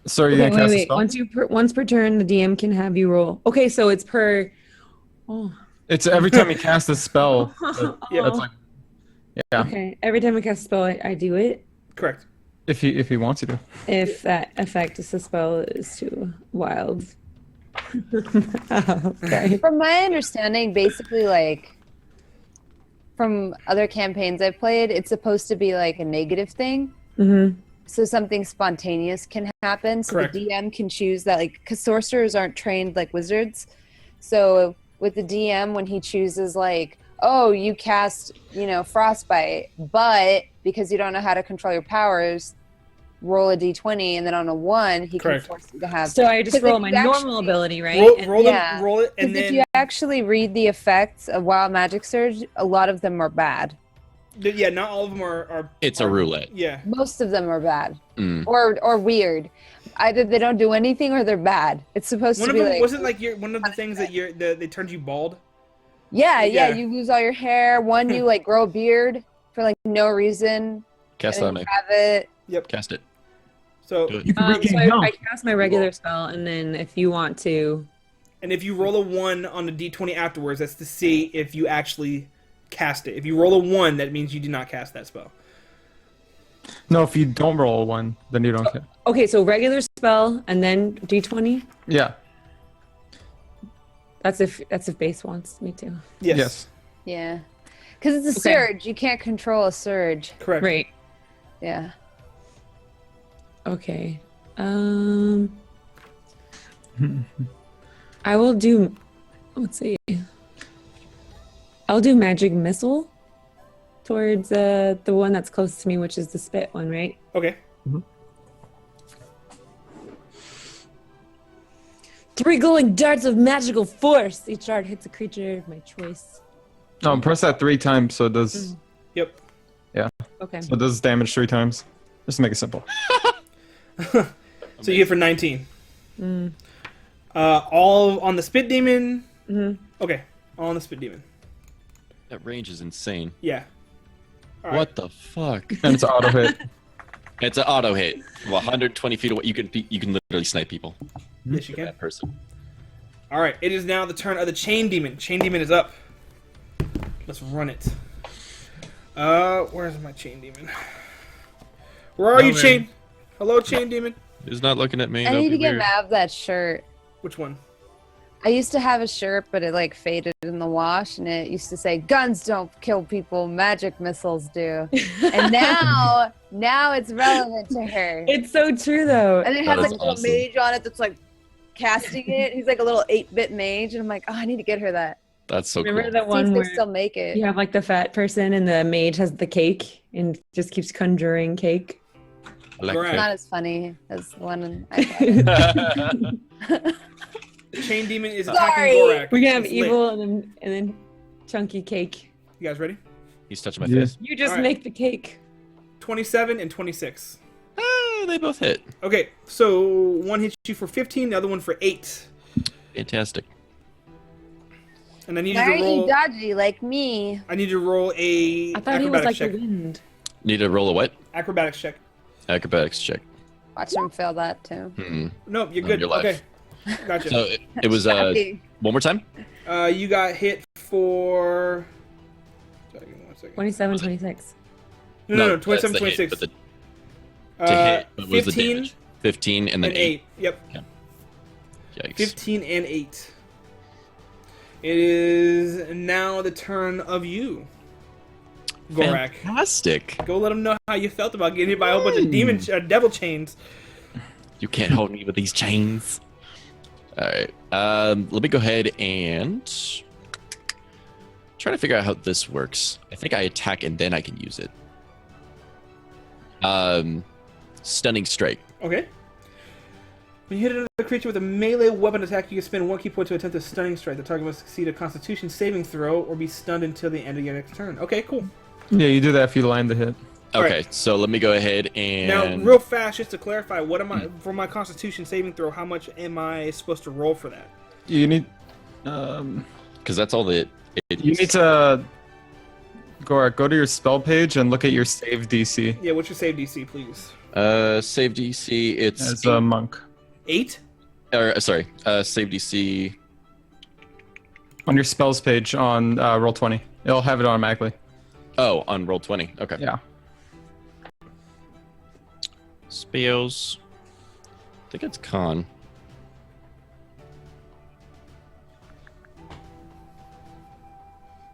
So you're Okay, gonna cast a wait. spell? Once per turn, the DM can have you roll. Okay, so it's per. Oh. It's every time you cast a spell. Yeah. That's like, yeah. Okay. Every time I cast a spell, I do it. Correct. If he wants you to. If that effect is a spell is too wild. Okay. From my understanding, basically, like, from other campaigns I've played, it's supposed to be like a negative thing. Mm-hmm. So something spontaneous can happen. So Correct. the DM can choose that, like, because sorcerers aren't trained like wizards. So with the DM, when he chooses, like, oh, you cast, frostbite, but because you don't know how to control your powers, roll a d20, and then on a 1, he Correct. can force you to have. So I just Because roll if my you normal actually- ability, right? Roll, And- roll, yeah. roll it, and Because if then you actually read the effects of Wild Magic Surge, a lot of them are bad. yeah, not all of them are. It's a are- roulette. Yeah. Most of them are bad Mm. or weird. Either they don't do anything or they're bad. It's supposed One to of be them like, wasn't like one of the things that they turned you bald. yeah, Yeah. you lose all your hair. One, you like grow a beard for like no reason. Cast and on then me. you have it. Yep. Cast it. So, Do it. You can So regain I health. cast my regular spell, and then if you want to, and if you roll a 1 on the d20 afterwards, that's to see if you actually cast it. If you roll a 1, that means you do not cast that spell. No, if you don't roll a 1, then you don't get. okay, so regular spell, and then d20. Yeah. That's if base wants me to. Yes. Yeah. Because it's a Okay. surge. You can't control a surge. Correct. Right. Yeah. Okay. I will do. Let's see. I'll do magic missile towards the one that's close to me, which is the spit one, right? Okay. 3 glowing darts of magical force. Each dart hits a creature of my choice. No, press that 3 times so it does. Yep. Okay. So it does damage 3 times. Just to make it simple. So you hit for 19. All on the spit demon. Okay. All on the spit demon. That range is insane. Yeah. All right. What the fuck? And it's an auto hit. It's an auto hit. Well, 120 feet away, you can literally snipe people. Yes, you With can. that person. All right. It is now the turn of the chain demon. Chain demon is up. Let's run it. Where's my chain demon? Where are you, man. chain? Hello, chain demon. He's not looking at me. I That'd need be to get weird. Mav that shirt. Which one? I used to have a shirt, but it like faded in the wash, and it used to say, "Guns don't kill people, magic missiles do." And now it's relevant to her. It's so true though. And it That has is like a little awesome. mage on it that's like casting it. He's like a little 8-bit mage, and I'm like, oh, I need to get her that. That's so Remember cool. that See one if they where still make it. you have like the fat person and the mage has the cake and just keeps conjuring cake? I like Correct. Not as funny as the one I had. that. The chain demon is Sorry. attacking Gorak. We're gonna have It's lit. evil and then chunky cake. You guys ready? He's touching my Yeah. face. You just All right. make the cake. 27 and 26. Ah, they both hit. Okay, so one hits you for 15, the other one for 8. Fantastic. And I need Why you aren't to you roll. dodgy like me? I need you to roll a I thought he was acrobatics like check. the wind. Need to roll a what? Acrobatics check. Acrobatics check. Watch him fail that too. No, you're No, good. you're live. Okay, gotcha. So it was Shocking. one more time. You got hit for. Sorry, give me 1 second. 27, 26. No, that's 27, the hit, 26. but to hit, what was the 15 damage? 15 and then and 8. 8. Yep, Yikes. 15 and 8. It is now the turn of you, Gorak. Fantastic. Go let them know how you felt about getting hit by a whole bunch of devil chains. You can't hold me with these chains. All right. Let me go ahead and try to figure out how this works. I think I attack and then I can use it. Stunning strike. Okay. When you hit another creature with a melee weapon attack, you can spend 1 key point to attempt a stunning strike. The target must succeed a Constitution saving throw or be stunned until the end of your next turn. Okay, cool. Yeah, you do that if you land the hit. Okay, Alright. so let me go ahead and Now, real fast, just to clarify, what am I for my Constitution saving throw? How much am I supposed to roll for that? You need. because that's all that it You need to. Go to your spell page and look at your save DC Yeah, what's your save DC, please? save DC. It's as a monk. 8. sorry. Save DC. On your spells page on Roll20. It'll have it automatically. Oh, on roll 20. Okay. Yeah. Spells. I think it's con.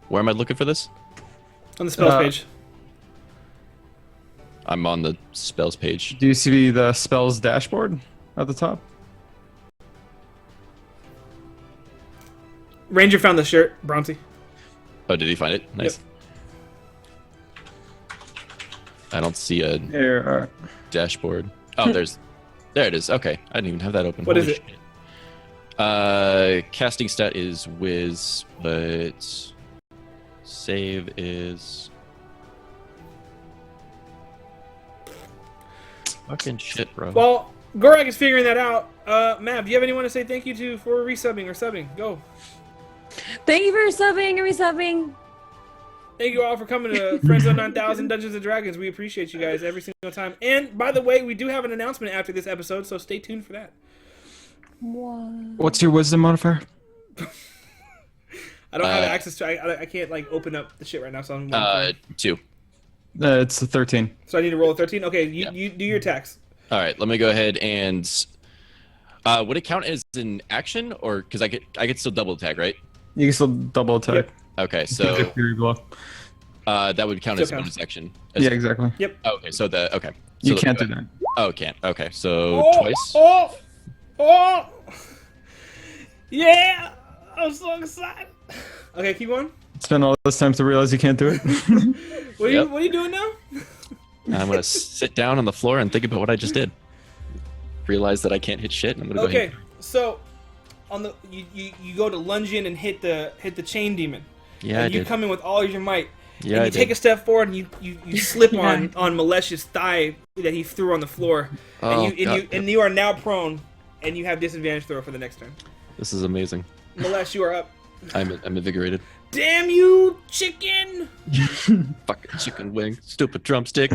Where am I looking for this? On the spells Uh, page. I'm on the spells page. Do you see the spells dashboard at the top? Ranger found the shirt, Bronte. Oh, did he find it? Nice. I don't see a Here. dashboard. Oh, there it is. Okay, I didn't even have that open. What is Holy it? shit. Casting stat is whiz, but save is fucking shit, bro. Well, Gorak is figuring that out. Mav, do you have anyone to say thank you to for resubbing or subbing? Go. Thank you for subbing and resubbing. Thank you all for coming to FriendZone 9000 Dungeons and Dragons. We appreciate you guys every single time. And by the way, we do have an announcement after this episode, so stay tuned for that. What's your wisdom modifier? I don't have access to. I can't like open up the shit right now, so I'm. 2. It's a 13. So I need to roll a 13. Okay, you do your attacks. All right, let me go ahead and. Would it count as an action, or because I could still double attack, right? You can still double attack. Yep. Okay, so Fury blow. that would count as a Still bonus action. Yeah, exactly. Yep. Okay, so okay. So You can't do that. Oh, can't. Okay, so twice. Oh! Yeah! I'm so excited. Okay, keep going. Spend all this time to realize you can't do it. What are you doing now? I'm gonna sit down on the floor and think about what I just did. Realize that I can't hit shit. And I'm gonna go Okay, ahead. so on the you go to lunge in and hit the chain demon. Yeah, and I you did. come in with all your might. Yeah, and I you take did. a step forward and you slip Yeah. on Malesh's thigh that he threw on the floor. Oh, and you are now prone and you have disadvantage throw for the next turn. This is amazing. Malesh, you are up. I'm invigorated. Damn you, chicken! Fucking chicken wing. Stupid drumstick.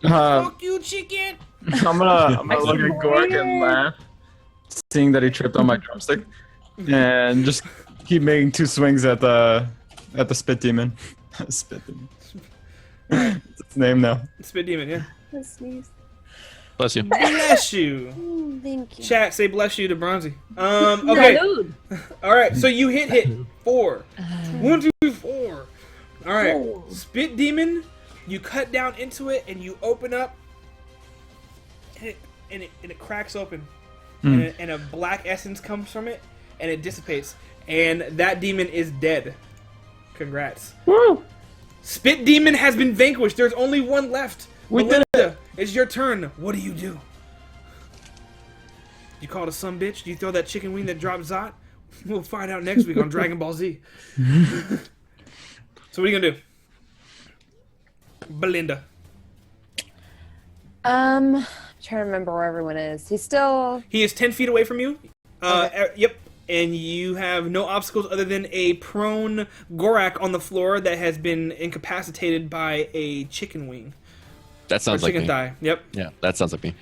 Fuck you, chicken! I'm gonna look at Gork and laugh, seeing that he tripped on my drumstick, and just keep making 2 swings at the spit demon. Spit demon. It's its name now. Spit demon, yeah. Let's sneeze. Bless you. Bless you. Thank you. Chat, say bless you to Bronzy. Okay. All right, so you hit 4. 1, 2, 4. All right, spit demon. You cut down into it and you open up, and it cracks open, and a black essence comes from it, and it dissipates, and that demon is dead. Congrats. Woo! Spit demon has been vanquished. There's only one left. We did Belinda, it's your turn. What do? You call it a son bitch? Do you throw that chicken wing that dropped Zot? We'll find out next week on Dragon Ball Z. So what are you gonna do? Belinda. Trying to remember where everyone is. He's still. He is 10 feet away from you. Okay. Yep. And you have no obstacles other than a prone Gorak on the floor that has been incapacitated by a chicken wing. That Or sounds like chicken me. thigh. Yep. Yeah, that sounds like me.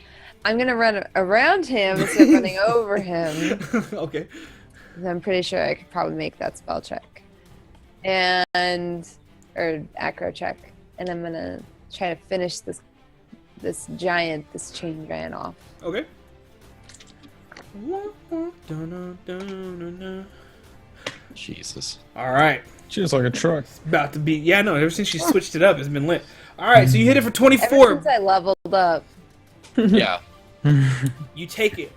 I'm gonna run around him instead of running over him. Okay. I'm pretty sure I could probably make that spell check, or acro check, and I'm gonna try to finish this chain giant off. Okay. Jesus. All right. She's like a truck. About to be. Yeah, no, ever since she switched it up, it's been lit. All right, so you hit it for Ever 24. since I leveled up. Yeah. You take it,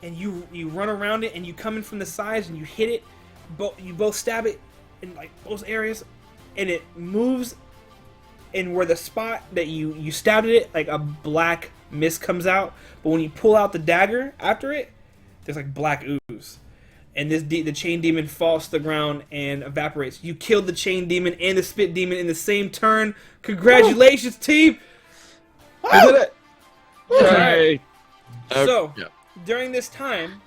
and you run around it, and you come in from the sides, and you hit it. You both stab it in like both areas, and it moves. And where the spot that you stabbed it, like a black mist comes out. But when you pull out the dagger after it, there's like black ooze. And the chain demon falls to the ground and evaporates. You killed the chain demon and the spit demon in the same turn. Congratulations, team! I did it! Alright. Okay. So, yeah. during this time,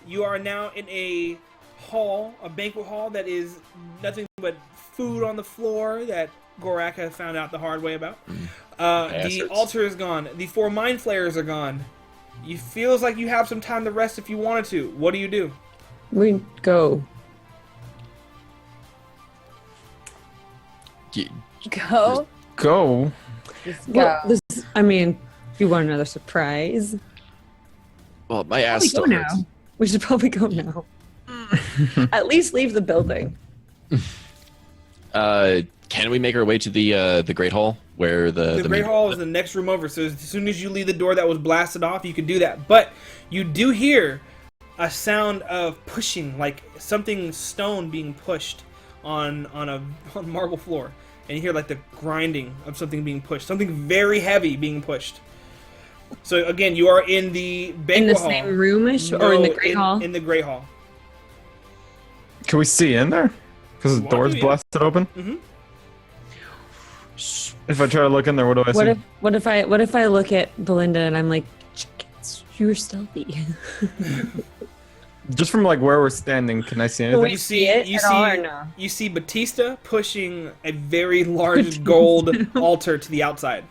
you are now in a hall, a banquet hall that is nothing but food on the floor that Gorak has found out the hard way about. The Bastards. altar is gone. The 4 mind flayers are gone. You feels like you have some time to rest if you wanted to. What do? We go. Go. Go. Just go. Well, if you want another surprise, Well, my ass we still go hurts. now. We should probably go now. At least leave the building. Can we make our way to the Great Hall where The Great Hall is the next room over, so as soon as you leave the door that was blasted off, you can do that. But you do hear a sound of pushing, like something stone being pushed on marble floor. And you hear like the grinding of something being pushed, something very heavy being pushed. So again, you are in the In banquet the hall. same roomish or in the Great Hall? In the Great Hall. Can we see in there? Because the Why door's do you- blasted open. Mhm. If I try to look in there, what do I see? What if I look at Belinda and I'm like, chickens, you're stealthy. Just from like where we're standing, can I see anything? You see, it you at all or see, no? you see Batista pushing a very large gold altar to the outside,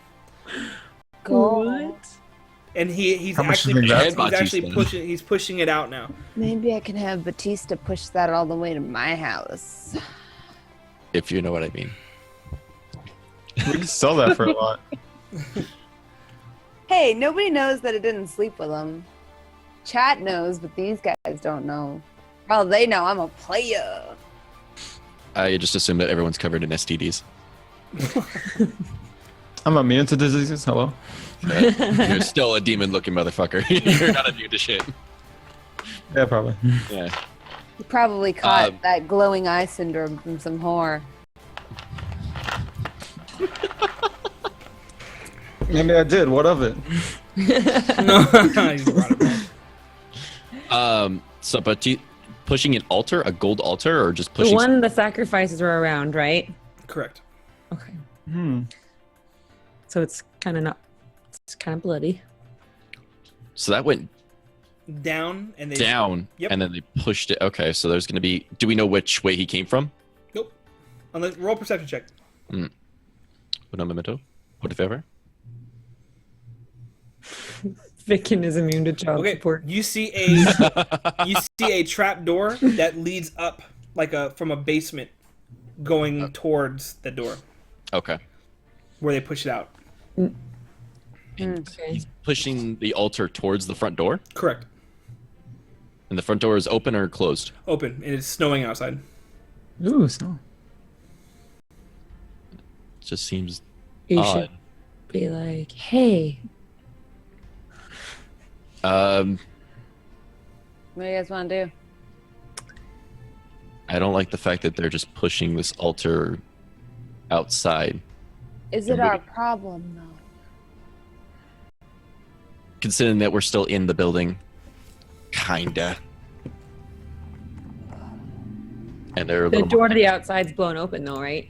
Gold. and he's How much do you actually think that's? he's actually Batista? he's pushing it out now. Maybe I can have Batista push that all the way to my house. If you know what I mean. We can sell that for a lot. Hey, nobody knows that it didn't sleep with him. Chat knows, but these guys don't know. Well, they know I'm a player. I just assume that everyone's covered in STDs. I'm immune to diseases. Hello. You're still a demon-looking motherfucker. You're not immune to shit. Yeah, probably. Yeah. You probably caught Um, that glowing eye syndrome from some whore. Maybe I did. What of it? No, he's brought it back. So, but pushing an altar, a gold altar, or just The pushing? one the sacrifices were around, right? Correct. Okay. Hmm. So it's kind of not. It's kind of bloody. So that went Down and they down, Yep. and then they pushed it. Okay, so there's going to be. Do we know which way he came from? Nope. Unless roll perception check. Un momento, por favor. Vicken is immune to child Okay. support. You see a trap door that leads up from a basement, going towards the door Okay. where they push it out. And Okay. he's pushing the altar towards the front door, Correct. and the front door is open or closed. Open. And it's snowing outside. Ooh, snow. Just seems You odd. should be like, hey. Um, What do you guys want to do? I don't like the fact that they're just pushing this altar outside. Is it You're our moving. problem, though? Considering that we're still in the building, kinda. And they're a The little door to the outside's blown open, though, right?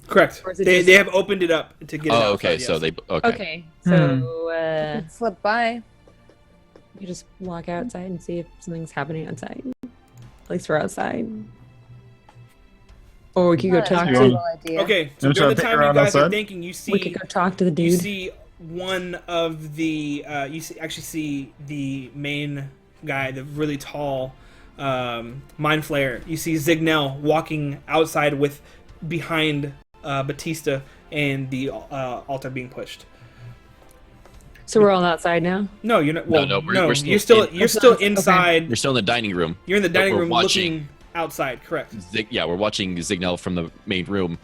Correct. Or is it They, just- they have opened it up to get it Oh, outside, okay. yes. So they okay. Okay. So Slip by. you just walk outside and see if something's happening outside. At least we're outside. Or we could go Not a talk to- terrible idea. Okay, so Wanna try during to the pick time you around guys are outside? thinking, We could go talk to the you dude. see one of the actually see the main guy, the really tall mind flayer. You see Zignel walking outside with behind Batista and the altar being pushed. So we're all outside now. No, you're not. Well, No, we're still you're still in- you're still Okay. inside. We're still in the dining room. You're in the dining we're room watching. looking outside. Correct. Yeah, we're watching Zignel from the main room.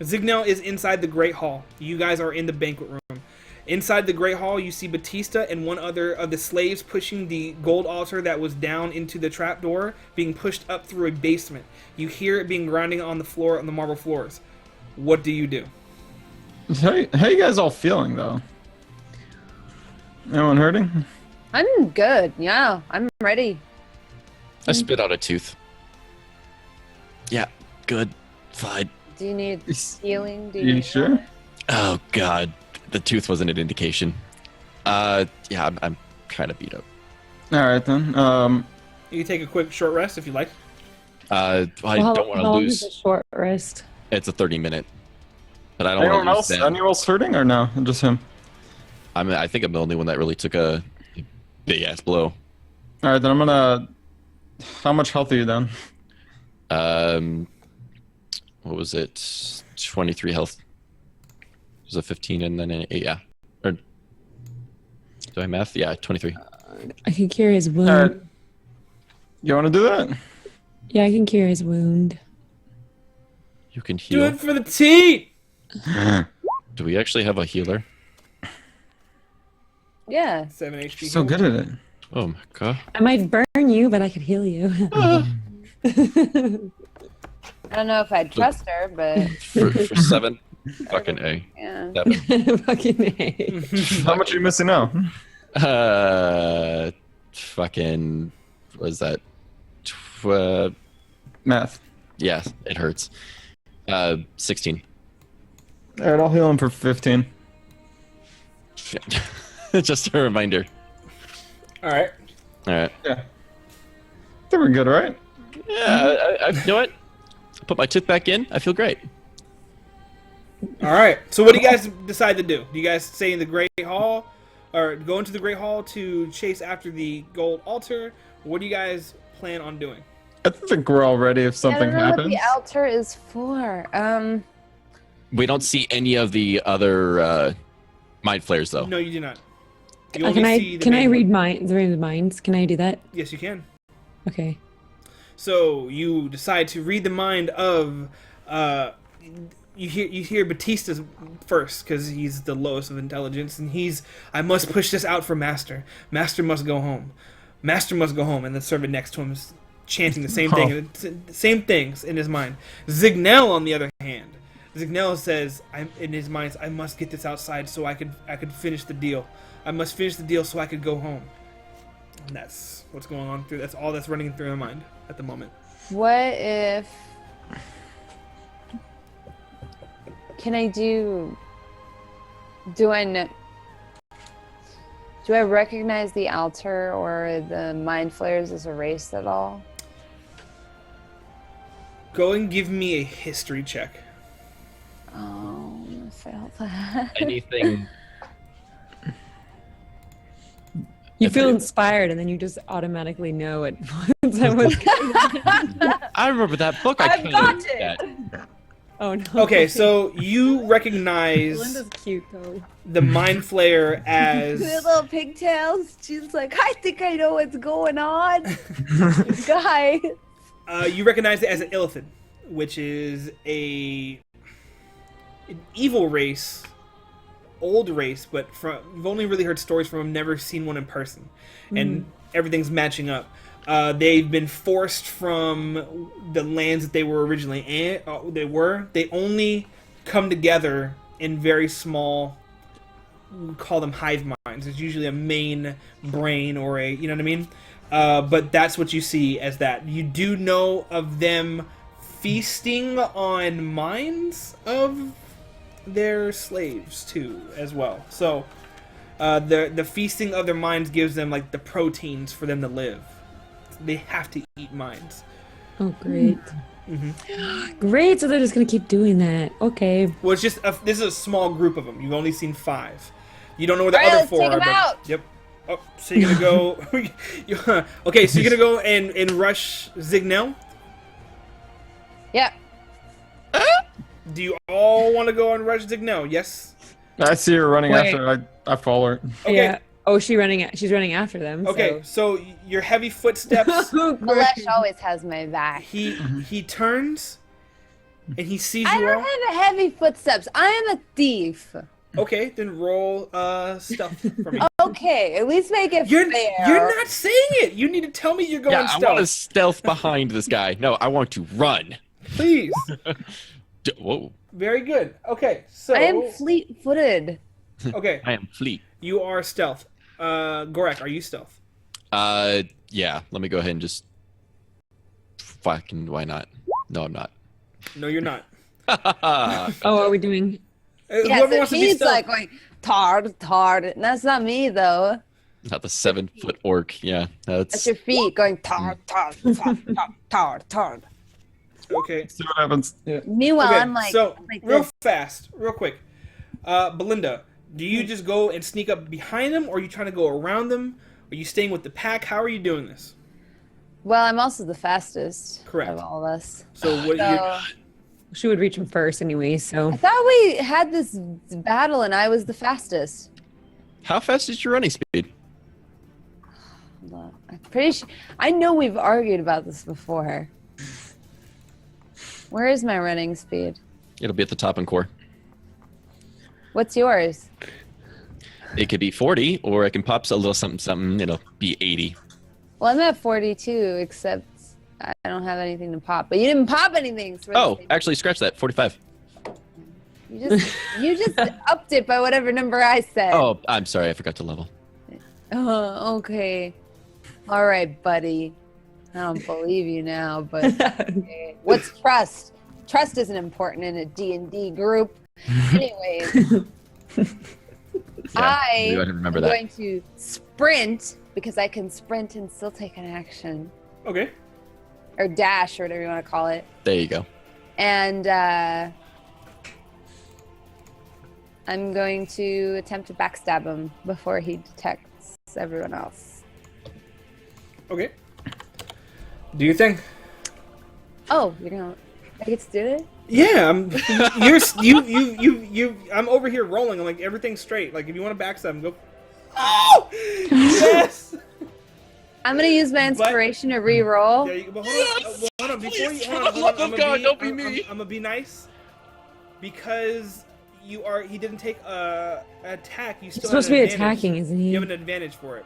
Zignel is inside the Great Hall. You guys are in the banquet room. Inside the Great Hall, you see Batista and one other of the slaves pushing the gold altar that was down into the trapdoor, being pushed up through a basement. You hear it being grinding on the floor, on the marble floors. What do you do? How you guys all feeling though? Anyone hurting? I'm good. Yeah, I'm ready. I spit out a tooth. Yeah, good, fine. Do you need healing? Do You need sure? Oh God, the tooth wasn't an indication. Yeah, I'm kind of beat up. All right then. You can take a quick short rest if you like. I Well, don't want how to long is lose. a short rest? It's a 30-minute, but I don't Anyone want to lose else? them. Anyone else hurting or no? Just him. I think I'm the only one that really took a big ass blow. All right then. I'm gonna. How much health are you down? What was it? 23 health. It was a 15 and then an 8. Yeah. Or do I math? Yeah, 23. I can cure his wound. All right. You want to do that? Yeah, I can cure his wound. You can Do heal. it for the team. Do we actually have a healer? Yeah. 7 HP. So good at it. Oh my God. I might burn you, but I could heal you. I don't know if I'd trust her, but For 7? Fucking A. yeah. 7. Fucking A. How much are you missing now? Fucking. What is that? Math. Yeah, it hurts. 16. All right, I'll heal him for 15. Just a reminder. All right. All right. Yeah. I think we're good, right? Yeah, you know what? I put my tooth back in. I feel great. All right. So what do you guys decide to do? Do you guys stay in the Great Hall, or go into the Great Hall to chase after the gold altar? What do you guys plan on doing? I think we're all ready if I something don't know happens. what the altar is for. We don't see any of the other mind flares though. No, you do not. You Can only I see the can I main read one. the minds? Can I do that? Yes, you can. Okay. So you decide to read the mind of. You hear Batista's first because he's the lowest of intelligence, and he's, I must push this out for Master. Master must go home. Master must go home. And the servant next to him is chanting the same thing, same things in his mind. Zignel, on the other hand, Zignel says, in his mind, I must get this outside so I could finish the deal. I must finish the deal so I could go home. And that's what's going on through. That's all that's running through my mind at the moment. What if? Can I do? Do I recognize the altar or the mind flares as erased at all? Go and give me a history check. Oh, I failed that. Anything? You If feel it- inspired, and then you just automatically know it. Someone's I remember that book. I I've kinda got looked it! at. Oh no. Okay, so you recognize Belinda's cute though. the mind flayer With as little pigtails. She's like, I think I know what's going on, guys. you recognize it as an Illithid, which is an evil race, old race, but you've only really heard stories from them, never seen one in person, and everything's matching up. They've been forced from the lands that they were originally in. They only come together in very small, we call them hive minds. There's usually a main brain or a, you know what I mean? But that's what you see as that. You do know of them feasting on minds of their slaves too, as well. So the feasting of their minds gives them like the proteins for them to live. They have to eat minds. Oh great. Great. So they're just gonna keep doing that. Okay. Well, it's just this is a small group of them. You've only seen 5. You don't know where the All right, other let's 4 take are. them out. Yep. Oh, so you're gonna go. Okay, so you're gonna go and rush Zignel. Yep. Do you all want to go and rush Zignel? Yes. I see her running Wait. after. I follow her. Okay. Yeah. Oh, she's running after them. Okay. So your heavy footsteps. So. Malesh always has my back. He turns, and he sees I you don't all. have a heavy footsteps. I am a thief. Okay, then roll stealth for me. Okay, at least make it You're fair. not saying it. You need to tell me you're going Yeah, I want to stealth, stealth behind this guy. No, I want to run. please. Whoa. Very good. Okay, so I am fleet-footed. okay, I am fleet. you are stealth. Gorak, are you stealth? Yeah. Let me go ahead and just. Fucking why not? No, I'm not. No, you're not. Oh, are we doing? Yeah, Whoever so wants to be he's stealth. like going tard. And that's not me though. Not the 7-foot orc. Yeah, That's that's. your feet going tard. Okay. See what happens. Yeah. Meanwhile, Okay. I'm like, so like real this. fast, real quick. Belinda, do you just go and sneak up behind them, or are you trying to go around them? Are you staying with the pack? How are you doing this? Well, I'm also the fastest Correct. of all of us. So what? So She would reach him first anyway. So. I thought we had this battle and I was the fastest. How fast is your running speed? Hold on. I'm pretty sure. I know we've argued about this before. Where is my running speed? It'll be at the top and core. What's yours? It could be 40, or I can pop a little something. It'll be 80. Well, I'm at 42, except I don't have anything to pop. But you didn't pop anything. So we're the Oh, same. actually, scratch that. 45. You just upped it by whatever number I said. Oh, I'm sorry. I forgot to level. Oh, okay. All right, buddy. I don't believe you now, but okay. What's trust? Trust isn't important in a D&D group. Anyways, Yeah, I you gotta remember am that. going to sprint because I can sprint and still take an action. Okay. Or dash, or whatever you want to call it. There you go. And I'm going to attempt to backstab him before he detects everyone else. Okay. Do your thing. Oh, you're gonna... I get to do it? Yeah, I'm over here rolling. I'm like, everything's straight. Like, if you want to backstab, go. Oh, yes. I'm gonna use my inspiration to re-roll. Yeah, but hold on. Before you, hold on. Oh God, don't be me. I'm gonna be nice, because he didn't take a attack. You still He's supposed to have be an advantage. attacking, isn't he? You have an advantage for it.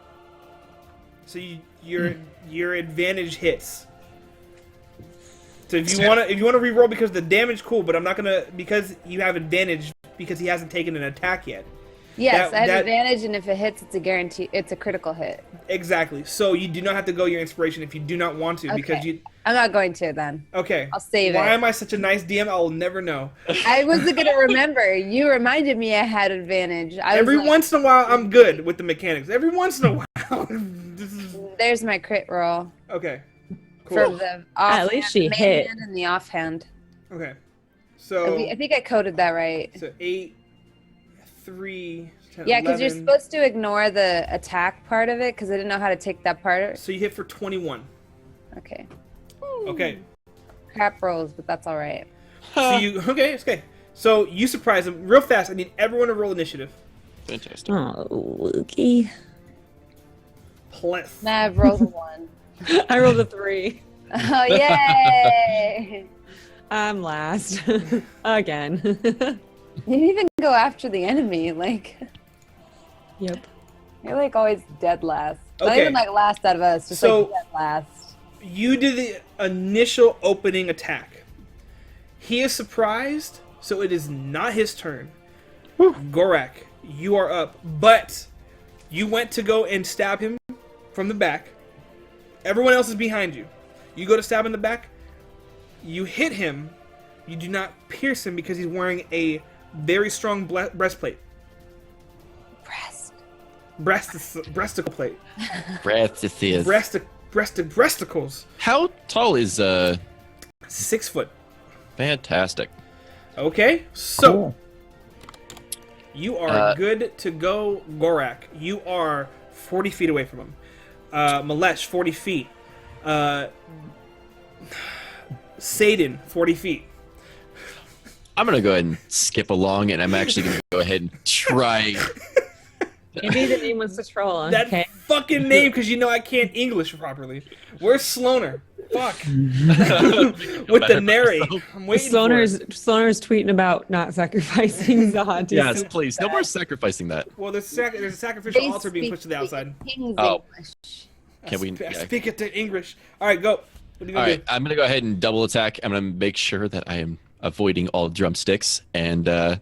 So your advantage hits. So if you wanna re-roll because the damage, cool. But I'm not gonna, because you have advantage because he hasn't taken an attack yet. Yes, I have advantage, and if it hits, it's a guarantee. It's a critical hit. Exactly. So you do not have to go your inspiration if you do not want to, because you. I'm not going to then. Okay. I'll save it. Why am I such a nice DM? I will never know. I wasn't gonna remember. You reminded me I had advantage. Every once in a while, I'm good with the mechanics. Every once in a while, this is There's my crit roll okay. for Cool. the offhand, At least she the main hit. hand and the offhand. Okay. So I think I coded that right. 8, 3, 10, Yeah, because you're 11. supposed to ignore the attack part of it, because I didn't know how to take that part. So you hit for 21. Okay. Okay. Crap rolls, but that's all right. So you it's okay. So you surprise him real fast. I need everyone to roll initiative. Fantastic. Oh, okay. Plus. Nah, I've rolled a 1. I rolled a 3. Oh, yay! I'm last. Again. You didn't even go after the enemy. Like, Yep. you're like always dead last. Not Okay. even like last out of us, just So- like dead last. You did the initial opening attack. He is surprised, so it is not his turn. Gorak, you are up, but you went to go and stab him from the back. Everyone else is behind you. You go to stab in the back. You hit him. You do not pierce him because he's wearing a very strong breastplate. Breasticle plate. Breasticles. How tall is 6 foot. fantastic? Okay, so Cool. you are good to go, Gorak. You are 40 feet away from him. Malesh, 40 feet. Sadin, 40 feet. I'm gonna go ahead and skip along, and I'm actually gonna go ahead and try. Maybe the name was to troll. That Okay. fucking name, because you know I can't English properly. Where's Sloaner? Fuck. With the narrate. I'm waiting for it. Sloaner's tweeting about not sacrificing Zod. to Yes, some- please. No more sacrificing that. Well, there's a sacrificial They altar being speak pushed to the outside. King's Oh. English. Can we? I Yeah. speak it to English. All right, go. What are you All gonna right, I'm gonna go ahead and double attack. I'm gonna make sure that I am avoiding all drumsticks, and I'm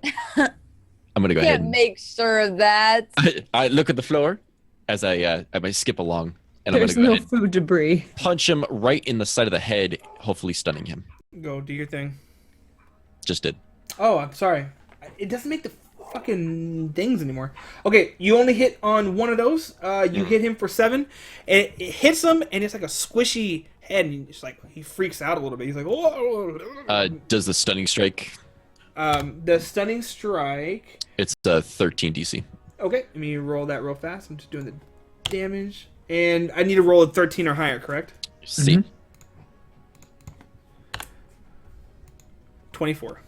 gonna go ahead. Can't And, make sure of that. I look at the floor as I skip along, and There's I'm gonna go no ahead food debris. and punch him right in the side of the head, hopefully stunning him. do? Go, do your thing. Just did. Oh, I'm sorry. It doesn't make the fucking things anymore. Okay, you only hit on one of those. You hit him for 7, and it hits him, and it's like a squishy head, and it's like he freaks out a little bit. He's like, oh. Does the stunning strike? The stunning strike. It's a 13 DC. Okay, let me roll that real fast. I'm just doing the damage, and I need to roll a 13 or higher, correct? See. 24.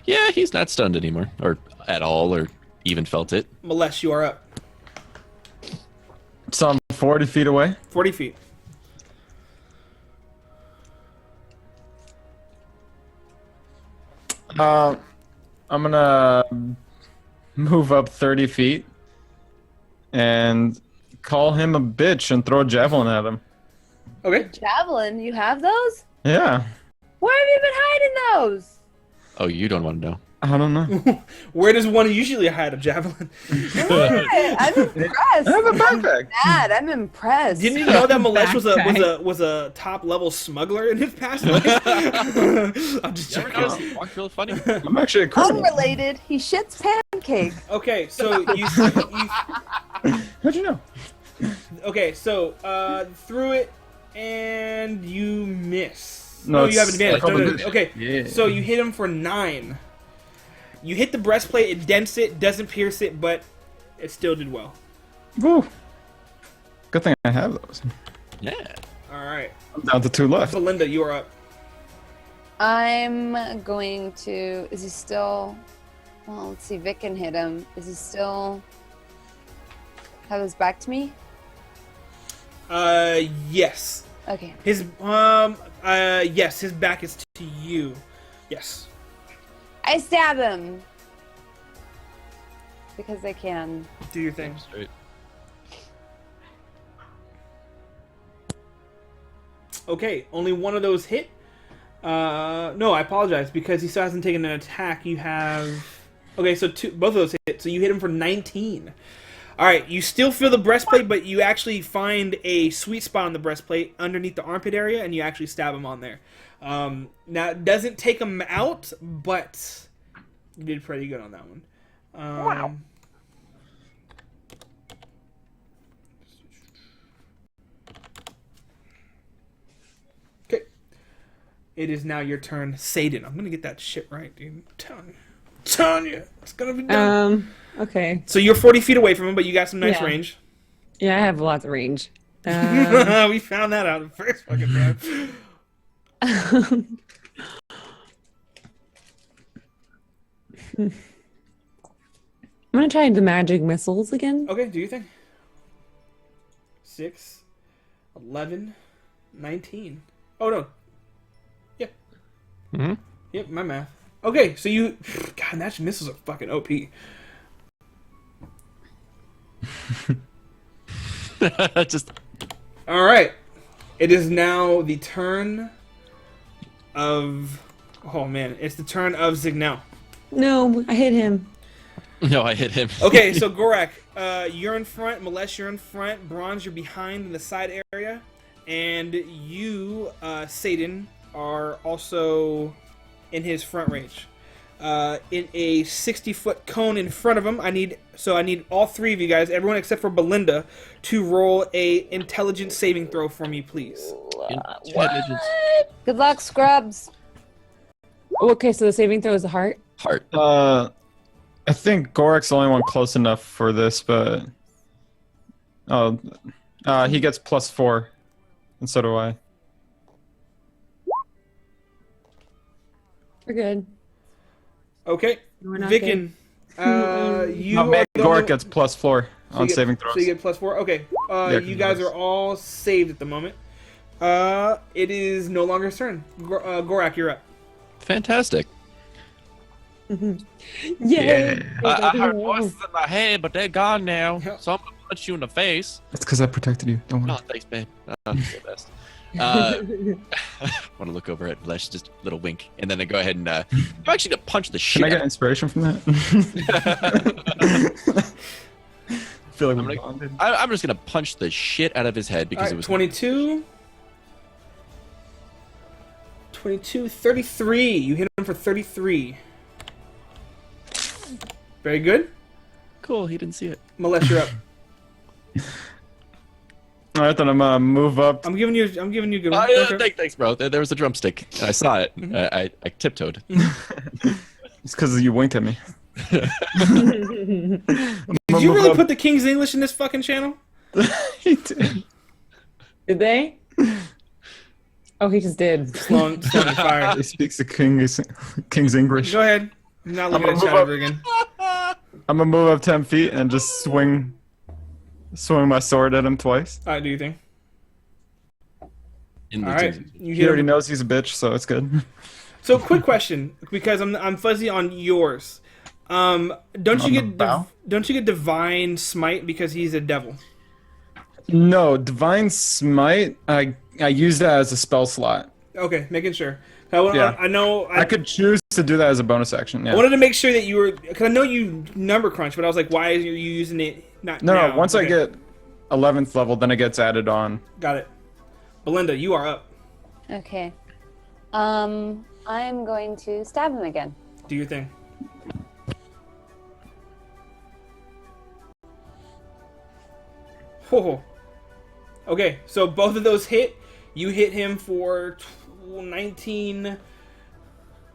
Yeah, he's not stunned anymore, or at all, or even felt it. Malesh, you are up. So I'm 40 feet away. 40 feet. I'm gonna move up 30 feet and call him a bitch and throw a javelin at him. Okay. Javelin, you have those? Yeah. Where have you been hiding those? Oh, you don't want to know. I don't know. Where does one usually hide a javelin? I'm impressed. I have a backpack. Mad, I'm impressed. Didn't you know that Malesh Backpack. was a top level smuggler in his past life? I'm just You ever checking. notice he walked really funny? I'm actually a criminal. Unrelated, he shits pancakes. Okay, so you How'd you know? Okay, so through it, and you miss. No, You have it's advantage. like No, no, double no. Okay, Yeah. so you hit him for 9. You hit the breastplate, it dents it, doesn't pierce it, but it still did well. Woo. Good thing I have those. Yeah. All right, I'm down to 2 left. Belinda, you are up. I'm going to. Is he still? Well, let's see. Vic can hit him. Is he still? Have his back to me? Yes. Okay. Yes, his back is to you. Yes. I stab him because I can. Do your thing. Straight. Okay, only one of those hit. No, I apologize because he still hasn't taken an attack. You have. Okay, so both of those hit. So you hit him for 19. All right, you still feel the breastplate, but you actually find a sweet spot on the breastplate underneath the armpit area, and you actually stab him on there. Now it doesn't take him out, but you did pretty good on that one. Wow. Okay. It is now your turn, Satan. I'm gonna get that shit right, dude. I'm telling you, it's gonna be done. Okay. So you're 40 feet away from him, but you got some nice Yeah. range. Yeah, I have lots of range. We found that out the first fucking time. I'm gonna try the magic missiles again. Okay, do your thing. 6, 11, 19. Oh no. Yep. Mhm. Yep, my math. Okay, so you. God, magic missiles are fucking OP. Just All right. It is now the turn of. Oh man, it's the turn of Zignel. No, I hit him. no, I hit him. Okay, so Gorak, you're in front. Malesh, you're in front. Bronze, you're behind in the side area, and you, Satan, are also in his front range. In a 60-foot cone in front of him. I need all 3 of you guys, everyone except for Belinda, to roll a intelligence saving throw for me, please. Intelligence. Good luck, scrubs. Oh, okay, so the saving throw is a heart. Heart. I think Gorak's the only one close enough for this, but he gets +4, and so do I. We're good. Okay, We're not Vicken, you No, are maybe the only- Gorak gets +4 so on you get- saving throws. So you get +4. Okay, Yeah, you guys are all saved at the moment. It is no longer his turn. Gorak, you're up. Fantastic. Yay! I heard voices in my head, but they're gone now. Yeah. So I'm gonna punch you in the face. It's because I protected you. Don't Oh, worry. thanks, babe. You're the best. I want to look over at Lesh, just a little wink, and then I go ahead and I'm actually gonna punch the shit. Can I get out inspiration from that? I feel like I'm we're gonna- bonded. I'm just gonna punch the shit out of his head because All right, it was 22. 22, 33. You hit him for 33. Very good. cool. He didn't see it. Malesh, you're up. All right, then I'm gonna move up. I'm giving you a good one. Oh, yeah, Okay. thanks, bro. There was a drumstick. And I saw it. I tiptoed. It's because you winked at me. Did you really put the King's English in this fucking channel? He did. Did they? Oh, he just did. Slowing the fire. He speaks the King's English. Go ahead. I'm not looking I'm at gonna chat move ever again. I'm gonna move up 10 feet and just swing my sword at him twice. All right, do you think? In the All right, team. you He hit already him. knows he's a bitch, so it's good. So, quick question, because I'm fuzzy on yours. Don't you On the bow? get divine smite because he's a devil? No, Divine Smite, I use that as a spell slot. Okay, making sure. Yeah. I know. I could choose to do that as a bonus action, I yeah. wanted to make sure that you were, because I know you number crunch, but I was like, why are you using it not No, now? no, once I Okay, get 11th level, then it gets added on. Got it. Belinda, you are up. Okay. I'm going to stab him again. Do your thing. Ho ho. Okay, so both of those hit. You hit him for 19,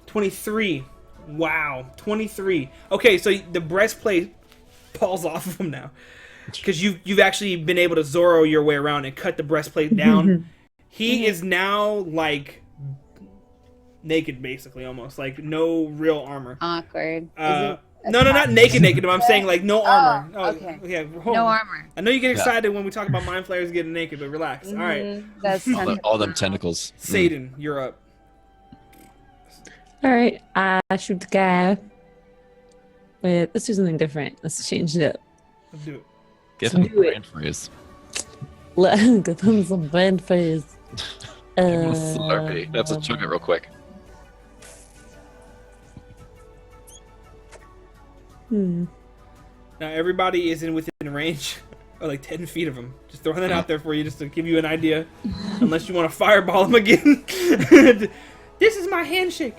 23. Wow, 23. Okay, so the breastplate falls off of him now. Because you've actually been able to Zorro your way around and cut the breastplate down. He is now, like, naked, basically, almost. Like, no real armor. Awkward. No, not naked, but I'm saying, like, no armor. Okay. Yeah, No armor. I know you get excited when we talk about mind flayers getting naked, but relax. All right. That's All them tentacles. Satan, you're up. All right, I shoot the guy. Wait, let's do something different. Let's change it up. Let's do it. Give him a do it. brand phrase. Give him some band phrase. Give him a Slurpee. That's a chug it real quick. Now everybody is within range, or like 10 feet of him. Just throwing that out there for you, just to give you an idea. Unless you want to fireball him again. This is my handshake.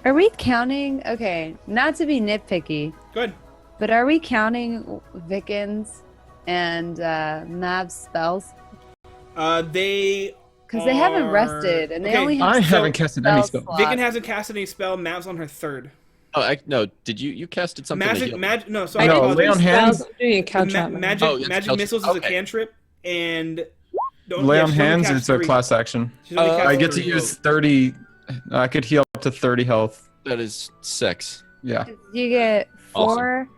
Are we counting? Okay, not to be nitpicky, Good. but are we counting Vickin's and Mav's spells? They. Because they haven't are- rested, and they Okay, only have I haven't casted any spell spell. slots. Vicken hasn't casted any spell. Mav's on her third. Oh, no. Did you casted something? to heal? No, sorry. No, I lay on apologize. hands. I'm doing a cow Ma- trap. magic Oh, it's magic couch- missiles is a okay. cantrip, and Lay on she's only hands, cast it's a 3. class action. She's only cast I get to 3. use 30. I could heal up to 30 health. That is 6. Yeah. You get Awesome. 4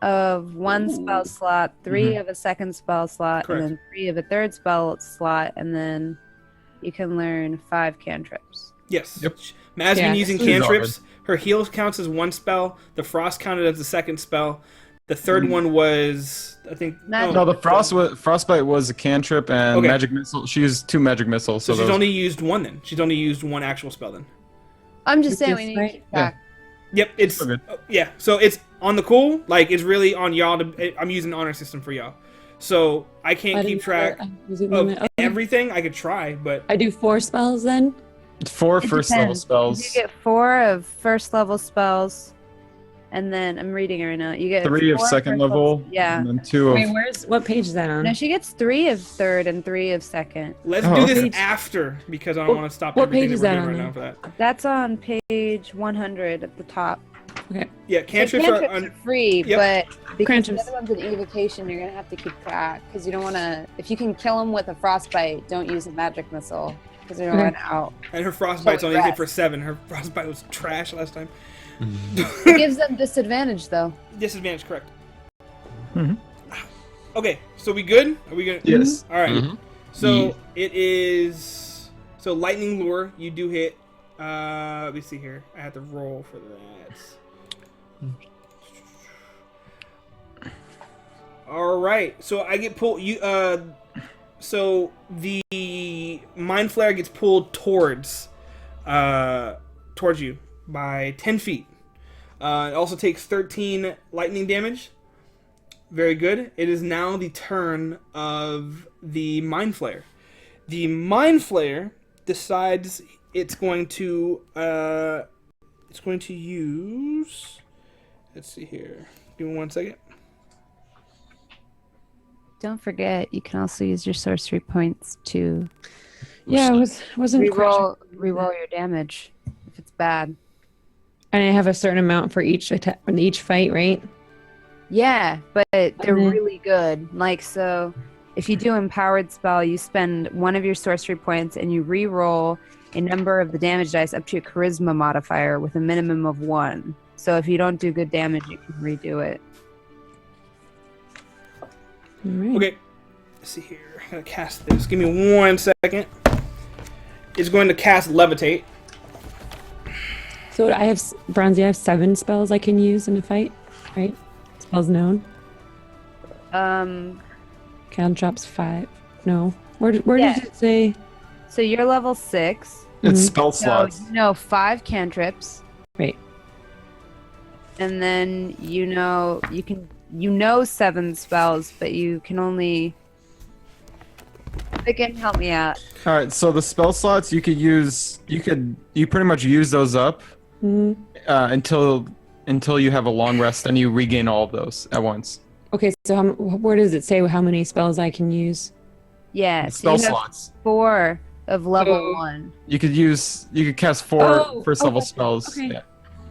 of one spell slot, 3 of a second spell slot, Correct. and then 3 of a third spell slot, and then you can learn 5 cantrips. Yes. Yep. Mav's Yeah, been using this is cantrips. Her heal counts as one spell. The frost counted as the second spell. The third one was, I think. No, the frostbite was a cantrip, and Okay. magic missile. She used 2 magic missiles. So So she's those, only used one then. She's only used one actual spell then. I'm just saying This we need to right? keep track. Yep, it's Okay. yeah. So it's on the cool. Like it's really on y'all. I'm using honor system for y'all, so I can't I keep didn't know track that I was in of the- okay. everything. I could try, but I do 4 spells then. 4 It first level depends. spells. You get 4 of first level spells, and then I'm reading it right now. You get 3 of 4 second first level. Yeah. And then 2 of. Wait, what page is that on? No, she gets 3 of third and 3 of second. let's Oh, do okay. this after because I don't want to stop what everything page that is we're that doing on right now for that. That's on page 100 at the top. Okay. Yeah, So cantrips are free, Yep. but because Cantrips. the other one's an evocation, you're gonna have to keep track because you don't want to. If you can kill them with a frostbite, don't use a magic missile because they're gonna Okay. run out. and her frostbite's So only hit rest. for 7. Her frostbite was trash last time. It gives them disadvantage though. Disadvantage, correct. Mhm. Okay, so we good? Are we good? Yes. All right. Mhm. So it is. So lightning lure, you do hit. Let me see here. I have to roll for that. All right. So I get pulled. So the mind flare gets pulled towards you by 10 feet. It also takes 13 lightning damage. Very good. It is now the turn of the mind flare. The mind flare decides it's going to use. Let's see here. Give me 1 second. Don't forget, you can also use your sorcery points to Yeah, wasn't quite sure. reroll your damage if it's bad. And I have a certain amount for each attack, in each fight, right? Yeah, but they're Mhm. really good. Like, so if you do empowered spell, you spend 1 of your sorcery points and you re-roll a number of the damage dice up to your charisma modifier with a minimum of 1. So if you don't do good damage, you can redo it. All right. Okay. Let's see here. I'm gonna cast this. Give me 1 second. It's going to cast levitate. So I have Bronzy. I have 7 spells I can use in a fight, right? Spells known. Cantrips 5. No. Where Yeah. did it say? So you're level 6. It's Mhm. spell So slots. you know 5 cantrips. Right. And then you know 7 spells, but you can only. Again, help me out. All right, so the spell slots you could use. You pretty much use those up Mhm. until you have a long rest, and you regain all of those at once. Okay, so where does it say how many spells I can use? Yeah, Spell so you have slots. 4 of level Oh. 1. You could cast 4 Oh, first level okay, spells. okay. Yeah.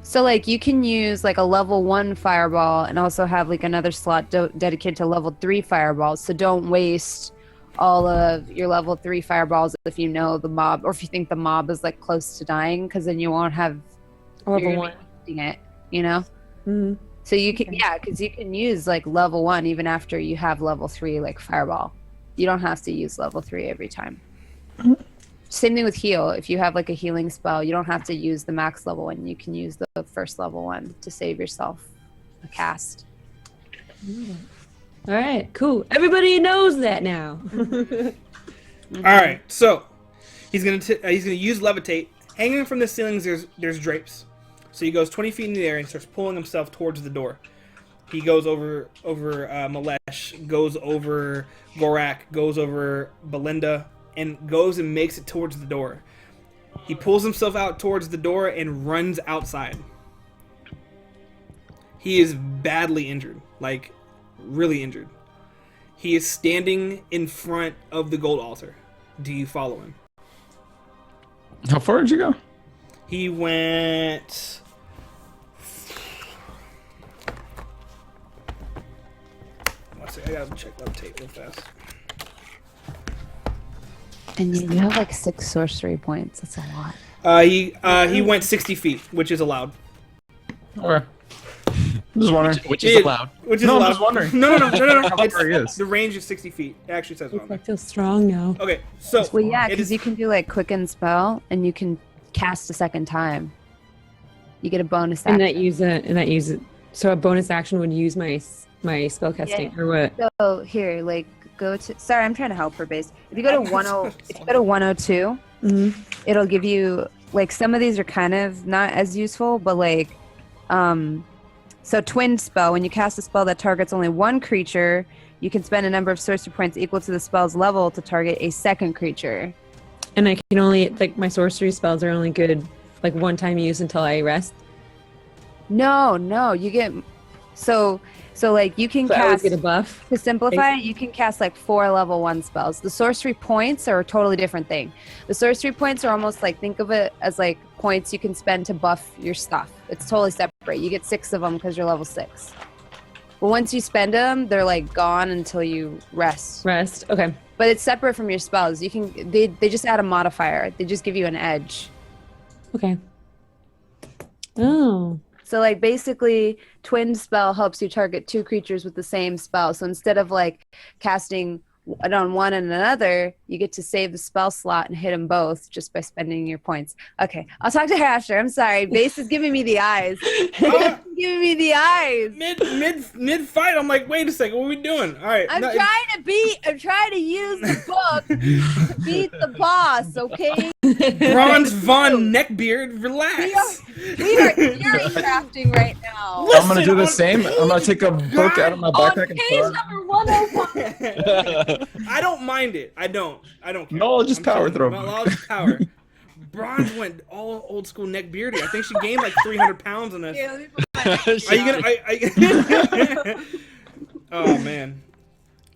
So like you can use like a level 1 fireball and also have like another slot dedicated to level 3 fireballs. So don't waste all of your level 3 fireballs if you know the mob, or if you think the mob is like close to dying, because then you won't have Level you're 1. wasting it, you know. Mm-hmm. So you can, Okay. yeah, because you can use like level 1 even after you have level 3 like fireball. You don't have to use level 3 every time. Same thing with heal. If you have like a healing spell, you don't have to use the max level one. You can use the first level one to save yourself a cast. All right, cool. Everybody knows that now. All right, so he's gonna use levitate. Hanging from the ceilings, there's drapes. So he goes 20 feet in the air and starts pulling himself towards the door. He goes over Malesh, goes over Gorak, goes over Belinda, and goes and makes it towards the door. He pulls himself out towards the door and runs outside. He is badly injured, like really injured. He is standing in front of the gold altar. Do you follow him? How far did you go? He went... Let's see, I gotta check that tape real fast. And you have like 6 sorcery points. That's a lot. He went 60 feet, which is allowed. Okay. Just wondering. Which is allowed. Which is No, I'm allowed. just wondering. No. How It's, far he is. the range is 60 feet. It actually says it on I there. feel strong now. Okay, so Well, yeah, it because is- you can do like quicken spell and you can cast a second time. You get a bonus And action. that use it. So a bonus action would use my spell casting or what? So here, like, go to. Sorry, I'm trying to help her base. If you go to 10, if you go to 102, it'll give you like some of these are kind of not as useful, but like, so twin spell. When you cast a spell that targets only one creature, you can spend a number of sorcery points equal to the spell's level to target a second creature. And I can only like my sorcery spells are only good like one time use until I rest. No, you get so like you can So I always cast get a buff. to simplify it, you can cast like 4 level 1 spells. The sorcery points are a totally different thing. The sorcery points are almost like, think of it as like points you can spend to buff your stuff. It's totally separate. You get 6 of them because you're level 6. But once you spend them, they're like gone until you rest. Rest. Okay. But it's separate from your spells. You can they just add a modifier. They just give you an edge. Okay. Oh. So like basically twin spell helps you target 2 creatures with the same spell. So instead of like casting it on one and another, you get to save the spell slot and hit them both just by spending your points. Okay, I'll talk to her after. I'm sorry. Base is giving me the eyes. Base is giving me the eyes. mid fight, I'm like, wait a second, what are we doing? All right, I'm trying to use the book to beat the boss, okay? Bronze Von Neckbeard, relax. We are theory crafting right now. I'm gonna do the Listen, same. I'm gonna take a book out of my On backpack and page start. number 101. I don't mind it. I don't care. No, I'll just I'm power chilling. through. No, I'll just power. Bronze went all old school neck beardy. I think she gained like 300 pounds on this. Here, let me put my neck Are you down. gonna? Oh man.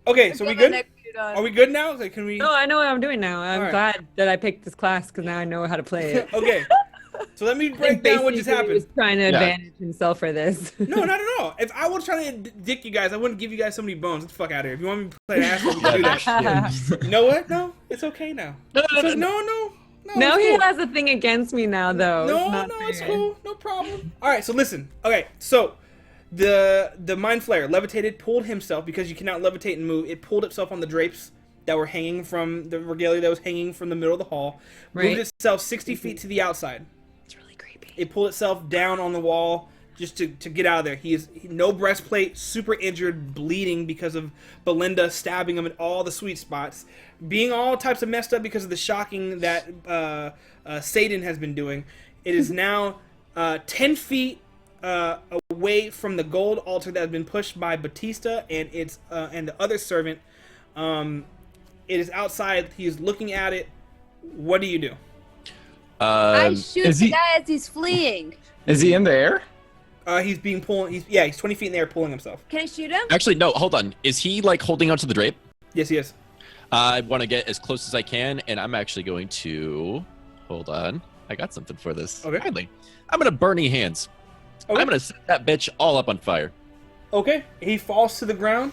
Okay, so Put we my good? neck suit on. Are we good now? Like, can we? No, I know what I'm doing now. I'm All right. glad that I picked this class because now I know how to play it. Okay. So let me break down what just Basically, he happened. was trying to Yeah. advantage himself for this. No, not at all. If I was trying to dick you guys, I wouldn't give you guys so many bones. Get the fuck out of here. If you want me to play an asshole, we can do that. You know what? No, it's okay now. No, Now it's he cool. has a thing against me now, though. No, It's not it's fair. cool. No problem. All right, so listen. Okay, so the mind flayer levitated, pulled himself because you cannot levitate and move. It pulled itself on the drapes that were hanging from the regalia that was hanging from the middle of the hall. Right. Moved itself 60 feet to the outside. It's really creepy. It pulled itself down on the wall just to get out of there. No breastplate, super injured, bleeding because of Belinda stabbing him at all the sweet spots, being all types of messed up because of the shocking that Satan has been doing. It is now 10 feet away from the gold altar that has been pushed by Batista and and the other servant. It is outside. He is looking at it. What do you do? I shoot is the he- guy as he's fleeing. Is he in the air? He's being pulled. He's 20 feet in the air pulling himself. Can I shoot him? Actually, no. Hold on. Is he like holding onto the drape? Yes, he is. I want to get as close as I can, and I'm actually going to. Hold on. I got something for this. Okay. Finally. I'm gonna burning hands. Okay. I'm gonna set that bitch all up on fire. Okay. He falls to the ground.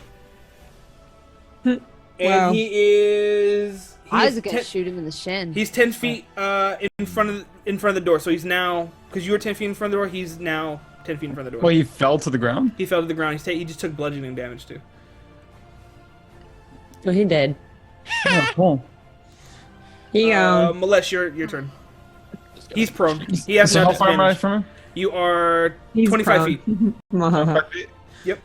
And Wow. he is. I was gonna shoot him in the shin. He's 10 feet in front of the door. So he's now, because you were 10 feet in front of the door, he's now 10 feet in front of the door. Well, he fell to the ground. He fell to the ground. He just took bludgeoning damage too. So he did. Oh, cool. He Malesh, your turn. He's prone. He has So no how far am I disadvantage. from him? You are he's 25 prone. feet. 5 feet? Yep.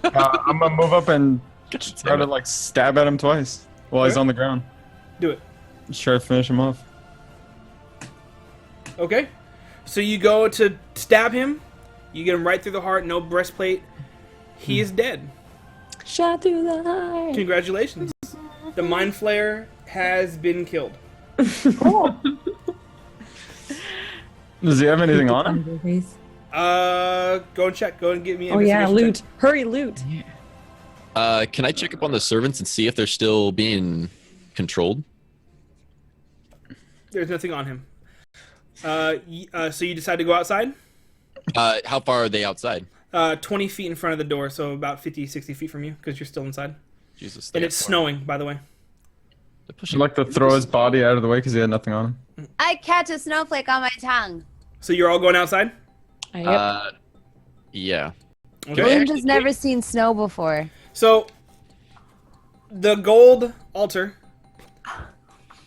I'm gonna move up and God try damn to it. like stab at him twice while he's Okay. on the ground. Do it. Just try to finish him off. Okay. So you go to stab him. You get him right through the heart. No breastplate. He is dead. Shot through the heart. Congratulations. The Mind Flayer has been killed. Does he have anything on him? Go and check. Go and get me an Oh yeah, investigation loot. check. Hurry, loot. Can I check up on the servants and see if they're still being controlled? There's nothing on him. So you decide to go outside? How far are they outside? 20 feet in front of the door, so about 50, 60 feet from you, because you're still inside. Jesus. And it's snowing, by the way. I'd like to throw his body out of the way because he had nothing on him. I catch a snowflake on my tongue. So you're all going outside? Yep. Yeah. Okay. William has never seen snow before. So, the gold altar,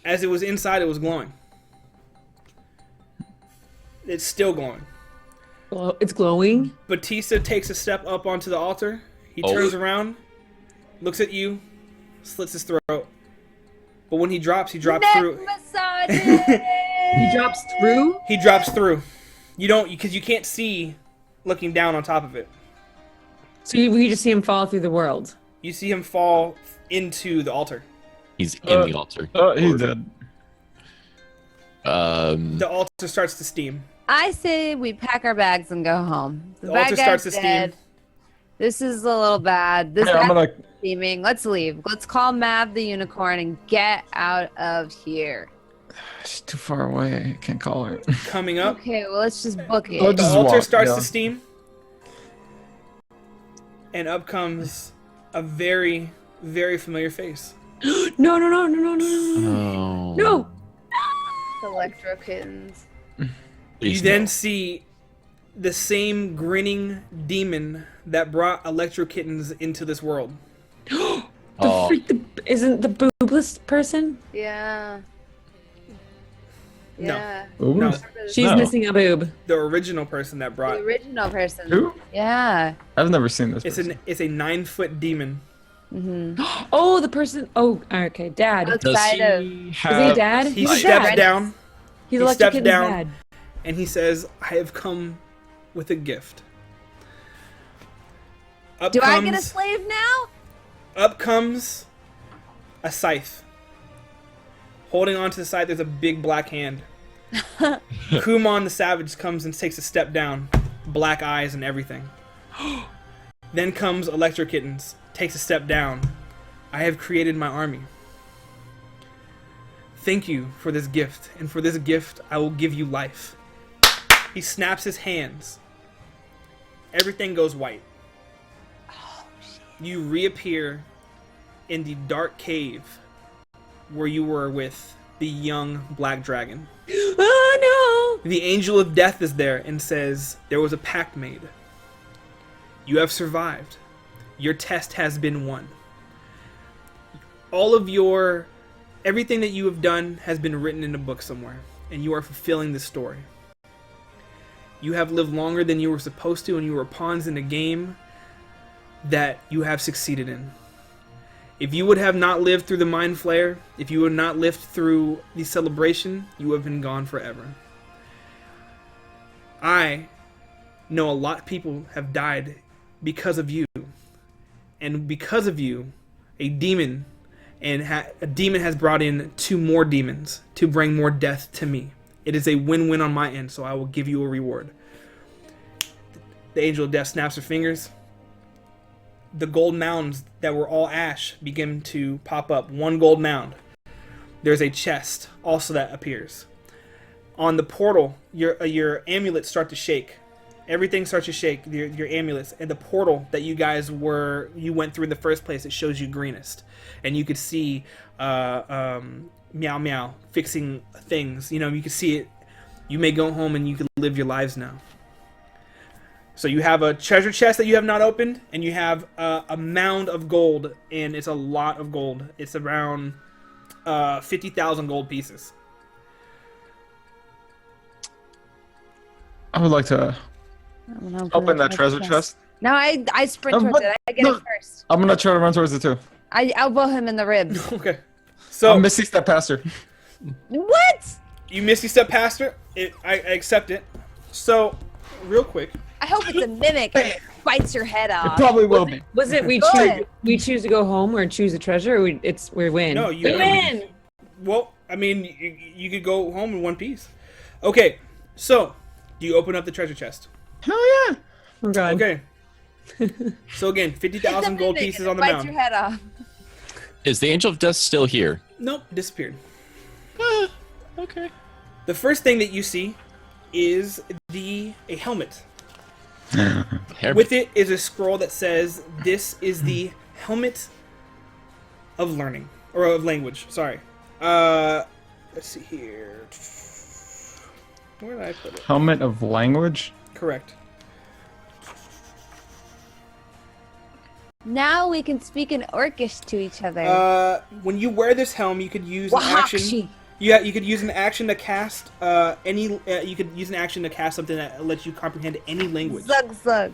as it was inside, it was glowing. It's still glowing. It's glowing. Batista takes a step up onto the altar. He Oh. turns around, looks at you, slits his throat. But when he drops Neck through. massages! He drops through. He drops through. You don't, because you can't see looking down on top of it. So we just see him fall through the world. You see him fall into the altar. He's in the altar. Oh, he's dead. The altar starts to steam. I say we pack our bags and go home. The The bad altar guy's starts to dead. steam. This is a little bad. This Yeah, I'm guy's gonna. steaming. Let's leave. Let's call Mav the unicorn and get out of here. She's too far away. I can't call her. Coming up, Okay, well let's just book it. Oh, the just altar walk, starts yeah. to steam. And up comes a very, very familiar face. No, no, no, no, no, no, no. Oh. No. Electro kittens. You Please then no. see the same grinning demon that brought Electro Kittens into this world. Oh. Isn't the boobless person? Yeah. No. Yeah. Ooh. No. She's No. missing a boob. The original person that The brought original person. Who? Yeah. I've never seen this. it's person. a 9-foot demon. Oh, the person. Oh, okay. Dad. Does Outside of. he Is he have... dad? He He's steps dad. down He's he Electric steps Kitten's down. dad. and he says, "I have come with a gift." Up Do I comes, get a slave now? Up comes a scythe. Holding onto the scythe, there's a big black hand. Kumon the Savage comes and takes a step down, black eyes and everything. Then comes Electro Kittens, takes a step down. I have created my army. Thank you for this gift, and for this gift, I will give you life. He snaps his hands. Everything goes white. You reappear in the dark cave where you were with the young black dragon. Oh The angel of death is there and says, there was a pact made. You have survived. Your test has been won. Everything that you have done has been written in a book somewhere, and you are fulfilling this story. You have lived longer than you were supposed to, and you were pawns in a game that you have succeeded in. If you would have not lived through the Mind Flayer, if you would not lived through the celebration, you would have been gone forever. I know a lot of people have died because of you. And because of you, a demon has brought in 2 more demons to bring more death to me. It is a win-win on my end, so I will give you a reward. the angel of death snaps her fingers. The gold mounds that were all ash begin to pop up. One gold mound. There's a chest also that appears. On the portal, your amulets start to shake. Everything starts to shake. Your amulets and the portal that you went through in the first place. It shows you greenest, and you could see Meow Meow fixing things. You can see it. You may go home and you can live your lives now. So you have a treasure chest that you have not opened, and you have a mound of gold, and it's a lot of gold. It's around 50,000 gold pieces. I would like to open that treasure chest. No, I sprint towards it. I get it first. I'm gonna try to run towards it too. I elbow him in the ribs. Okay. So I'm Misty Step past her. What? You Misty Step past her. I accept it. So, real quick. I hope it's a mimic and it bites your head off. It probably will be. Was it we choose to go home or choose a treasure, or we win? No, we win. Well, I mean, you could go home in one piece. Okay, so do you open up the treasure chest? Hell yeah! Oh god. Okay. So again, 50,000 gold pieces on the bites mound. your head off. Is the Angel of Death still here? Nope, disappeared. Okay. The first thing that you see is a helmet. With it is a scroll that says, "This is the helmet of learning or of language." Sorry. Let's see here. Where did I put it? Helmet of language? Correct. Now we can speak in Orcish to each other. When you wear this helm, you could use an action. Yeah, you could use an action to cast You could use an action to cast something that lets you comprehend any language. Zug zug.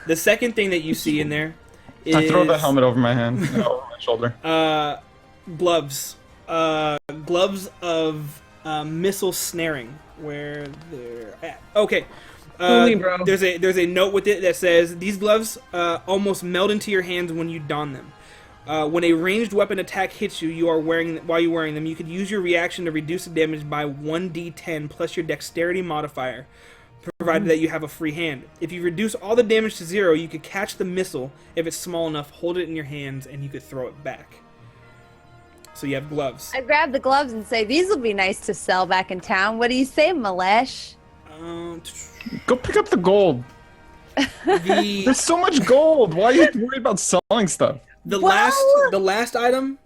The second thing that you see in there is I throw the helmet over my hand, over my shoulder. Gloves. Gloves of missile snaring. Where they're at. Okay. Bro. There's a note with it that says these gloves almost melt into your hands when you don them. When a ranged weapon attack hits you, while you're wearing them, you could use your reaction to reduce the damage by 1d10 plus your dexterity modifier, provided that you have a free hand. If you reduce all the damage to 0, you could catch the missile if it's small enough, hold it in your hands, and you could throw it back. So you have gloves. I grab the gloves and say, "These will be nice to sell back in town. What do you say, Malesh?" Go pick up the gold. There's so much gold. Why are you worried about selling stuff? The last item,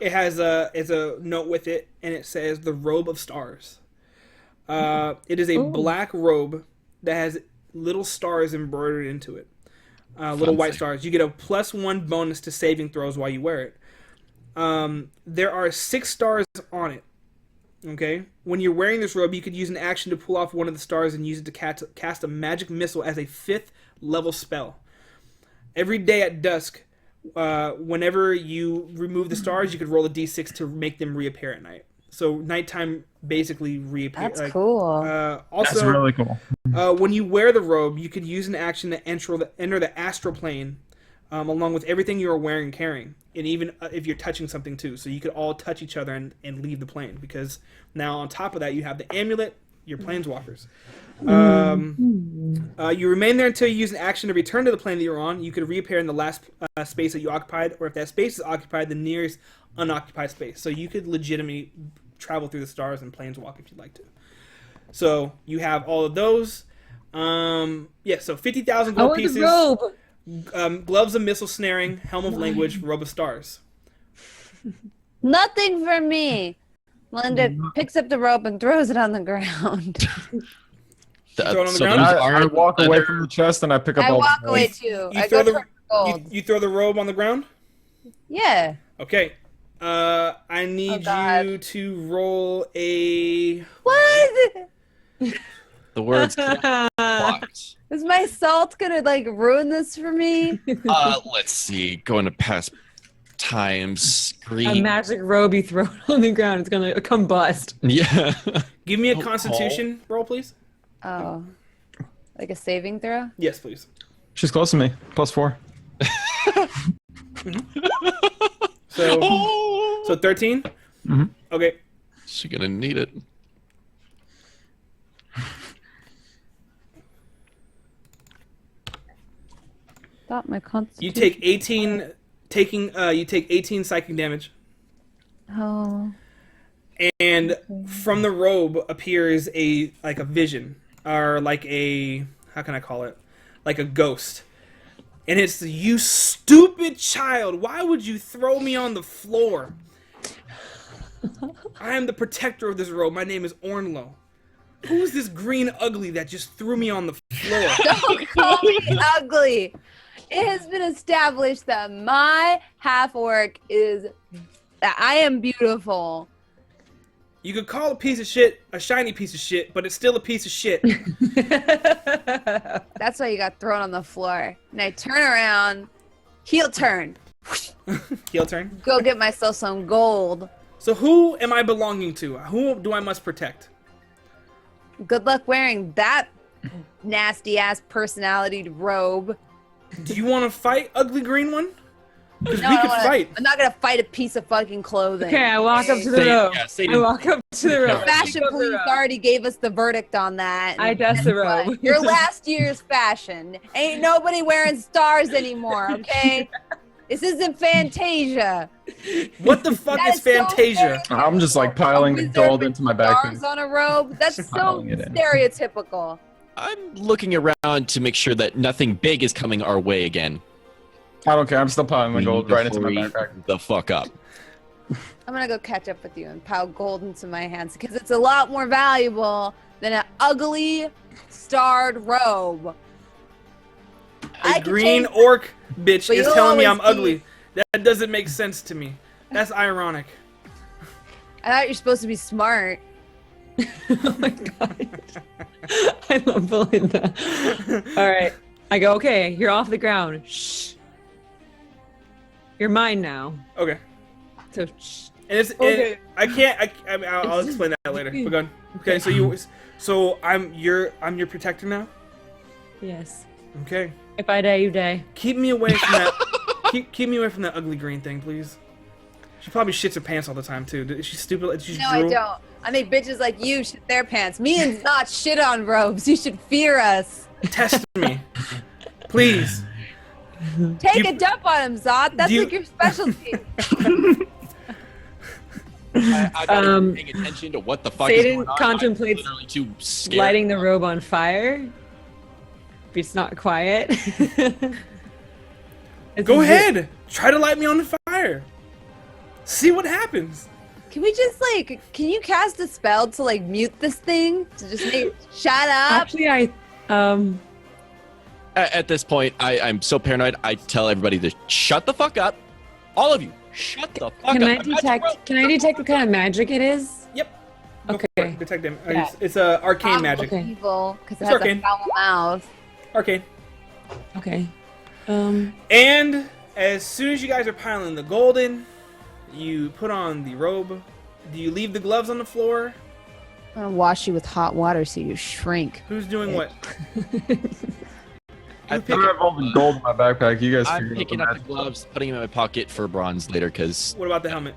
it has a note with it, and it says the robe of stars. It is a black robe that has little stars embroidered into it, little white stars. You get a +1 bonus to saving throws while you wear it. There are 6 stars on it. Okay, when you're wearing this robe, you could use an action to pull off one of the stars and use it to cast a magic missile as a 5th level spell. Every day at dusk, whenever you remove the stars, you could roll a d6 to make them reappear at night. So nighttime basically reappear. That's cool. Also, That's really cool. when you wear the robe, you could use an action to enter the astral plane, along with everything you are wearing and carrying, and even if you're touching something too. So you could all touch each other and leave the plane, because now on top of that you have the amulet, your planeswalkers. You remain there until you use an action to return to the plane that you're on. You could reappear in the last space that you occupied, or if that space is occupied, the nearest unoccupied space. So you could legitimately travel through the stars and planeswalk if you'd like to. So you have all of those. So 50,000 gold pieces. The robe. Gloves of missile snaring, helm of language, robe of stars. Nothing for me. Melinda picks up the rope and throws it on the ground. Throw it on the ground? I walk away from the chest and I pick up I all walk the away gold. too. You I throw go the for gold. you throw the robe on the ground? Yeah. Okay. I need you to roll a. What? The words blocked. Is my salt gonna ruin this for me? Let's see. Going to past times. A Green. magic robe you throw it on the ground, it's gonna combust. Yeah. Give me a Constitution roll, please. Oh. Like a saving throw? Yes, please. She's close to me. +4. So 13. Mm-hmm. Okay. She's gonna need it. Thought my You constitution. take 18 psychic damage. Oh. And from the robe appears a vision, or like a, how can I call it, like a ghost. And it's, you stupid child, why would you throw me on the floor? I am the protector of this robe. My name is Ornlo. Who's this green ugly that just threw me on the floor? Don't call me ugly. It has been established that my half-orc is that I am beautiful. You could call a piece of shit a shiny piece of shit, but it's still a piece of shit. That's why you got thrown on the floor. And I turn around, heel turn, Heel turn. go get myself some gold. So who am I belonging to? Who do I must protect? Good luck wearing that nasty ass personality robe. Do you want to fight, ugly green one? Because No, we I could don't wanna- fight. I'm not gonna fight a piece of fucking clothing. Okay, I walk up to the Say- robe. yeah, say I to- walk up to the robe. Fashion I pick up the police robe. already gave us the verdict on that. I dust the Guess what? robe. Your last year's fashion. Ain't nobody wearing stars anymore, okay? This isn't Fantasia. What the fuck That is is so Fantasia? I'm just like A piling wizard gold with into my stars backpack. on a robe? That's so Piling it in. stereotypical. I'm looking around to make sure that nothing big is coming our way again. I don't care. I'm still piling my We gold need to right into my hurry backpack. the fuck up. I'm gonna go catch up with you and pile gold into my hands because it's a lot more valuable than an ugly starred robe. A can green change- orc bitch But is you'll telling me always I'm ugly. That doesn't make sense to me. That's ironic. I thought you're supposed to be smart. Oh my god. I love Belinda. All right. I go, okay, you're off the ground. Shh. You're mine now. Okay. So shh. And it's Okay. I can't. I'll explain that later. But go on. Okay. So I'm your protector now. Yes. Okay. If I die, you die. Keep me away from that. keep me away from that ugly green thing, please. She probably shits her pants all the time too. Is she stupid? She's No, I don't. I make bitches like you shit their pants. Me and not shit on robes. You should fear us. Test me, please. Take You- a dump on him, Zot. That's do you- like your specialty. I gotta be paying attention to what the fuck is Satan going on. contemplates I'm literally too scared. Lighting the robe on fire. If it's not quiet. Go ahead. Try to light me on the fire. See what happens. Can we just like? Can you cast a spell to like mute this thing to just make it shut up? Actually, At this point, I'm so paranoid. I tell everybody to shut the fuck up. All of you, shut the fuck can up. I I'm about to detect? roll. Can I detect what kind of magic it is? Yep. Go Okay. for it. Detect him. Yeah. It's arcane magic. Okay. Evil because it It's has arcane. a foul mouth. Arcane. Okay. And as soon as you guys are piling the gold in, you put on the robe. Do you leave the gloves on the floor? I'm gonna wash you with hot water so you shrink. Who's doing what? I I pick have all the gold in my backpack. You guys I'm figure out picking the up the magic. gloves, putting them in my pocket for bronze later, because What about the helmet?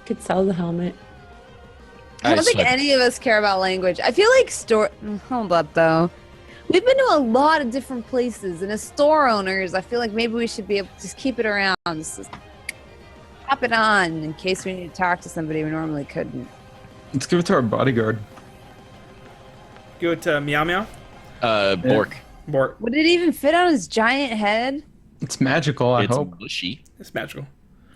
Could sell the helmet. I don't think any of us care about language. I feel like hold up though. We've been to a lot of different places, and as store owners, I feel like maybe we should be able to just keep it around. Just pop it on in case we need to talk to somebody we normally couldn't. Let's give it to our bodyguard. Give it to Meow Meow. Bork. Bort. Would it even fit on his giant head? It's magical, I It's hope. bushy. It's magical.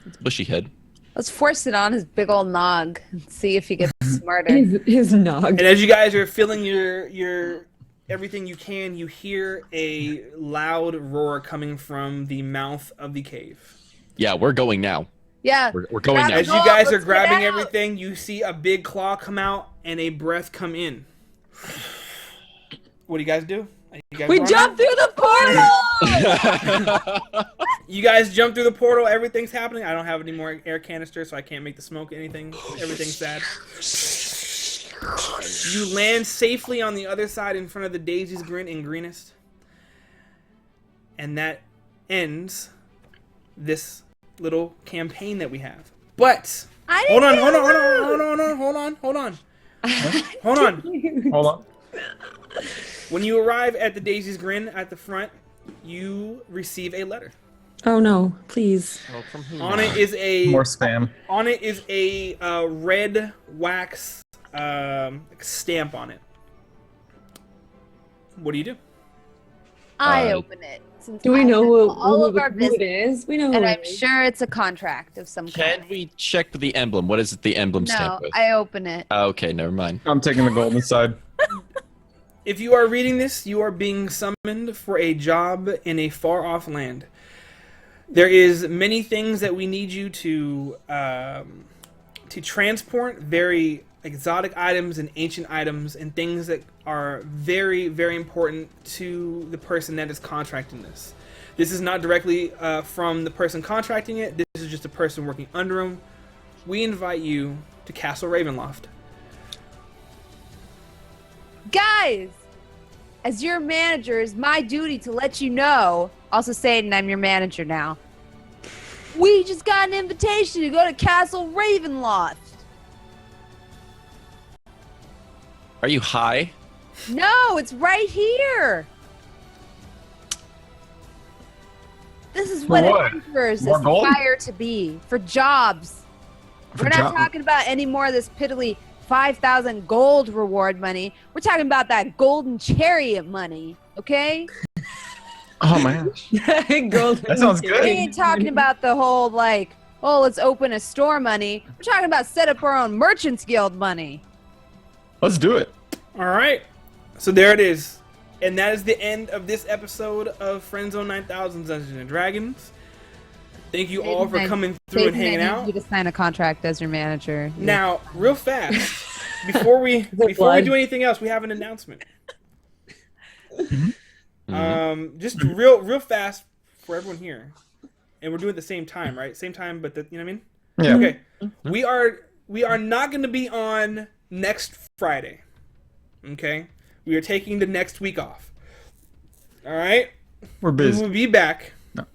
It's bushy head. Let's force it on his big old nog and see if he gets smarter. His nog. And as you guys are filling your everything you can, you hear a loud roar coming from the mouth of the cave. Yeah, we're going now. Yeah. We're going Grab now. As Go you on, guys are let's get grabbing out. everything, you see a big claw come out and a breath come in. What do you guys do? You guys We run? jumped through the portal. You guys jump through the portal. Everything's happening. I don't have any more air canisters, so I can't make the smoke anything. Everything's sad. You land safely on the other side in front of the Daisy's Grin and Greenest. And that ends this little campaign that we have. But I hold on, didn't hold on, get hold on, loot. hold on, hold on, hold on. Hold on. When you arrive at the Daisy's Grin at the front, you receive a letter. Oh no, please. Oh, from who? On it is a More spam. On it is a red wax stamp on it. What do you do? I open it. Since Do we I know handle all of our who business, it is? We know who and it I'm is. sure it's a contract of some Can kind. we check the emblem? What is it the emblem No, stamp with? I open it. Okay, never mind. I'm taking the golden side. If you are reading this, you are being summoned for a job in a far-off land. There is many things that we need you to transport, very exotic items and ancient items and things that are very, very important to the person that is contracting this. This is not directly from the person contracting it. This is just a person working under him. We invite you to Castle Ravenloft. Guys, as your manager, it's my duty to let you know. Also, Satan, I'm your manager now. We just got an invitation to go to Castle Ravenloft. Are you high? No, it's right here. This is what what? adventurers More gold? aspire to be for jobs. For We're not job- talking about any more of this piddly 5,000 gold reward money. We're talking about that golden chariot money, okay? Oh my gosh. Golden That sounds good. We ain't talking about the whole like, oh, let's open a store money. We're talking about set up our own merchants guild money. Let's do it. All right. So there it is. And that is the end of this episode of FriendZone 9000 Dungeons and Dragons. Thank you all for coming through and hanging out. You to sign a contract as your manager. Now, real fast, before we do anything else, we have an announcement. Just real fast for everyone here, and we're doing it at the same time, right? Same time, but you know what I mean? Yeah. Okay. We are not going to be on next Friday. Okay. We are taking the next week off. All right. We're We busy. will be back. No.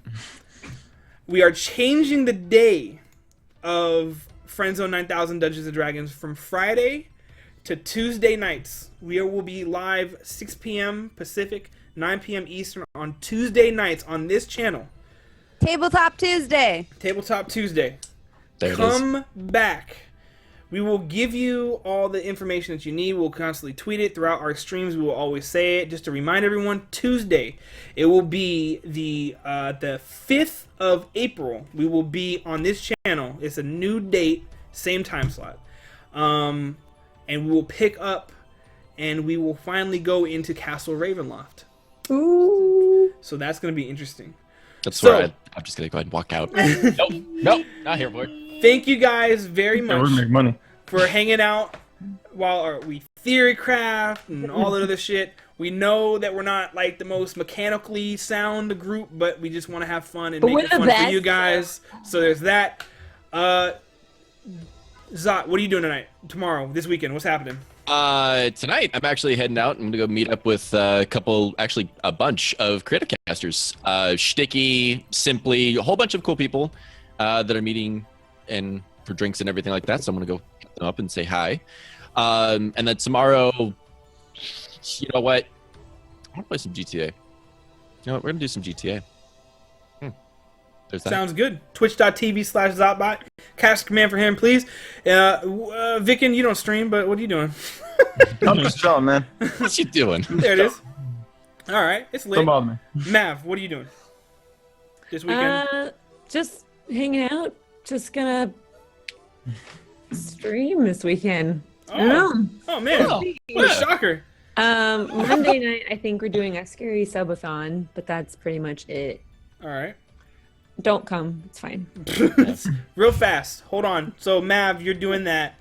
We are changing the day of FriendZone 9000 Dungeons and Dragons from Friday to Tuesday nights. We will be live 6 p.m. Pacific, 9 p.m. Eastern on Tuesday nights on this channel. Tabletop Tuesday. Tabletop Tuesday. There it is. Come back. We will give you all the information that you need. We'll constantly tweet it throughout our streams. We will always say it. Just to remind everyone, Tuesday, it will be the 5th of April. We will be on this channel. It's a new date, same time slot. And we will pick up and we will finally go into Castle Ravenloft. Ooh. So that's going to be interesting. That's So- where I'm just gonna go ahead and walk out. Nope, not here for it. Thank you guys very Yeah, we're much gonna make money. for hanging out while we theorycraft and all that other shit. We know that we're not like the most mechanically sound group, but we just want to have fun and But make we're it the fun for best. you guys. So there's that. Zot, what are you doing tonight? Tomorrow? This weekend? What's happening? Tonight I'm actually heading out. I'm gonna go meet up with a bunch of creative casters. Shticky, Simply, a whole bunch of cool people that are meeting and for drinks and everything like that. So I'm gonna go hit them up and say hi. And then tomorrow, you know what? I want to play some GTA. You know what? We're gonna do some GTA. There's that. Sounds good. Twitch.tv/Zotbot. Cast a command for him, please. Vicken, you don't stream, but what are you doing? I'm just chilling, man. What you doing? There it is. All right, it's lit. Don't bother me. Mav, what are you doing this weekend? Just hanging out. Just gonna stream this weekend. I don't know. Oh man, Oh, what a yeah. shocker! Monday night, I think we're doing a scary subathon, but that's pretty much it. All right. Don't come. It's fine. Real fast. Hold on. So Mav, you're doing that.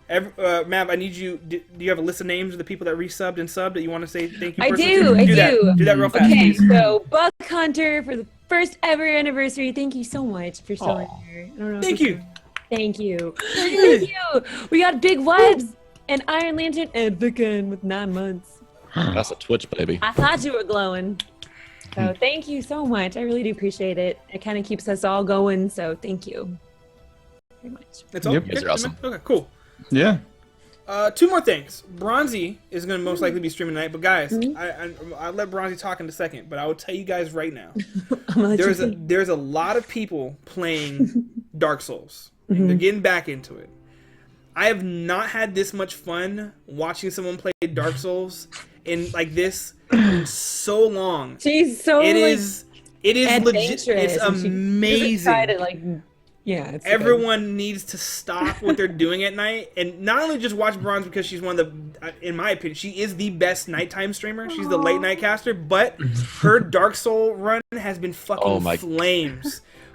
Mav, I need you. Do you have a list of names of the people that resubbed and subbed that you want to say thank you? I personally do, to? I That. do. Do that real fast, Okay, please. so Buck Hunter for the first ever anniversary. Thank you so much if you're still in Aw. here. I don't know. if Thank you you. can- Thank you. Thank you. We got Big Vibes and Iron Lantern and Vicken with 9 months. That's a Twitch baby. I thought you were glowing. So thank you so much. I really do appreciate it. It kind of keeps us all going. So thank you very much. That's all. Yep. You guys are awesome. Okay, cool. Yeah. Two more things. Bronzy is going to most likely be streaming tonight, but guys, I'll let Bronzy talk in a second, but I will tell you guys right now. There's a lot of people playing Dark Souls. They're getting back into it. I have not had this much fun watching someone play Dark Souls in like this in so long. She's so It is legit. It's amazing. It's everyone needs to stop what they're doing at night and not only just watch Bronze because she's one of the, in my opinion, she is the best nighttime streamer. She's the late night caster, but her Dark Soul run has been fucking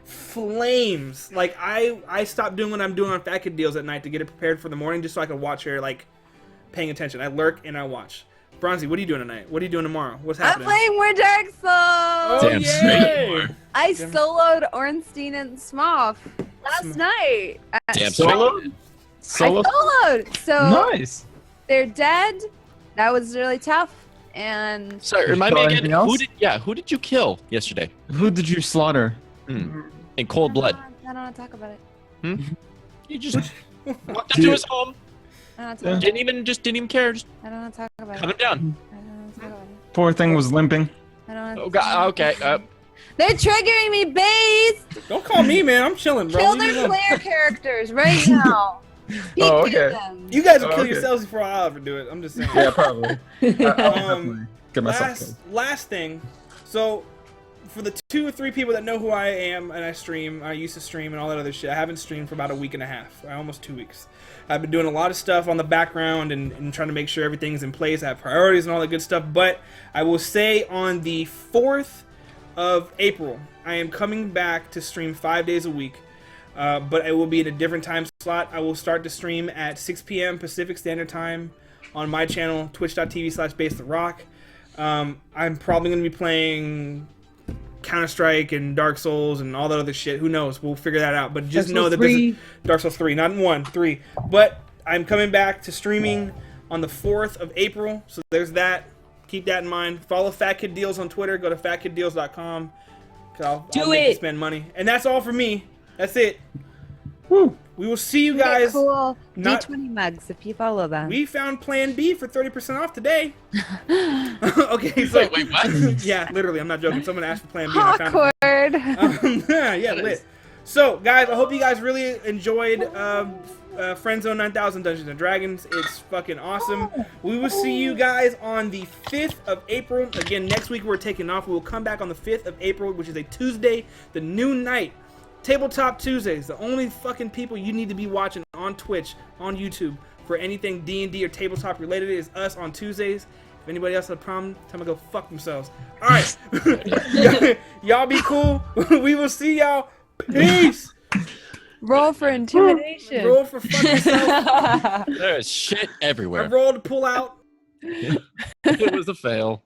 flames. Like I stopped doing what I'm doing on Fat Kid Deals at night to get it prepared for the morning just so I could watch her like paying attention. I lurk and I watch. Bronzy, what are you doing tonight? What are you doing tomorrow? What's happening? I'm playing more Dark Souls. Oh, Damn yay! I soloed Ornstein and Smough last night. Damn Solo? I Solo? soloed. So Nice. they're dead. That was really tough. And Sorry, remind me Saw again. anything else? Who did you kill yesterday? Who did you slaughter? In cold blood. I don't want to talk about it. You just walked up to his home. I don't want to talk about it. Didn't even care. Just I don't want to talk about cut it. him down. I don't want to talk about it. Poor thing was limping. I don't want to Oh God. Okay. They're triggering me, base. Don't call me, man. I'm chilling, bro. Kill Leave me their alone. player characters right now. Oh, PK okay. them. You guys will Oh, kill okay. yourselves before I'll ever do it. I'm just saying. Yeah, probably. I'll definitely get myself killed. Last thing. So, for the 2 or 3 people that know who I am and I used to stream and all that other shit. I haven't streamed for about a week and a half, almost 2 weeks. I've been doing a lot of stuff on the background and trying to make sure everything's in place. I have priorities and all that good stuff. But I will say on the 4th of April, I am coming back to stream 5 days a week. But it will be in a different time slot. I will start to stream at 6 p.m. Pacific Standard Time on my channel, twitch.tv/BaseTheRock. I'm probably going to be playing Counter-Strike and Dark Souls and all that other shit. Who knows? We'll figure that out. But just know that this is Dark Souls 3, not 1, 3. But I'm coming back to streaming on the 4th of April. So there's that. Keep that in mind. Follow Fat Kid Deals on Twitter. Go to fatkiddeals.com. I'll make you spend money. And that's all for me. That's it. Woo. We will see you guys. Cool. not- D20 mugs if you follow them. We found Plan B for 30% off today. Okay, so Wait, what? yeah, literally, I'm not joking. Someone asked for Plan B. And I found it. Awkward. Yeah, lit. So, guys, I hope you guys really enjoyed FriendZone 9000 Dungeons and Dragons. It's fucking awesome. We will see you guys on the 5th of April. Again, next week we're taking off. We will come back on the 5th of April, which is a Tuesday, the new night. Tabletop Tuesdays, the only fucking people you need to be watching on Twitch, on YouTube, for anything D&D or tabletop related is us on Tuesdays. If anybody else has a problem, tell them to go fuck themselves. All right. Y'all be cool. We will see y'all. Peace. Roll for intimidation. Roll for fuck yourself. There's shit I everywhere. rolled to pull out. It was a fail.